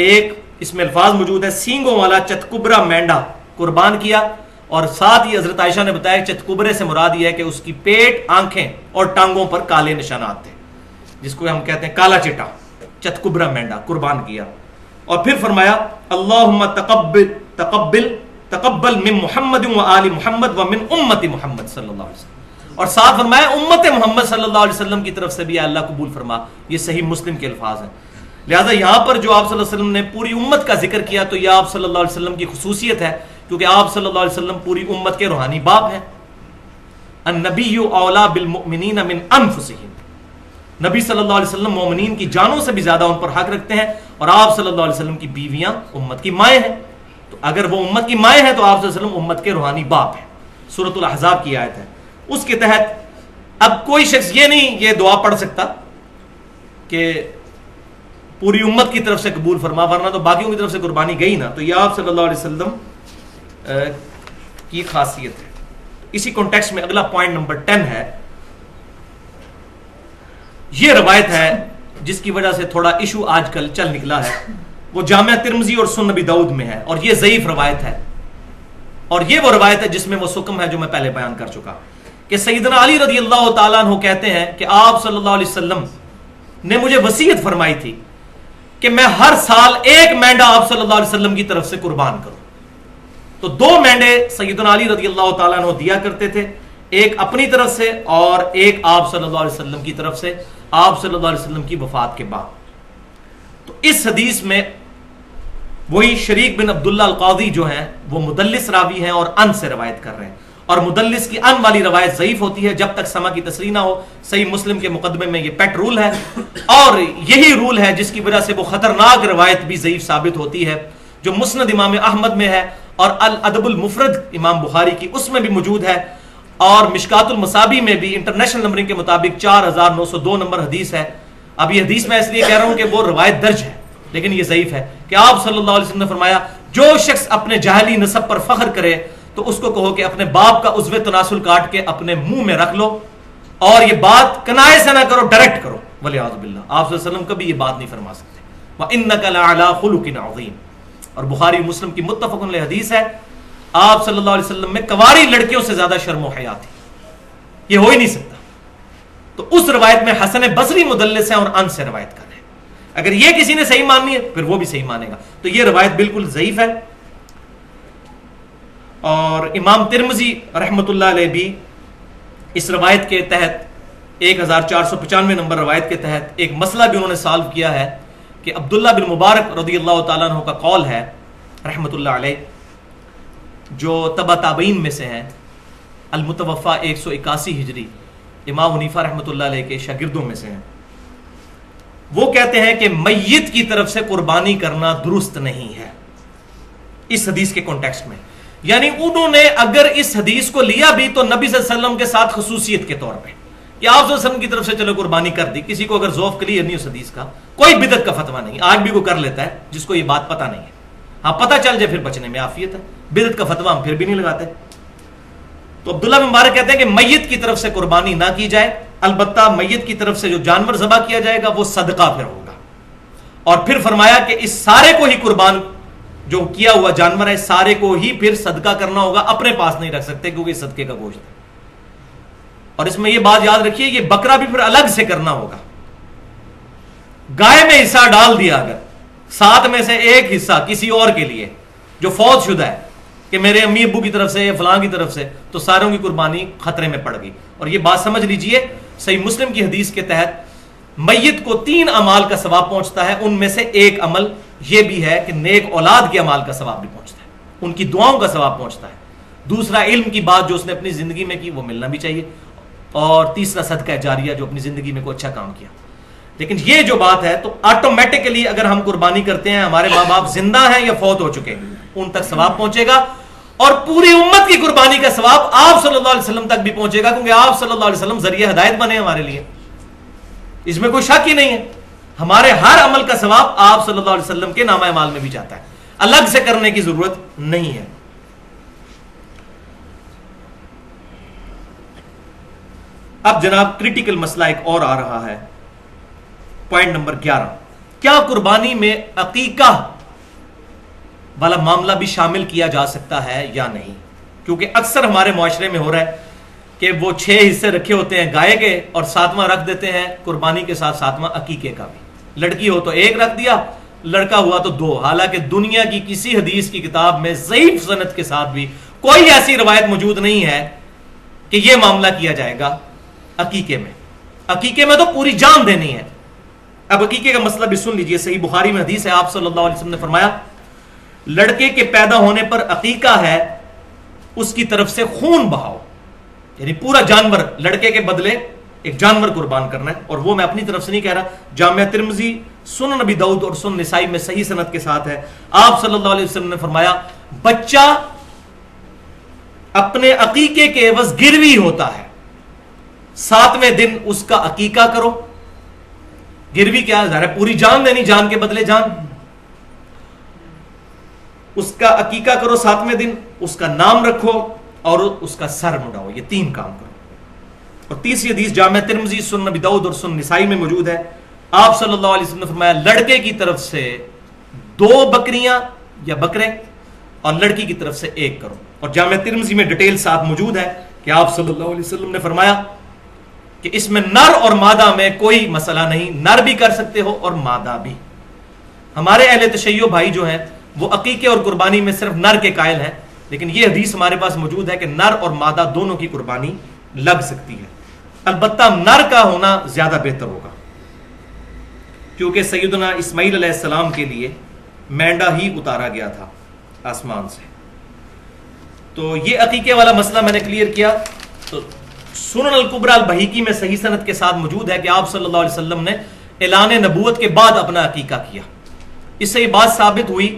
ایک، اس میں الفاظ موجود ہے، سینگوں والا چتکبرا مینڈا قربان کیا، اور ساتھ ہی حضرت عائشہ نے بتایا چتکبرے سے مراد یہ ہے کہ اس کی پیٹ، آنکھیں اور ٹانگوں پر کالے نشانات تھے، جس کو ہم کہتے ہیں کالا چٹا، چتکبرا مینڈا قربان کیا، اور پھر فرمایا اللہم تقبل من محمد و آل محمد و من امت محمد صلی اللہ علیہ وسلم، اور ساتھ فرمایا امت محمد صلی اللہ علیہ وسلم کی طرف سے بھی اللہ قبول فرما۔ یہ صحیح مسلم کے الفاظ ہیں۔ لہذا یہاں پر جو آپ صلی اللہ علیہ وسلم نے پوری امت کا ذکر کیا تو یہ آپ صلی اللہ علیہ وسلم کی خصوصیت ہے، کیونکہ آپ صلی اللہ علیہ وسلم پوری امت کے روحانی باپ ہیں۔ النبی اولا بالمؤمنین من انفسہم، نبی صلی اللہ علیہ وسلم مومنین کی جانوں سے بھی زیادہ ان پر حق رکھتے ہیں، اور آپ صلی اللہ علیہ وسلم کی بیویاں امت کی مائیں ہیں، تو اگر وہ امت کی مائیں ہیں تو آپ صلی اللہ علیہ وسلم امت کے روحانی باپ ہیں۔ سورۃ الاحزاب کی آیت ہے، اس کے تحت اب کوئی شخص یہ نہیں یہ دعا پڑھ سکتا کہ پوری امت کی طرف سے قبول فرما، ورنہ تو باقیوں کی طرف سے قربانی گئی نا۔ تو یہ آپ صلی اللہ علیہ وسلم کی خاصیت ہے۔ اسی کانٹیکسٹ میں اگلا پوائنٹ نمبر 10 ہے، یہ روایت ہے جس کی وجہ سے تھوڑا ایشو آج کل چل نکلا ہے، وہ جامعہ ترمذی اور سنن نبی داؤد میں ہے، اور یہ ضعیف روایت ہے، اور یہ وہ روایت ہے جس میں وہ سکم ہے جو میں پہلے بیان کر چکا، کہ سیدنا علی رضی اللہ تعالیٰ عنہ کہتے ہیں کہ آپ صلی اللہ علیہ وسلم نے مجھے وصیت فرمائی تھی کہ میں ہر سال ایک مینڈا آپ صلی اللہ علیہ وسلم کی طرف سے قربان کروں۔ تو 2 مینڈے سیدنا علی رضی اللہ تعالیٰ عنہ دیا کرتے تھے، ایک اپنی طرف سے اور ایک آپ صلی اللہ علیہ وسلم کی طرف سے، آپ صلی اللہ علیہ وسلم کی وفات کے بعد۔ تو اس حدیث میں وہی شریک بن عبداللہ القاضی جو ہیں وہ مدلس راوی ہیں اور ان سے روایت کر رہے ہیں، اور مدلس کی ان والی روایت ضعیف ہوتی ہے جب تک سما کی تصریح نہ ہو۔ صحیح مسلم کے مقدمے میں یہ پیٹ رول ہے، اور یہی رول ہے جس کی وجہ سے وہ خطرناک روایت بھی ضعیف ثابت ہوتی ہے جو مسند امام احمد میں ہے، اور الادب المفرد امام بخاری کی اس میں بھی موجود ہے، اور مشکات المصابیح میں بھی انٹرنیشنل نمبرنگ کے مطابق 4902 نمبر حدیث ہے۔ اب یہ حدیث میں اس لیے کہہ رہا ہوں کہ وہ روایت درج ہے لیکن یہ ضعیف ہے، کہ آپ صلی اللہ علیہ وسلم نے فرمایا جو شخص اپنے جاہلی نسب پر فخر کرے تو اس کو کہو کہ اپنے باپ کا عضو تناسل کاٹ کے اپنے منہ میں رکھ لو، اور یہ بات کنائے سے نہ کرو، ڈائریکٹ کرو، ولیعوذ باللہ۔ آپ صلی اللہ علیہ وسلم کبھی یہ بات نہیں فرما سکتے۔ وَإِنَّكَ لَعَلَىٰ خُلُقٍ عَظِيمٍ، اور بخاری مسلم کی متفق علیہ حدیث ہے، آپ صلی اللہ علیہ وسلم میں کنواری لڑکیوں سے زیادہ شرم و حیا تھی، یہ ہو ہی نہیں سکتا۔ تو اس روایت میں حسن بصری مدلس ہیں اور ان سے روایت کر رہے ہیں، اگر یہ کسی نے صحیح ماننی ہے پھر وہ بھی صحیح مانے گا، تو یہ روایت بالکل ضعیف ہے۔ اور امام ترمذی رحمۃ اللہ علیہ بھی اس روایت کے تحت 1495 نمبر روایت کے تحت ایک مسئلہ بھی انہوں نے سالو کیا ہے، کہ عبداللہ بن مبارک رضی اللہ تعالیٰ عنہ کا قول ہے رحمۃ اللہ علیہ، جو تبع تابعین میں سے ہیں، المتوفى 181 ہجری، امام حنیفہ رحمۃ اللہ علیہ کے شاگردوں میں سے ہیں۔ وہ کہتے ہیں کہ میت کی طرف سے قربانی کرنا درست نہیں ہے اس حدیث کے کانٹیکسٹ میں، یعنی انہوں نے اگر اس حدیث کو لیا بھی تو نبی صلی اللہ علیہ وسلم کے ساتھ خصوصیت کے طور پہ، کہ آپ صلی اللہ علیہ وسلم کی طرف سے چلو قربانی کر دی، کسی کو اگر ذوق کلیئر نہیں اس حدیث کا، کوئی بدعت کا فتویٰ نہیں، آج بھی کوئی کر لیتا ہے جس کو یہ بات پتہ نہیں ہے، ہاں پتہ چل جائے پھر بچنے میں عافیت ہے، بدعت کا فتویٰ ہم پھر بھی نہیں لگاتے۔ تو عبداللہ بن مبارک کہتے ہیں کہ میت کی طرف سے قربانی نہ کی جائے، البتہ میت کی طرف سے جو جانور ذبح کیا جائے گا وہ صدقہ پھر ہوگا. اور پھر فرمایا کہ اس سارے کو ہی قربان جو کیا ہوا جانور ہے سارے کو ہی پھر صدقہ کرنا ہوگا, اپنے پاس نہیں رکھ سکتے کیونکہ یہ صدقے کا گوشت ہے. اور اس میں یہ بات یاد رکھیے, یہ بکرا بھی پھر الگ سے کرنا ہوگا. گائے میں حصہ ڈال دیا اگر 7 میں سے ایک حصہ کسی اور کے لیے جو فوت شدہ ہے کہ میرے امی ابو کی طرف سے یا فلاں کی طرف سے, تو ساروں کی قربانی خطرے میں پڑ گئی. اور یہ بات سمجھ لیجئے, صحیح مسلم کی حدیث کے تحت میت کو 3 اعمال کا ثواب پہنچتا ہے. ان میں سے ایک عمل یہ بھی ہے کہ نیک اولاد کے اعمال کا ثواب بھی پہنچتا ہے, ان کی دعاؤں کا ثواب پہنچتا ہے. دوسرا, علم کی بات جو اس نے اپنی زندگی میں کی وہ ملنا بھی چاہیے. اور تیسرا, صدقہ جاریہ جو اپنی زندگی میں کوئی اچھا کام کیا. لیکن یہ جو بات ہے تو آٹومیٹکلی اگر ہم قربانی کرتے ہیں, ہمارے ماں باپ زندہ ہیں یا فوت ہو چکے ہیں, ان تک ثواب پہنچے گا. اور پوری امت کی قربانی کا ثواب آپ صلی اللہ علیہ وسلم تک بھی پہنچے گا, کیونکہ آپ صلی اللہ علیہ وسلم ذریعہ ہدایت بنے ہمارے لیے. اس میں کوئی شک ہی نہیں ہے. ہمارے ہر عمل کا ثواب آپ صلی اللہ علیہ وسلم کے نامہ اعمال میں بھی جاتا ہے, الگ سے کرنے کی ضرورت نہیں ہے. اب جناب کریٹیکل مسئلہ ایک اور آ رہا ہے, پوائنٹ نمبر 11. کیا قربانی میں عقیقہ والا معاملہ بھی شامل کیا جا سکتا ہے یا نہیں؟ کیونکہ اکثر ہمارے معاشرے میں ہو رہا ہے کہ وہ 6 حصے رکھے ہوتے ہیں گائے کے اور 7واں رکھ دیتے ہیں قربانی کے ساتھ 7واں عقیقے کا بھی. لڑکی ہو تو 1 رکھ دیا, لڑکا ہوا تو 2. حالانکہ دنیا کی کسی حدیث کی کتاب میں ضعیف سند کے ساتھ بھی کوئی ایسی روایت موجود نہیں ہے کہ یہ معاملہ کیا جائے گا عقیقے میں. عقیقے میں تو پوری جان دینی ہے. اب عقیقے کا مسئلہ بھی سن لیجئے. صحیح بخاری میں حدیث ہے, آپ صلی اللہ علیہ وسلم نے فرمایا لڑکے کے پیدا ہونے پر عقیقہ ہے, اس کی طرف سے خون بہاؤ. یعنی پورا جانور, لڑکے کے بدلے ایک جانور قربان کرنا ہے. اور وہ میں اپنی طرف سے نہیں کہہ رہا, جامعہ ترمذی, سنن ابی داؤد اور سنن نسائی میں صحیح سند کے ساتھ ہے. آپ صلی اللہ علیہ وسلم نے فرمایا بچہ اپنے عقیقے کے عوض گروی ہوتا ہے, 7ویں دن اس کا عقیقہ کرو. گروی کیا ہے؟ پوری جان دینی, جان کے بدلے جان. اس کا عقیقہ کرو 7ویں دن, اس کا نام رکھو اور اس کا سر مڈاؤ. یہ 3 کام کرو. اور تیسری حدیث جامعہ ترمذی, سنن ابی داؤد اور سنن نسائی میں موجود ہے. آپ صلی اللہ علیہ وسلم نے فرمایا لڑکے کی طرف سے 2 بکریاں یا بکرے اور لڑکی کی طرف سے 1 کرو. اور جامعہ ترمذی میں ڈیٹیل ساتھ موجود ہے کہ آپ صلی اللہ علیہ وسلم نے فرمایا کہ اس میں نر اور مادہ میں کوئی مسئلہ نہیں, نر بھی کر سکتے ہو اور مادہ بھی. ہمارے اہل تشیع بھائی جو ہیں وہ عقیقے اور قربانی میں صرف نر کے قائل ہیں, لیکن یہ حدیث ہمارے پاس موجود ہے کہ نر اور مادہ دونوں کی قربانی لگ سکتی ہے. البتہ نر کا ہونا زیادہ بہتر ہوگا, کیونکہ سیدنا اسماعیل علیہ السلام کے لیے مینڈا ہی اتارا گیا تھا آسمان سے. تو یہ عقیقے والا مسئلہ میں نے کلیئر کیا. تو سنن الکبریٰ البہیقی میں صحیح سند کے ساتھ موجود ہے کہ آپ صلی اللہ علیہ وسلم نے اعلان نبوت کے بعد اپنا عقیقہ کیا. اس سے یہ بات ثابت ہوئی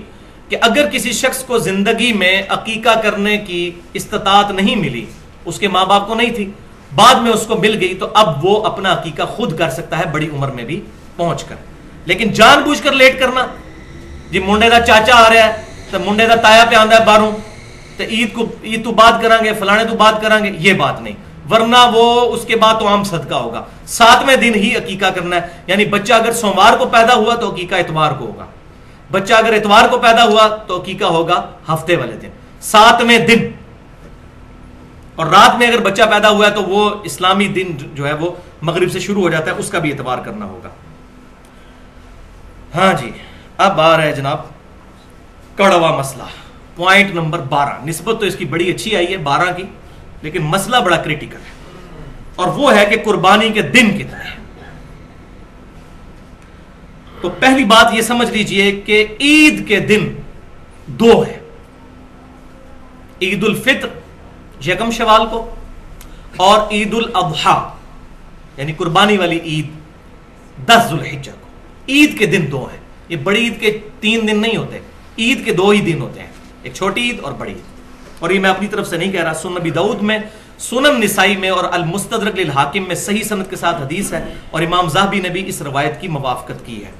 کہ اگر کسی شخص کو زندگی میں عقیقہ کرنے کی استطاعت نہیں ملی, اس کے ماں باپ کو نہیں تھی, بعد میں اس کو مل گئی, تو اب وہ اپنا عقیقہ خود کر سکتا ہے بڑی عمر میں بھی پہنچ کر. لیکن جان بوجھ کر لیٹ کرنا, جی منڈے دا چاچا آ رہا ہے تو منڈے دا تایا پہ آندا ہے باہروں, تو عید تو بات کریں گے, فلانے تو بات کریں گے, یہ بات نہیں. ورنہ وہ اس کے بعد تو عام صدقہ ہوگا. 7ویں دن ہی عقیقہ کرنا ہے. یعنی بچہ اگر سوموار کو پیدا ہوا تو عقیقہ اتوار کو ہوگا, بچہ اگر اتوار کو پیدا ہوا تو عقیقہ ہوگا ہفتے والے دن, 7ویں دن. اور رات میں اگر بچہ پیدا ہوا ہے تو وہ اسلامی دن جو ہے وہ مغرب سے شروع ہو جاتا ہے, اس کا بھی اعتبار کرنا ہوگا. ہاں جی, اب آ رہا ہے جناب کڑوا مسئلہ, پوائنٹ نمبر 12. نسبت تو اس کی بڑی اچھی آئی ہے 12 کی, لیکن مسئلہ بڑا کریٹیکل ہے, اور وہ ہے کہ قربانی کے دن کتنے ہیں. تو پہلی بات یہ سمجھ لیجئے کہ عید کے دن 2 ہیں. عید الفطر 1 شوال کو, اور عید الاضحیٰ یعنی قربانی والی عید 10 ذوالحجہ کو. عید کے دن 2 ہیں. یہ بڑی عید کے 3 دن نہیں ہوتے, عید کے 2 ہی دن ہوتے ہیں, ایک چھوٹی عید اور بڑی عید. اور یہ میں اپنی طرف سے نہیں کہہ رہا, سنن ابی داؤد میں, سنن نسائی میں اور المستدرک للحاکم میں صحیح سند کے ساتھ حدیث ہے, اور امام ذہبی نے بھی اس روایت کی موافقت کی ہے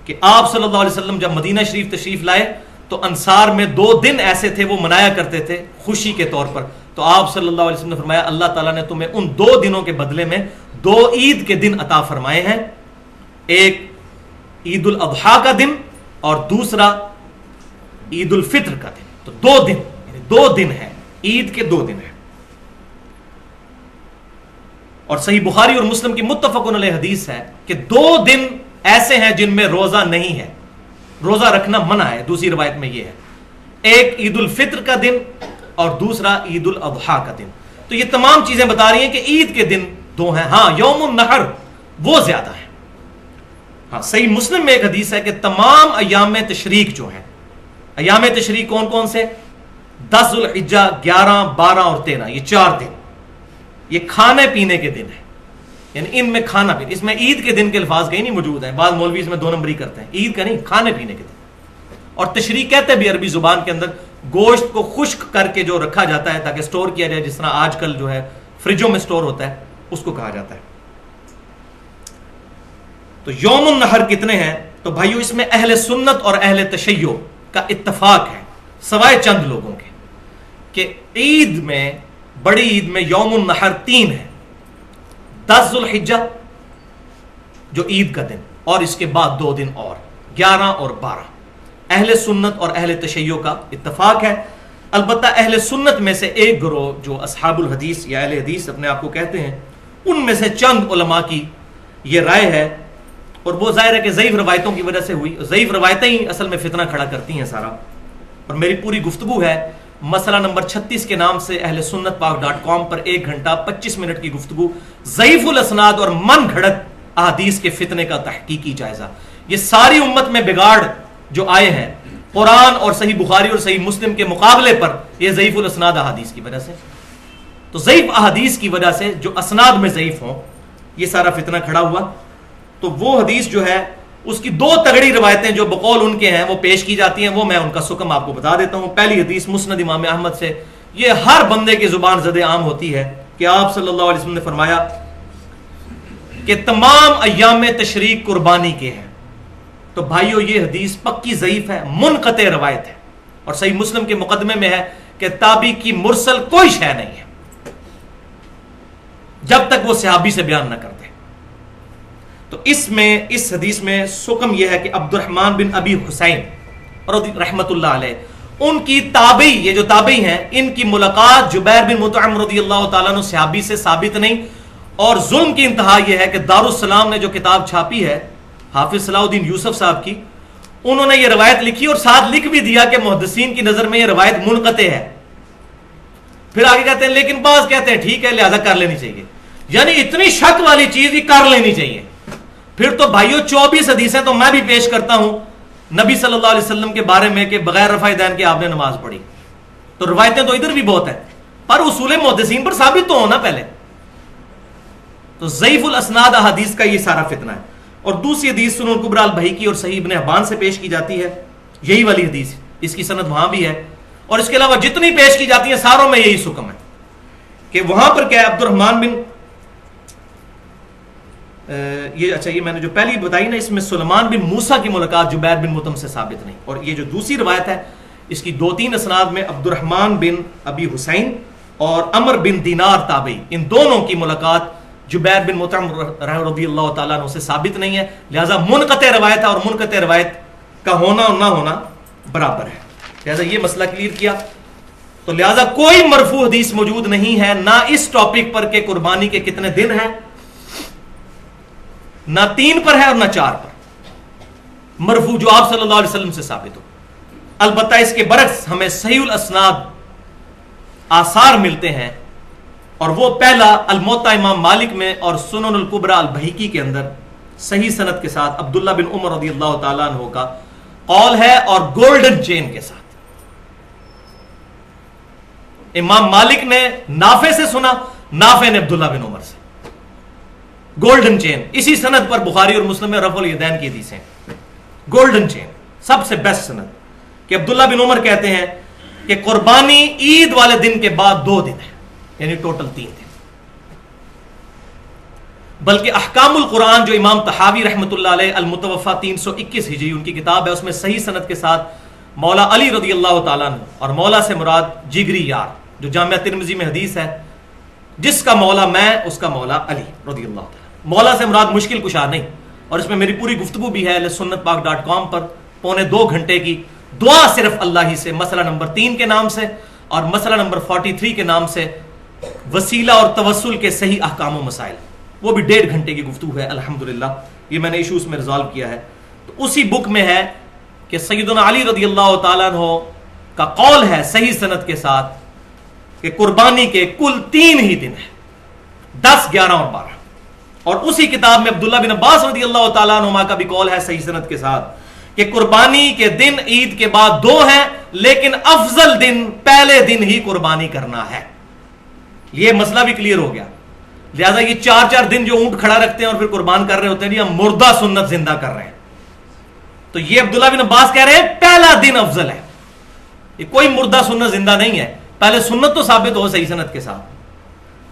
کہ آپ صلی اللہ علیہ وسلم جب مدینہ شریف تشریف لائے تو انصار میں 2 دن ایسے تھے وہ منایا کرتے تھے خوشی کے طور پر. تو آپ صلی اللہ علیہ وسلم نے فرمایا اللہ تعالیٰ نے تمہیں ان 2 دنوں کے بدلے میں 2 عید کے دن عطا فرمائے ہیں، ایک عید الاضحیٰ کا دن اور دوسرا عید الفطر کا دن. تو 2 دن، یعنی 2 دن ہیں، عید کے 2 دن ہیں. اور صحیح بخاری اور مسلم کی متفق علیہ حدیث ہے کہ 2 دن ایسے ہیں جن میں روزہ نہیں ہے، روزہ رکھنا منع ہے. دوسری روایت میں یہ ہے، ایک عید الفطر کا دن اور دوسرا عید الاضحیٰ کا دن. تو یہ تمام چیزیں بتا رہی ہیں کہ عید کے دن 2 ہیں. ہاں یوم النحر وہ زیادہ ہے. ہاں صحیح مسلم میں ایک حدیث ہے کہ تمام ایام تشریق جو ہیں، ایام تشریق کون کون سے؟ 10 ذوالحجہ، 11، 12 اور 13، یہ 4 دن یہ کھانے پینے کے دن ہیں، یعنی ان میں کھانا پینا. اس میں عید کے دن کے الفاظ کہیں نہیں موجود ہیں، بعض مولوی اس میں 2 نمبری کرتے ہیں. عید کا نہیں، کھانے پینے کے دن. اور تشریق کہتے بھی عربی زبان کے اندر گوشت کو خشک کر کے جو رکھا جاتا ہے تاکہ سٹور کیا جائے، جس طرح آج کل جو ہے فریجوں میں سٹور ہوتا ہے، اس کو کہا جاتا ہے. تو یوم النحر کتنے ہیں؟ تو بھائیو اس میں اہل سنت اور اہل تشیع کا اتفاق ہے سوائے چند لوگوں کے کہ عید میں، بڑی عید میں یوم النحر 3 ہے، 10 ذوالحجہ جو عید کا دن اور اس کے بعد 2 دن اور 11 اور 12. اہل سنت اور اہل تشیع کا اتفاق ہے. البتہ اہل سنت میں سے ایک گروہ جو اصحاب الحدیث یا اہل حدیث اپنے آپ کو کہتے ہیں، ان میں سے چند علماء کی یہ رائے ہے، اور وہ ظاہر ہے کہ ضعیف روایتوں کی وجہ سے ہوئی. ضعیف روایتیں ہی اصل میں فتنہ کھڑا کرتی ہیں سارا. اور میری پوری گفتگو ہے مسئلہ نمبر 36 کے نام سے اہل سنت پاک .com پر 1 گھنٹہ 25 منٹ کی گفتگو، ضعیف الاسناد اور من گھڑت احادیث کے فتنے کا تحقیقی جائزہ. یہ ساری امت میں بگاڑ جو آئے ہیں قرآن اور صحیح بخاری اور صحیح مسلم کے مقابلے پر، یہ ضعیف الاسناد احادیث کی وجہ سے. تو ضعیف احادیث کی وجہ سے جو اسناد میں ضعیف ہوں، یہ سارا فتنہ کھڑا ہوا. تو وہ حدیث جو ہے اس کی 2 تگڑی روایتیں جو بقول ان کے ہیں وہ پیش کی جاتی ہیں، وہ میں ان کا سکم آپ کو بتا دیتا ہوں. پہلی حدیث مسند امام احمد سے، یہ ہر بندے کی زبان زد عام ہوتی ہے کہ آپ صلی اللہ علیہ وسلم نے فرمایا کہ تمام ایام تشریق قربانی کے ہیں. تو بھائیو یہ حدیث پکی ضعیف ہے، منقطع روایت ہے، اور صحیح مسلم کے مقدمے میں ہے کہ تابعی کی مرسل کوئی شے نہیں ہے جب تک وہ صحابی سے بیان نہ کرتے. تو اس حدیث میں سکم یہ ہے کہ عبد الرحمن بن ابی حسین رحمت اللہ علیہ، ان کی تابعی، یہ جو تابعی ہیں، ان کی ملاقات جبیر بن مطعم رضی اللہ تعالیٰ عنہ صحابی سے ثابت نہیں. اور ظلم کی انتہا یہ ہے کہ دارالسلام نے جو کتاب چھاپی ہے حافظ صلاح الدین یوسف صاحب کی، انہوں نے یہ روایت لکھی اور ساتھ لکھ بھی دیا کہ محدثین کی نظر میں یہ روایت منقطع ہے. پھر آگے کہتے ہیں لیکن بعض کہتے ہیں ٹھیک ہے لہذا کر لینی چاہیے. یعنی اتنی شک والی چیز یہ کر لینی چاہیے. پھر تو بھائیو 24 حدیثیں تو میں بھی پیش کرتا ہوں نبی صلی اللہ علیہ وسلم کے بارے میں کہ بغیر رفع دین کے آپ نے نماز پڑھی. تو روایتیں تو ادھر بھی بہت ہیں، پر اصول محدثین پر ثابت تو ہونا پہلے. تو ضعیف الاسناد احادیث کا یہ سارا فتنہ ہے. اور دوسری حدیث سنن کبریٰ البیہقی اور صحیح ابن حبان سے پیش کی جاتی ہے، یہی والی حدیث، اس کی سند وہاں بھی ہے. اور اس کے علاوہ جتنی پیش کی جاتی ہیں ساروں میں یہی حکم ہے کہ وہاں پر کیا ہے، عبد الرحمن بن یہ میں نے جو پہلی بتائی نا، اس میں سلیمان بن موسیٰ کی ملاقات جبیر بن مطعم سے ثابت نہیں. اور یہ جو دوسری روایت ہے اس کی 2-3 اسناد میں عبد الرحمن بن ابی حسین اور عمر بن دینار تابعی، ان دونوں کی ملاقات جبیر بن مطعم رضی اللہ تعالیٰ عنہ سے ثابت نہیں ہے. لہذا منقطع روایت ہے، اور منقطع روایت کا ہونا اور نہ ہونا برابر ہے. لہذا یہ مسئلہ کلیئر کیا. تو لہذا کوئی مرفوع حدیث موجود نہیں ہے، نہ اس ٹاپک پر کہ قربانی کے کتنے دن ہیں، نہ 3 پر ہے اور نہ 4 پر مرفوع جو آپ صلی اللہ علیہ وسلم سے ثابت ہو. البتہ اس کے برعکس ہمیں صحیح الاسناد آثار ملتے ہیں، اور وہ پہلا الموطا امام مالک میں اور سنن الکبریٰ البیہقی کے اندر صحیح سند کے ساتھ عبداللہ بن عمر رضی اللہ تعالیٰ عنہ کا قول ہے، اور گولڈن چین کے ساتھ. امام مالک نے نافع سے سنا، نافع نے عبداللہ بن عمر سے، گولڈن چین. اسی سند پر بخاری اور مسلم میں رفع الیدین کی حدیث ہیں. گولڈن چین سب سے بیسٹ سند کہ عبداللہ بن عمر کہتے ہیں کہ قربانی عید والے دن کے بعد 2 دن ہے، یعنی ٹوٹل 3 دن. بلکہ احکام القرآن جو امام طحاوی رحمۃ اللہ علیہ المتوفا 321 ہجری ان کی کتاب ہے، اس میں صحیح سند کے ساتھ مولا علی رضی اللہ تعالیٰ عنہ، اور مولا سے مراد جگری یار جو جامعہ ترمذی میں حدیث ہے، جس کا مولا میں اس کا مولا علی رضی اللہ تعالیٰ۔ مولا سے مراد مشکل کشا نہیں، اور اس میں میری پوری گفتگو بھی ہے sunnatpak.com پر، 2.25 گھنٹے کی دعا صرف اللہ ہی سے، مسئلہ نمبر 3 کے نام سے اور مسئلہ نمبر 43 کے نام سے، وسیلہ اور توسل کے صحیح احکام و مسائل، وہ بھی 1.5 گھنٹے کی گفتگو ہے الحمدللہ، یہ میں نے ایشوز میں ریزالو کیا ہے۔ تو اسی بک میں ہے کہ سیدنا علی رضی اللہ تعالیٰ عنہ کا قول ہے صحیح سند کے ساتھ کہ قربانی کے کل 3 ہی دن ہیں، 10، 11 اور 12۔ اور اسی کتاب میں عبداللہ بن عباس رضی اللہ تعالیٰ عنہما کا بھی قول ہے صحیح سند کے ساتھ کہ قربانی کے دن عید کے بعد 2 ہیں، لیکن افضل دن پہلے دن ہی قربانی کرنا ہے۔ یہ مسئلہ بھی کلیئر ہو گیا۔ لہذا یہ 4 دن جو اونٹ کھڑا رکھتے ہیں اور پھر قربان کر رہے ہوتے ہیں، یہ ہم مردہ سنت زندہ کر رہے ہیں۔ تو یہ عبداللہ بن عباس کہہ رہے ہیں پہلا دن افضل ہے، یہ کوئی مردہ سنت زندہ نہیں ہے، پہلے سنت تو ثابت ہو صحیح سند کے ساتھ۔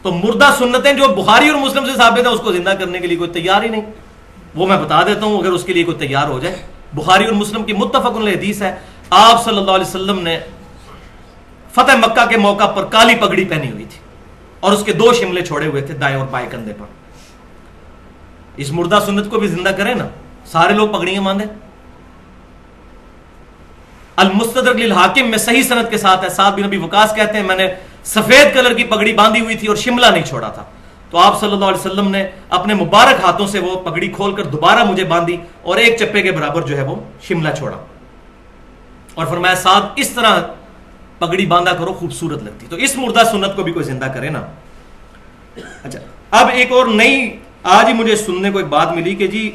تو مردہ سنتیں جو بخاری اور مسلم سے ثابت ہیں اس کو زندہ کرنے کے لیے کوئی تیار ہی نہیں، وہ میں بتا دیتا ہوں اگر اس کے لیے کوئی تیار ہو جائے۔ بخاری اور مسلم کی متفق علیہ حدیث ہے، آپ صلی اللہ علیہ وسلم نے فتح مکہ کے موقع پر کالی پگڑی پہنی ہوئی تھی اور اس کے 2 شملے چھوڑے ہوئے تھے دائیں اور بائیں کندھے پر۔ اس مردہ سنت کو بھی زندہ کریں نا، سارے لوگ پگڑیاں باندھیں۔ المستدرک للحاکم میں صحیح سند کے ساتھ ہے، سعد بن ابی وقاص کہتے ہیں میں نے سفید کلر کی پگڑی باندھی ہوئی تھی اور شملہ نہیں چھوڑا تھا، تو آپ صلی اللہ علیہ وسلم نے اپنے مبارک ہاتھوں سے وہ پگڑی کھول کر دوبارہ مجھے باندھی اور 1 چپے کے برابر جو ہے وہ شملہ چھوڑا اور فرمایا سعد اس طرح پگڑی باندھا کرو، خوبصورت لگتی۔ تو اس مردہ سنت کو بھی کوئی زندہ کرے نا۔ اچھا، اب ایک اور نئی آج ہی مجھے سننے کو ایک بات ملی کہ جی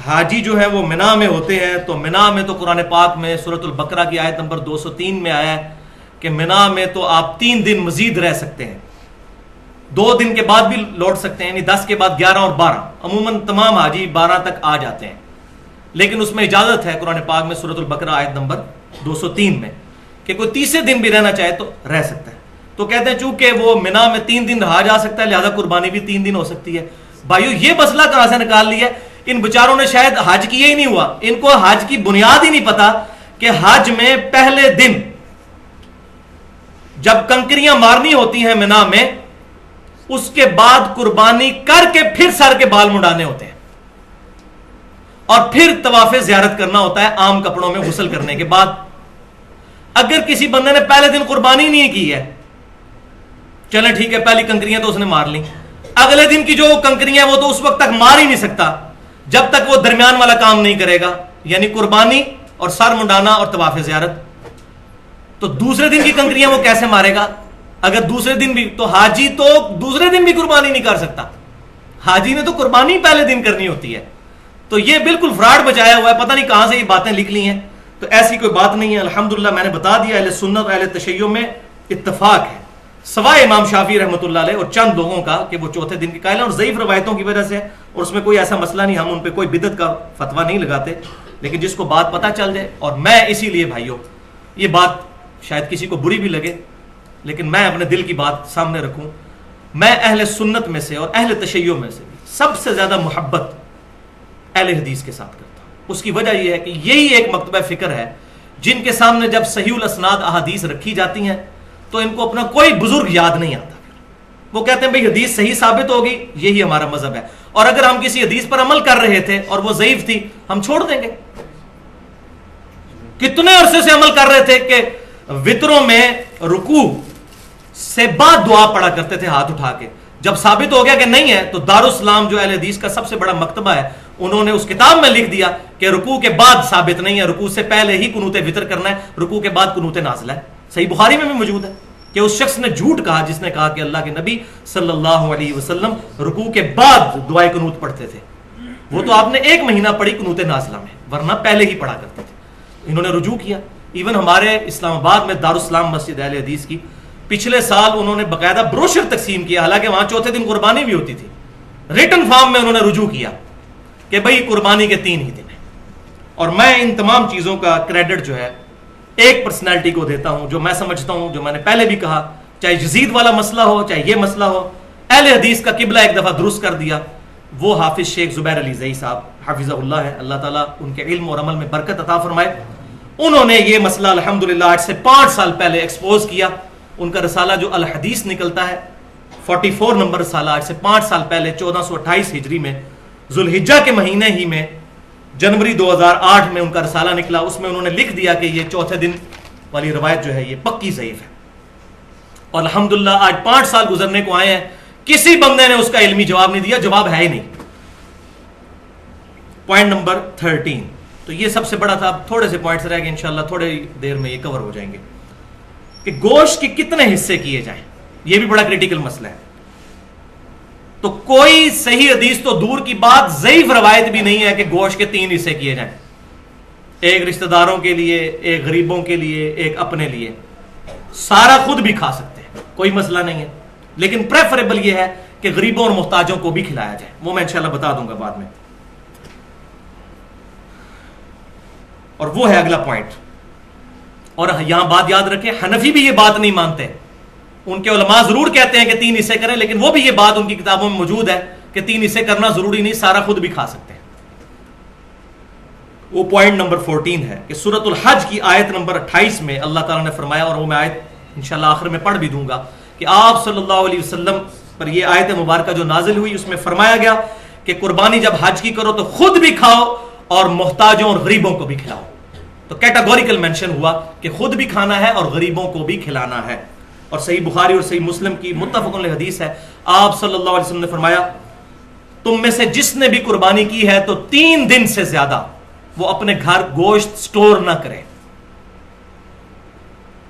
حاجی جو ہے وہ منا میں ہوتے ہیں، تو منا میں تو قرآن پاک میں سورۃ البقرہ کی آیت نمبر 203 میں آیا ہے کہ منا میں تو آپ 3 دن مزید رہ سکتے ہیں، 2 دن کے بعد بھی لوٹ سکتے ہیں، یعنی 10 کے بعد 11 اور 12۔ عموماً تمام حاجی 12 تک آ جاتے ہیں، لیکن اس میں اجازت ہے قرآن پاک میں سورۃ البقرہ آیت نمبر 203 میں کہ کوئی تیسرے دن بھی رہنا چاہے تو رہ سکتا ہے۔ تو کہتے ہیں چونکہ وہ منا میں 3 دن رہا جا سکتا ہے، لہذا قربانی بھی 3 دن ہو سکتی ہے۔ بھائیو یہ مسئلہ کہاں سے نکال لیا؟ ان بچاروں نے شاید حج کیا ہی نہیں ہوا، ان کو حج کی بنیاد ہی نہیں پتا کہ حج میں پہلے دن جب کنکریاں مارنی ہوتی ہیں منا میں، اس کے بعد قربانی کر کے پھر سر کے بال منڈانے ہوتے ہیں اور پھر طواف زیارت کرنا ہوتا ہے عام کپڑوں میں غسل کرنے کے بعد۔ اگر کسی بندے نے پہلے دن قربانی نہیں کی ہے، چلیں ٹھیک ہے، پہلی کنکریاں تو اس نے مار لی، اگلے دن کی جو کنکریاں وہ تو اس وقت تک مار ہی نہیں سکتا جب تک وہ درمیان والا کام نہیں کرے گا، یعنی قربانی اور سر منڈانا اور طواف زیارت۔ تو دوسرے دن کی کنکریاں وہ کیسے مارے گا؟ اگر دوسرے دن بھی، تو حاجی تو دوسرے دن بھی قربانی نہیں کر سکتا، حاجی نے تو قربانی پہلے دن کرنی ہوتی ہے۔ تو یہ بالکل فراڈ بچایا ہوا ہے، پتہ نہیں کہاں سے یہ باتیں لکھ لی ہیں۔ تو ایسی کوئی بات نہیں ہے، الحمدللہ میں نے بتا دیا، اہل سنت اور اہل تشیع میں اتفاق ہے، سوائے امام شافعی رحمۃ اللہ علیہ اور چند لوگوں کا کہ وہ چوتھے دن کی قائل ہیں اور ضعیف روایتوں کی وجہ سے، اور اس میں کوئی ایسا مسئلہ نہیں، ہم ان پہ کوئی بدعت کا فتویٰ نہیں لگاتے، لیکن جس کو بات پتہ چل جائے۔ اور میں اسی لیے بھائیوں، یہ بات شاید کسی کو بری بھی لگے لیکن میں اپنے دل کی بات سامنے رکھوں، میں اہل سنت میں سے اور اہل تشیع میں سے بھی سب سے زیادہ محبت اہل حدیث کے ساتھ کرتا ہوں۔ اس کی وجہ یہ ہے کہ یہی ایک مکتبہ فکر ہے جن کے سامنے جب صحیح الاسناد احادیث رکھی جاتی ہیں تو ان کو اپنا کوئی بزرگ یاد نہیں آتا، وہ کہتے ہیں بھئی حدیث صحیح ثابت ہوگی، یہی ہمارا مذہب ہے، اور اگر ہم کسی حدیث پر عمل کر رہے تھے اور وہ ضعیف تھی ہم چھوڑ دیں گے۔ کتنے عرصے سے عمل کر رہے تھے کہ وطروں میں رکوع سے بعد دعا پڑھا کرتے تھے ہاتھ اٹھا کے، جب ثابت ہو گیا کہ نہیں ہے تو دارالاسلام جو اہل حدیث کا سب سے بڑا مکتبہ ہے، انہوں نے اس کتاب میں لکھ دیا کہ رکوع کے بعد ثابت نہیں ہے، رکوع سے پہلے ہی قنوت وطر کرنا ہے، رکوع کے بعد قنوت نازلہ ہے۔ صحیح بخاری میں بھی موجود ہے کہ اس شخص نے جھوٹ کہا جس نے کہا کہ اللہ کے نبی صلی اللہ علیہ وسلم رکوع کے بعد دعائے قنوت پڑھتے تھے، وہ تو آپ نے 1 مہینہ پڑھی قنوت نازلہ میں، ورنہ پہلے ہی پڑھا کرتے تھے۔ انہوں نے رجوع کیا، ایون ہمارے اسلام آباد میں دارالاسلام مسجد اہل حدیث کی پچھلے سال انہوں نے باقاعدہ بروشر تقسیم کیا، حالانکہ وہاں چوتھے دن قربانی بھی ہوتی تھی، ریٹن فارم میں انہوں نے رجوع کیا کہ بھئی قربانی کے 3 ہی دن ہیں۔ اور میں ان تمام چیزوں کا کریڈٹ جو ہے ایک پرسنالٹی کو دیتا ہوں جو میں سمجھتا ہوں، جو میں نے پہلے بھی کہا، چاہے یزید والا مسئلہ ہو چاہے یہ مسئلہ ہو، اہل حدیث کا قبلہ ایک دفعہ درست کر دیا، وہ حافظ شیخ زبیر علی زئی صاحب حافظہ اللہ ہے، اللہ تعالیٰ ان کے علم اور عمل میں برکت عطا فرمائے۔ انہوں نے یہ مسئلہ الحمدللہ آج سے 5 سال پہلے ایکسپوز کیا ان کا رسالہ جو الحدیث نکلتا ہے 44 نمبر رسالہ، آج سے 5 سال پہلے 1428 ہجری میں ذوالحجہ کے مہینے ہی میں جنوری 2008 میں ان کا رسالہ نکلا. اس میں انہوں نے لکھ دیا کہ یہ چوتھے دن والی روایت جو ہے یہ پکی ضعیف ہے. اور الحمدللہ آج 5 سال گزرنے کو آئے ہیں، کسی بندے نے اس کا علمی جواب نہیں دیا، جواب ہے ہی نہیں. Point number 13. تو یہ سب سے بڑا تھا. اب تھوڑے سے پوائنٹس رہ گئے، انشاءاللہ تھوڑی دیر میں یہ کور ہو جائیں گے کہ گوشت کے کتنے حصے کیے جائیں. یہ بھی بڑا کریٹیکل مسئلہ ہے. تو کوئی صحیح حدیث تو دور کی بات، ضعیف روایت بھی نہیں ہے کہ گوشت کے 3 حصے کیے جائیں، ایک رشتہ داروں کے لیے، ایک غریبوں کے لیے، ایک اپنے لیے. سارا خود بھی کھا سکتے ہیں، کوئی مسئلہ نہیں ہے، لیکن پریفریبل یہ ہے کہ غریبوں اور محتاجوں کو بھی کھلایا جائے. وہ میں انشاءاللہ بتا دوں گا بعد میں. اور وہ ہے اگلا پوائنٹ. اور یہاں بات یاد رکھیں، حنفی بھی یہ بات نہیں مانتے. ان کے علماء ضرور کہتے ہیں کہ 3 حصے کریں، لیکن وہ بھی یہ بات ان کی کتابوں میں موجود ہے کہ 3 حصے کرنا ضروری نہیں، سارا خود بھی کھا سکتے ہیں. وہ پوائنٹ نمبر 14 ہے کہ سورۃ الحج کی آیت نمبر 28 میں اللہ تعالیٰ نے فرمایا، اور وہ میں آیت انشاءاللہ آخر میں پڑھ بھی دوں گا، کہ آپ صلی اللہ علیہ وسلم پر یہ آیت مبارکہ جو نازل ہوئی اس میں فرمایا گیا کہ قربانی جب حج کی کرو تو خود بھی کھاؤ اور محتاجوں اور غریبوں کو بھی کھلاؤ. تو کیٹاگوریکل مینشن ہوا کہ خود بھی کھانا ہے اور غریبوں کو بھی کھلانا ہے. اور صحیح بخاری اور صحیح مسلم کی متفق علیہ حدیث ہے، آپ صلی اللہ علیہ وسلم نے فرمایا، تم میں سے جس نے بھی قربانی کی ہے تو 3 دن سے زیادہ وہ اپنے گھر گوشت سٹور نہ کرے.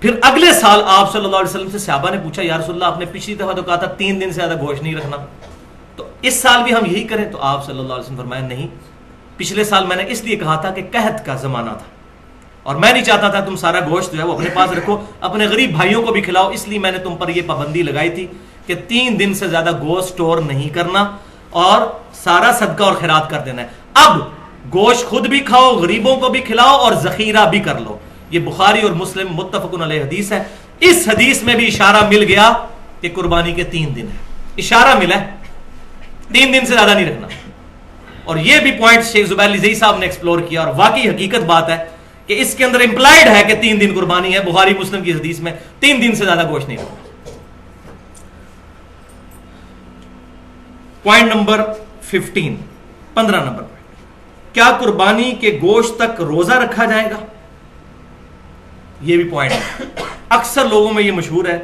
پھر اگلے سال آپ صلی اللہ علیہ وسلم سے صحابہ نے پوچھا، یا رسول اللہ آپ نے پچھلی دفعہ تو کہا تھا 3 دن سے زیادہ گوشت نہیں رکھنا، تو اس سال بھی ہم یہی کریں؟ تو آپ صلی اللہ علیہ وسلم فرمایا، نہیں، پچھلے سال میں نے اس لیے کہا تھا کہ قحط کا زمانہ تھا اور میں نہیں چاہتا تھا تم سارا گوشت جو ہے وہ اپنے پاس رکھو، اپنے غریب بھائیوں کو بھی کھلاؤ، اس لیے میں نے تم پر یہ پابندی لگائی تھی کہ 3 دن سے زیادہ گوشت سٹور نہیں کرنا اور سارا صدقہ اور خیرات کر دینا ہے. اب گوشت خود بھی کھاؤ، غریبوں کو بھی کھلاؤ اور ذخیرہ بھی کر لو. یہ بخاری اور مسلم متفق علیہ حدیث ہے. اس حدیث میں بھی اشارہ مل گیا کہ قربانی کے 3 دن ہے، اشارہ ملا ہے 3 دن سے زیادہ نہیں رکھنا. اور یہ بھی پوائنٹ شیخ زبیر علی زئی صاحب نے ایکسپلور کیا، اور واقعی حقیقت بات ہے کہ اس کے اندر امپلائڈ ہے کہ 3 دن قربانی ہے. بخاری مسلم کی حدیث میں 3 دن سے زیادہ گوشت نہیں رکھنا. پوائنٹ نمبر 15 نمبر، کیا قربانی کے گوشت تک روزہ رکھا جائے گا؟ یہ بھی پوائنٹ ہے. اکثر لوگوں میں یہ مشہور ہے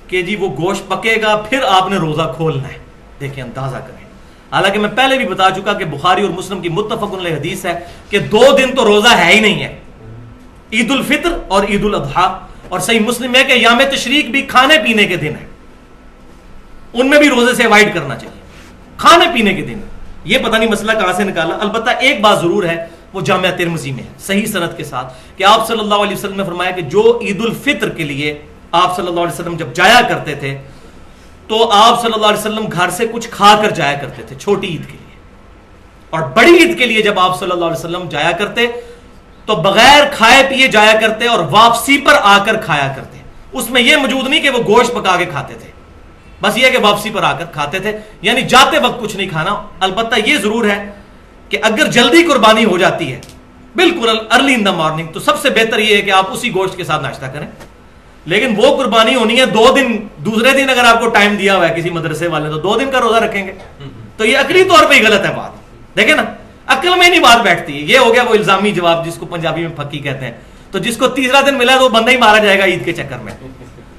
کہ جی وہ گوشت پکے گا پھر آپ نے روزہ کھولنا ہے. دیکھیں اندازہ کریں، حالانکہ میں پہلے بھی بتا چکا کہ بخاری اور مسلم کی متفق علیہ حدیث ہے کہ 2 دن تو روزہ ہے ہی نہیں ہے، عید الفطر اور عید الاضحیٰ. اور صحیح مسلم ہے کہ یوم تشریق بھی کھانے پینے کے دن ہے، ان میں بھی روزے سے اوائڈ کرنا چاہیے. کھانے پینے کے دن یہ پتہ نہیں مسئلہ کہاں سے نکالا. البتہ ایک بات ضرور ہے، وہ جامعہ ترمذی میں ہے صحیح سند کے ساتھ کہ آپ صلی اللہ علیہ وسلم نے فرمایا کہ جو عید الفطر کے لیے آپ صلی اللہ علیہ وسلم جب جایا کرتے تھے تو آپ صلی اللہ علیہ وسلم گھر سے کچھ کھا کر جایا کرتے تھے چھوٹی عید کے لیے، اور بڑی عید کے لیے جب آپ صلی اللہ علیہ وسلم جایا کرتے تو بغیر کھائے پیے جایا کرتے اور واپسی پر آ کر کھایا کرتے. اس میں یہ موجود نہیں کہ وہ گوشت پکا کے کھاتے تھے، بس یہ کہ واپسی پر آ کر کھاتے تھے، یعنی جاتے وقت کچھ نہیں کھانا. البتہ یہ ضرور ہے کہ اگر جلدی قربانی ہو جاتی ہے بالکل ارلی ان دا مارننگ، تو سب سے بہتر یہ ہے کہ آپ اسی گوشت کے ساتھ ناشتہ کریں. لیکن وہ قربانی ہونی ہے 2 دن، دوسرے دن اگر آپ کو ٹائم دیا ہوا ہے کسی مدرسے والے تو 2 دن کا روزہ رکھیں گے، تو یہ عقلی طور پہ ہی غلط ہے بات. دیکھیں نا، عقل میں نہیں بات بیٹھتی. یہ ہو گیا وہ الزامی جواب جس کو پنجابی میں پھکی کہتے ہیں. تو جس کو تیسرا دن ملا تو وہ بندہ ہی مارا جائے گا عید کے چکر میں.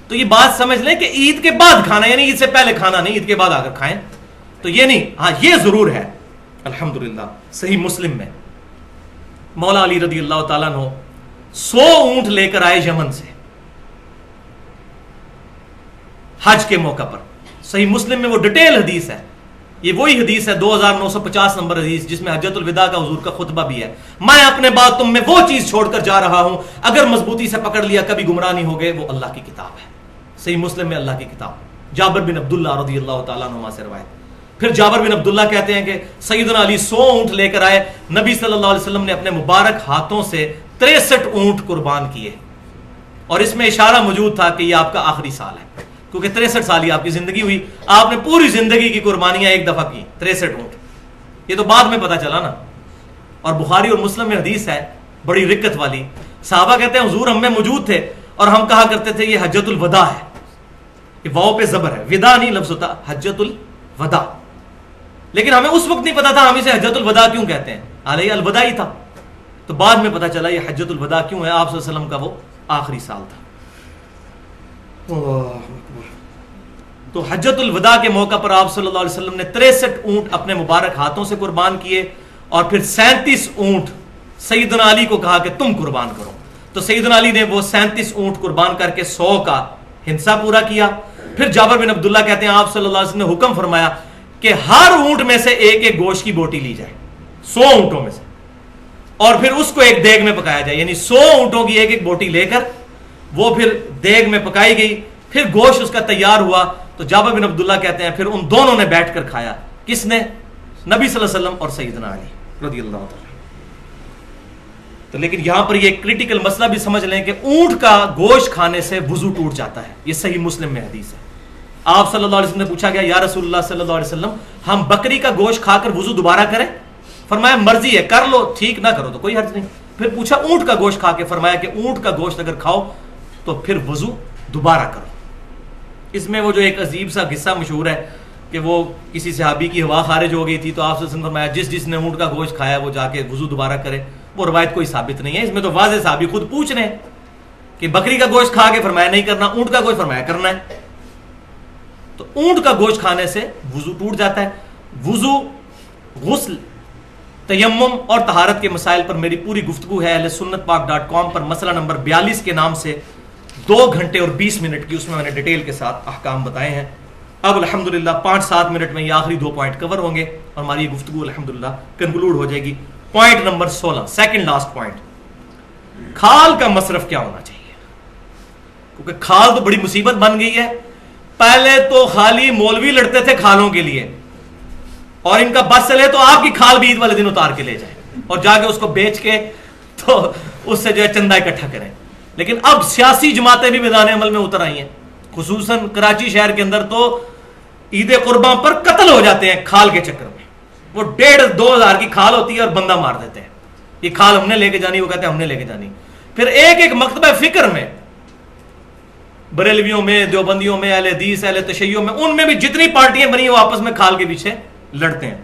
تو یہ بات سمجھ لیں کہ عید کے بعد کھانا، یعنی عید سے پہلے کھانا نہیں، عید کے بعد آ کر کھائیں. تو یہ نہیں. ہاں یہ ضرور ہے الحمدللہ صحیح مسلم میں مولا علی رضی اللہ تعالیٰ عنہ 100 اونٹ لے کر آئے یمن سے حج کے موقع پر. صحیح مسلم میں وہ ڈیٹیل حدیث ہے. یہ وہی حدیث ہے 2950 نمبر حدیث جس میں حجۃ الوداع کا حضور کا خطبہ بھی ہے. میں اپنے بعد تم میں وہ چیز چھوڑ کر جا رہا ہوں، اگر مضبوطی سے پکڑ لیا کبھی گمراہ نہیں ہو گئے. وہ اللہ کی کتاب ہے. صحیح مسلم میں اللہ کی کتاب. جابر بن عبداللہ رضی اللہ تعالیٰ عنہ سے روایت. پھر جابر بن عبداللہ کہتے ہیں کہ سیدنا علی 100 اونٹ لے کر آئے. نبی صلی اللہ علیہ وسلم نے اپنے مبارک ہاتھوں سے 63 اونٹ قربان کیے، اور اس میں اشارہ موجود تھا کہ یہ آپ کا آخری سال ہے، کیونکہ 63 سال ہی آپ کی زندگی ہوئی. آپ نے پوری زندگی کی قربانیاں ایک دفعہ کی 63 اونٹ. یہ تو بعد میں پتا چلا نا. اور بخاری اور مسلم میں حدیث ہے بڑی رکت والی. صحابہ کہتے ہیں حضور ہم میں موجود تھے اور ہم کہا کرتے تھے یہ حجۃ الوداع ہے، یہ واو پہ زبر ہے، ودا نہیں لفظ ہوتا حجۃ الوداع، لیکن ہمیں اس وقت نہیں پتا تھا ہم اسے حجۃ الوداع کیوں کہتے ہیں، حالانکہ الوداع ہی تھا، تو بعد میں پتا چلا یہ حجۃ الوداع کیوں ہے، آپ صلی اللہ علیہ وسلم کا وہ آخری سال تھا۔ تو حجۃ الوداع کے موقع پر آپ صلی اللہ علیہ وسلم نے 63 اونٹ اپنے مبارک ہاتھوں سے قربان کیے، اور پھر 37 اونٹ سیدنا علی کو کہا کہ تم قربان کرو، تو سیدنا علی نے وہ 37 اونٹ قربان کر کے 100 کا ہنسا پورا کیا۔ پھر جابر بن عبداللہ کہتے ہیں آپ صلی اللہ علیہ وسلم نے حکم فرمایا کہ ہر اونٹ میں سے ایک ایک گوشت کی بوٹی لی جائے، 100 اونٹوں میں سے، اور پھر اس کو ایک دیگ میں پکایا جائے، یعنی 100 اونٹوں کی ایک ایک بوٹی لے کر وہ پھر دیگ میں پکائی گئی، پھر گوشت اس کا تیار ہوا، تو جابر بن عبداللہ کہتے ہیں پھر ان دونوں نے بیٹھ کر کھایا، کس نے؟ نبی صلی اللہ علیہ وسلم اور سیدنا علی رضی اللہ تعالی۔ تو لیکن یہاں پر یہ کریٹیکل مسئلہ بھی سمجھ لیں کہ اونٹ کا گوشت کھانے سے وضو ٹوٹ جاتا ہے، یہ صحیح مسلم میں حدیث ہے۔ آپ صلی اللہ علیہ وسلم نے پوچھا گیا یا رسول اللہ صلی اللہ علیہ وسلم ہم بکری کا گوشت کھا کر وضو دوبارہ کریں؟ فرمایا مرضی ہے، کر لو ٹھیک، نہ کرو تو کوئی حرج نہیں۔ پھر پوچھا اونٹ کا گوشت کھا کے، فرمایا کہ اونٹ کا گوشت اگر کھاؤ تو پھر وضو دوبارہ کرو۔ اس میں وہ جو ایک عجیب سا قصہ مشہور ہے کہ وہ کسی صحابی کی ہوا خارج ہو گئی تھی، تو آپ سے فرمایا جس نے اونٹ کا گوشت کھایا وہ جا کے وضو دوبارہ کرے، وہ روایت کوئی ثابت نہیں ہے، اس میں تو واضح صحابی خود پوچھ رہے ہیں کہ بکری کا گوشت کھا کے، فرمایا نہیں کرنا، اونٹ کا گوشت فرمایا کرنا ہے۔ تو اونٹ کا گوشت کھانے سے وضو ٹوٹ جاتا ہے۔ وضو، غسل، تیمم اور طہارت کے مسائل پر میری پوری گفتگو ہے اہل سنت پاک.com پر، مسئلہ نمبر 42 کے نام سے 2 گھنٹے اور 20 منٹ کی، اس میں نے ڈیٹیل کے ساتھ احکام بتائے ہیں۔ اب الحمدللہ 5-7 منٹ میں یہ آخری 2 پوائنٹ کور ہوں گے اور ہماری یہ گفتگو الحمدللہ کنکلوڈ ہو جائے گی۔ Point number 16، second last point, کھال کا مصرف کیا ہونا چاہیے؟ کیونکہ کھال تو بڑی مصیبت بن گئی ہے۔ پہلے تو خالی مولوی لڑتے تھے کھالوں کے لیے، اور ان کا بس چلے تو آپ کی کھال بھی عید والے دن اتار کے لے جائیں اور جا کے اس کو بیچ کے تو اس سے جو ہے چندہ اکٹھا کریں۔ لیکن اب سیاسی جماعتیں بھی میدان عمل میں اتر آئی ہیں، خصوصاً کراچی شہر کے اندر تو عید قرباں پر قتل ہو جاتے ہیں کھال کے چکر میں۔ وہ 1,500-2 ہزار کی کھال ہوتی ہے اور بندہ مار دیتے ہیں، یہ کھال ہم نے لے کے جانی، وہ کہتے ہیں ہم نے لے کے جانی۔ پھر ایک ایک مکتبہ فکر میں، بریلویوں میں، دیوبندیوں میں، اہل حدیث، اہل تشیع میں، ان میں بھی جتنی پارٹیاں بنی ہیں وہ آپس میں کھال کے پیچھے لڑتے ہیں۔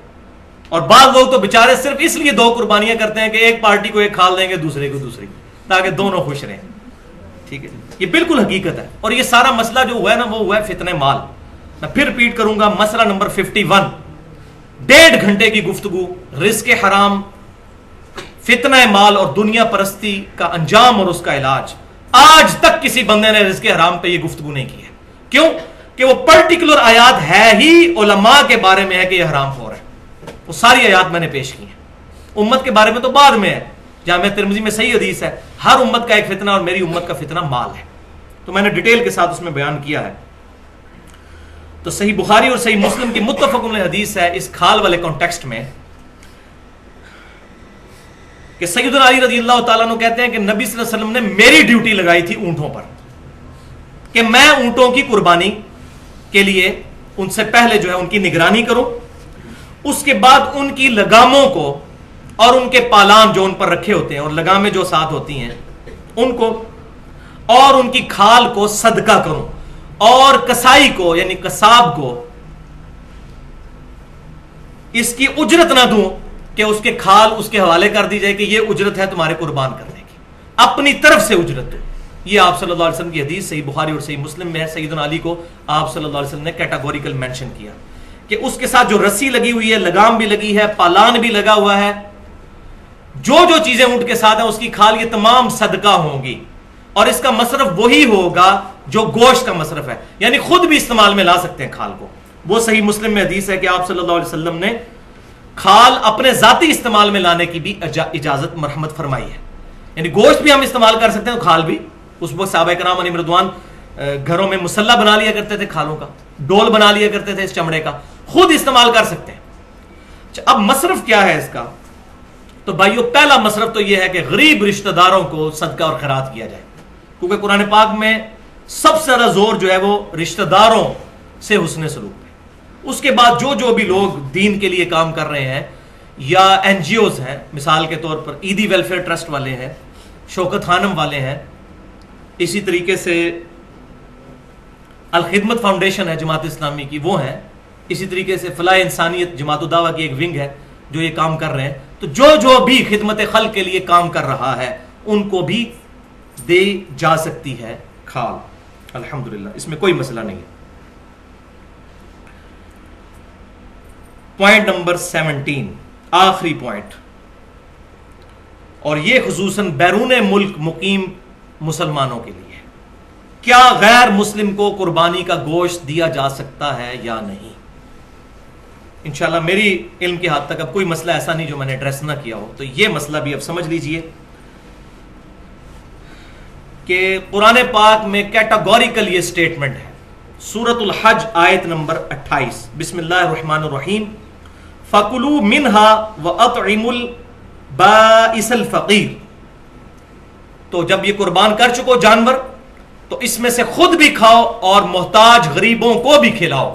اور بعض لوگ تو بےچارے صرف اس لیے 2 قربانیاں کرتے ہیں کہ ایک پارٹی کو ایک کھال دیں گے، دوسرے کو دوسری، تاکہ دونوں خوش رہیں۔ ٹھیک ہے، یہ بالکل حقیقت ہے، اور یہ سارا مسئلہ جو ہوا ہے نا وہ ہوا ہے فتنہ مال۔ میں پھر ریپیٹ کروں گا، مسئلہ نمبر 51، 1.5 گھنٹے کی گفتگو، رزق حرام، فتنہ مال اور دنیا پرستی کا انجام اور اس کا علاج۔ آج تک کسی بندے نے رزق حرام پہ یہ گفتگو نہیں کی ہے، کیوں؟ کہ وہ پرٹیکولر آیات ہے ہی علماء کے بارے میں ہے کہ یہ حرام خور ہے، وہ ساری آیات میں نے پیش کی ہیں۔ امت کے بارے میں تو بعد میں ہے، جامع ترمذی میں صحیح حدیث ہے، ہر امت کا ایک فتنہ اور میری امت کا فتنہ مال ہے، تو میں نے ڈیٹیل کے ساتھ اس میں بیان کیا ہے۔ تو صحیح بخاری اور صحیح مسلم کی متفق علیہ حدیث ہے اس کھال والے کانٹیکسٹ میں کہ سیدنا علی رضی اللہ تعالیٰ عنہ کہتے ہیں کہ نبی صلی اللہ علیہ وسلم نے میری ڈیوٹی لگائی تھی اونٹوں پر، کہ میں اونٹوں کی قربانی کے لیے ان سے پہلے جو ہے ان کی نگرانی کروں، اس کے بعد ان کی لگاموں کو اور ان کے پالان جو ان پر رکھے ہوتے ہیں اور لگامیں جو ساتھ ہوتی ہیں ان کو اور ان کی کھال کو صدقہ کروں، اور کسائی کو یعنی قصاب کو اس کی اجرت نہ دوں کہ اس کے کھال اس کے حوالے کر دی جائے کہ یہ اجرت ہے تمہارے قربان کرنے کی، اپنی طرف سے اجرت دو۔ یہ آپ صلی اللہ علیہ وسلم کی حدیث صحیح بخاری اور صحیح مسلم میں ہے۔ سیدنا علی کو آپ صلی اللہ علیہ وسلم نے کیٹاگوریکل مینشن کیا کہ اس کے ساتھ جو رسی لگی ہوئی ہے، لگام بھی لگی ہے، پالان بھی لگا ہوا ہے، جو جو چیزیں اونٹ کے ساتھ ہیں اس کی کھال یہ تمام صدقہ ہوں گی، اور اس کا مصرف وہی ہوگا جو گوشت کا مصرف ہے، یعنی خود بھی استعمال میں لا سکتے ہیں کھال کو۔ وہ صحیح مسلم میں حدیث ہے کہ آپ صلی اللہ علیہ وسلم نے کھال اپنے ذاتی استعمال میں لانے کی بھی اجازت مرحمت فرمائی ہے، یعنی گوشت بھی ہم استعمال کر سکتے ہیں، کھال بھی۔ اس وقت صحابہ کرام علیہم رضوان گھروں میں مسلح بنا لیا کرتے تھے کھالوں کا، ڈول بنا لیا کرتے تھے اس چمڑے کا، خود استعمال کر سکتے ہیں۔ اب مصرف کیا ہے اس کا؟ تو بھائیو پہلا مصرف تو یہ ہے کہ غریب رشتہ داروں کو صدقہ اور خیرات کیا جائے، کیونکہ قرآن پاک میں سب سے زیادہ زور جو ہے وہ رشتہ داروں سے حسن سلوک ہے۔ اس کے بعد جو جو بھی لوگ دین کے لیے کام کر رہے ہیں یا این جی اوز ہیں، مثال کے طور پر عیدی ویلفیئر ٹرسٹ والے ہیں، شوکت خانم والے ہیں، اسی طریقے سے الخدمت فاؤنڈیشن ہے جماعت اسلامی کی، وہ ہیں، اسی طریقے سے فلاح انسانیت جماعت الدعوہ کی ایک ونگ ہے جو یہ کام کر رہے ہیں. تو جو بھی خدمت خلق کے لیے کام کر رہا ہے ان کو بھی دے جا سکتی ہے کھال، الحمدللہ، اس میں کوئی مسئلہ نہیں ہے. پوائنٹ نمبر 17، آخری پوائنٹ، اور یہ خصوصاً بیرون ملک مقیم مسلمانوں کے لیے، کیا غیر مسلم کو قربانی کا گوشت دیا جا سکتا ہے یا نہیں؟ انشاءاللہ میری علم کے حد تک اب کوئی مسئلہ ایسا نہیں جو میں نے ایڈریس نہ کیا ہو. تو یہ مسئلہ بھی اب سمجھ لیجئے کہ قرآن پاک میں کیٹاگوریکل یہ سٹیٹمنٹ ہے. سورۃ الحج آیت نمبر 28، بسم اللہ الرحمن الرحیم، فَكُلُوا مِنْهَا وَأَطْعِمُوا الْبَائِسَ الْفَقِيرَ. تو جب یہ قربان کر چکو جانور تو اس میں سے خود بھی کھاؤ اور محتاج غریبوں کو بھی کھلاؤ.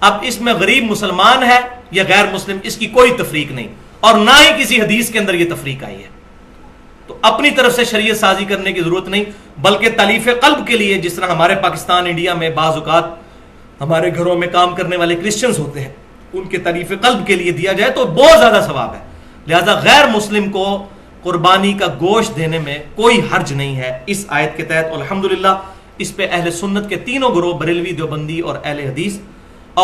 اب اس میں غریب مسلمان ہے یا غیر مسلم، اس کی کوئی تفریق نہیں، اور نہ ہی کسی حدیث کے اندر یہ تفریق آئی ہے. تو اپنی طرف سے شریعت سازی کرنے کی ضرورت نہیں، بلکہ تالیف قلب کے لیے، جس طرح ہمارے پاکستان انڈیا میں بعض اوقات ہمارے گھروں میں کام کرنے والے کرسچنز ہوتے ہیں، ان کے تالیف قلب کے لیے دیا جائے تو بہت زیادہ ثواب ہے. لہذا غیر مسلم کو قربانی کا گوشت دینے میں کوئی حرج نہیں ہے اس آیت کے تحت. الحمدللہ اس پہ اہل سنت کے تینوں گروہ، بریلوی، دیوبندی اور اہل حدیث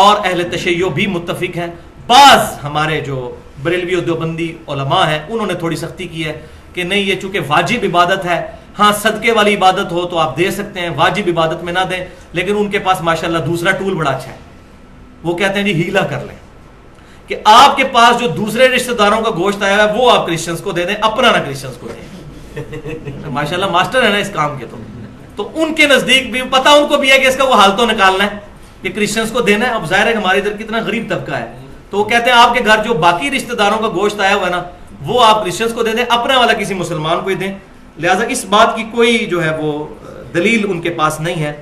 اور اہل تشیع بھی متفق ہیں. بعض ہمارے جو بریلوی اور دیوبندی علماء ہیں انہوں نے تھوڑی سختی کی ہے کہ نہیں، یہ چونکہ واجب عبادت ہے، ہاں صدقے والی عبادت ہو تو آپ دے سکتے ہیں، واجب عبادت میں نہ دیں. لیکن ان کے پاس ماشاءاللہ دوسرا ٹول بڑا اچھا ہے، وہ کہتے ہیں جی ہیلا کر لیں کہ آپ کے پاس جو دوسرے رشتہ داروں کا گوشت آیا ہے وہ آپ کرسچنز کو دے دیں، اپنا نہ کرسچنز کو دیں. ماشاءاللہ ماسٹر ہے نا اس کام کے. تو ان کے نزدیک بھی پتہ ان کو بھی ہے کہ اس کا وہ حال تو نکالنا ہے کہ کرسچنز کو دینا ہے. اب ظاہر ہے ہمارے ادھر کتنا غریب طبقہ ہے، تو وہ کہتے ہیں آپ کے گھر جو باقی رشتہ داروں کا گوشت آیا ہوا ہے نا وہ آپ کرسچنز کو دے دیں، اپنا والا کسی مسلمان کو ہی دیں. لہٰذا اس بات کی کوئی جو ہے وہ دلیل ان کے پاس نہیں ہے.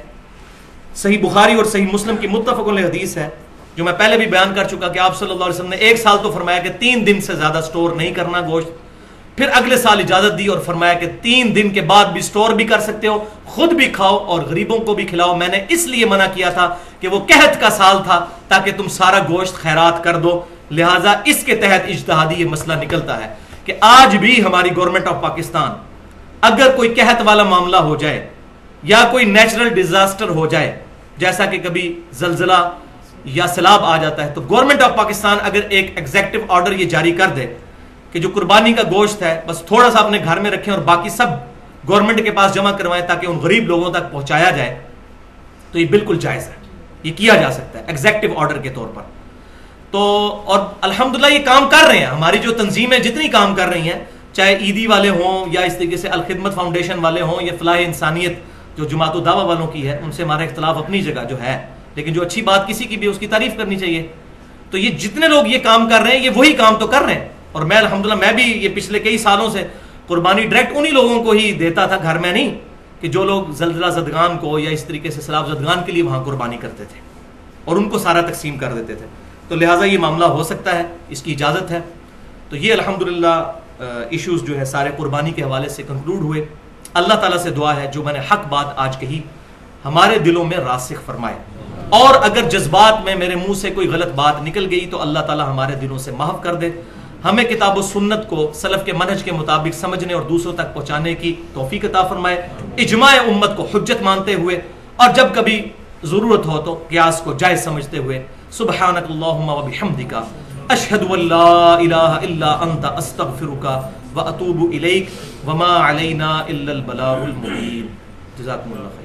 صحیح بخاری اور صحیح مسلم کی متفق علیہ حدیث ہے جو میں پہلے بھی بیان کر چکا کہ آپ صلی اللہ علیہ وسلم نے 1 سال تو فرمایا کہ 3 دن سے زیادہ سٹور نہیں کرنا گوشت، پھر اگلے سال اجازت دی اور فرمایا کہ 3 دن کے بعد بھی سٹور بھی کر سکتے ہو، خود بھی کھاؤ اور غریبوں کو بھی کھلاؤ. میں نے اس لیے منع کیا تھا کہ وہ قحط کا سال تھا تاکہ تم سارا گوشت خیرات کر دو. لہٰذا اس کے تحت اجتہادی یہ مسئلہ نکلتا ہے کہ آج بھی ہماری گورنمنٹ آف پاکستان اگر کوئی قحط والا معاملہ ہو جائے یا کوئی نیچرل ڈیزاسٹر ہو جائے، جیسا کہ کبھی زلزلہ یا سیلاب آ جاتا ہے، تو گورنمنٹ آف پاکستان اگر ایک ایگزیکٹو آرڈر یہ جاری کر دے کہ جو قربانی کا گوشت ہے بس تھوڑا سا اپنے گھر میں رکھیں اور باقی سب گورنمنٹ کے پاس جمع کروائیں تاکہ ان غریب لوگوں تک پہنچایا جائے، تو یہ بالکل جائز ہے، یہ کیا جا سکتا ہے ایگزیکٹو آرڈر کے طور پر. تو اور الحمدللہ یہ کام کر رہے ہیں، ہماری جو تنظیمیں جتنی کام کر رہی ہیں، چاہے عیدی والے ہوں یا اس طریقے سے الخدمت فاؤنڈیشن والے ہوں یا فلاح انسانیت جو جماعت الدعوہ والوں کی ہے، ان سے ہمارا اختلاف اپنی جگہ جو ہے، لیکن جو اچھی بات کسی کی بھی اس کی تعریف کرنی چاہیے. تو یہ جتنے لوگ یہ کام کر رہے ہیں یہ وہی کام تو کر رہے ہیں. اور میں الحمدللہ میں بھی یہ پچھلے کئی سالوں سے قربانی ڈائریکٹ انہی لوگوں کو ہی دیتا تھا، گھر میں نہیں، کہ جو لوگ زلزلہ زدگان کو یا اس طریقے سے سیلاب زدگان کے لیے وہاں قربانی کرتے تھے اور ان کو سارا تقسیم کر دیتے تھے. تو لہٰذا یہ معاملہ ہو سکتا ہے، اس کی اجازت ہے. تو یہ الحمدللہ ایشوز جو ہے سارے قربانی کے حوالے سے کنکلوڈ ہوئے. اللہ تعالیٰ سے دعا ہے جو میں نے حق بات آج کہی ہمارے دلوں میں راسخ فرمائے، اور اگر جذبات میں میرے منہ سے کوئی غلط بات نکل گئی تو اللہ تعالیٰ ہمارے دلوں سے محو کر دے. ہمیں کتاب و سنت کو سلف کے منہج کے مطابق سمجھنے اور دوسروں تک پہنچانے کی توفیق عطا فرمائے، اجماع امت کو حجت مانتے ہوئے، اور جب کبھی ضرورت ہو تو قیاس کو جائز سمجھتے ہوئے. سبحانک اللہم و بحمدک، اشہد ان لا الہ الا انت، استغفرک و اتوب الیک، وما علینا الا البلاغ المبین. جزاکم اللہ خیر.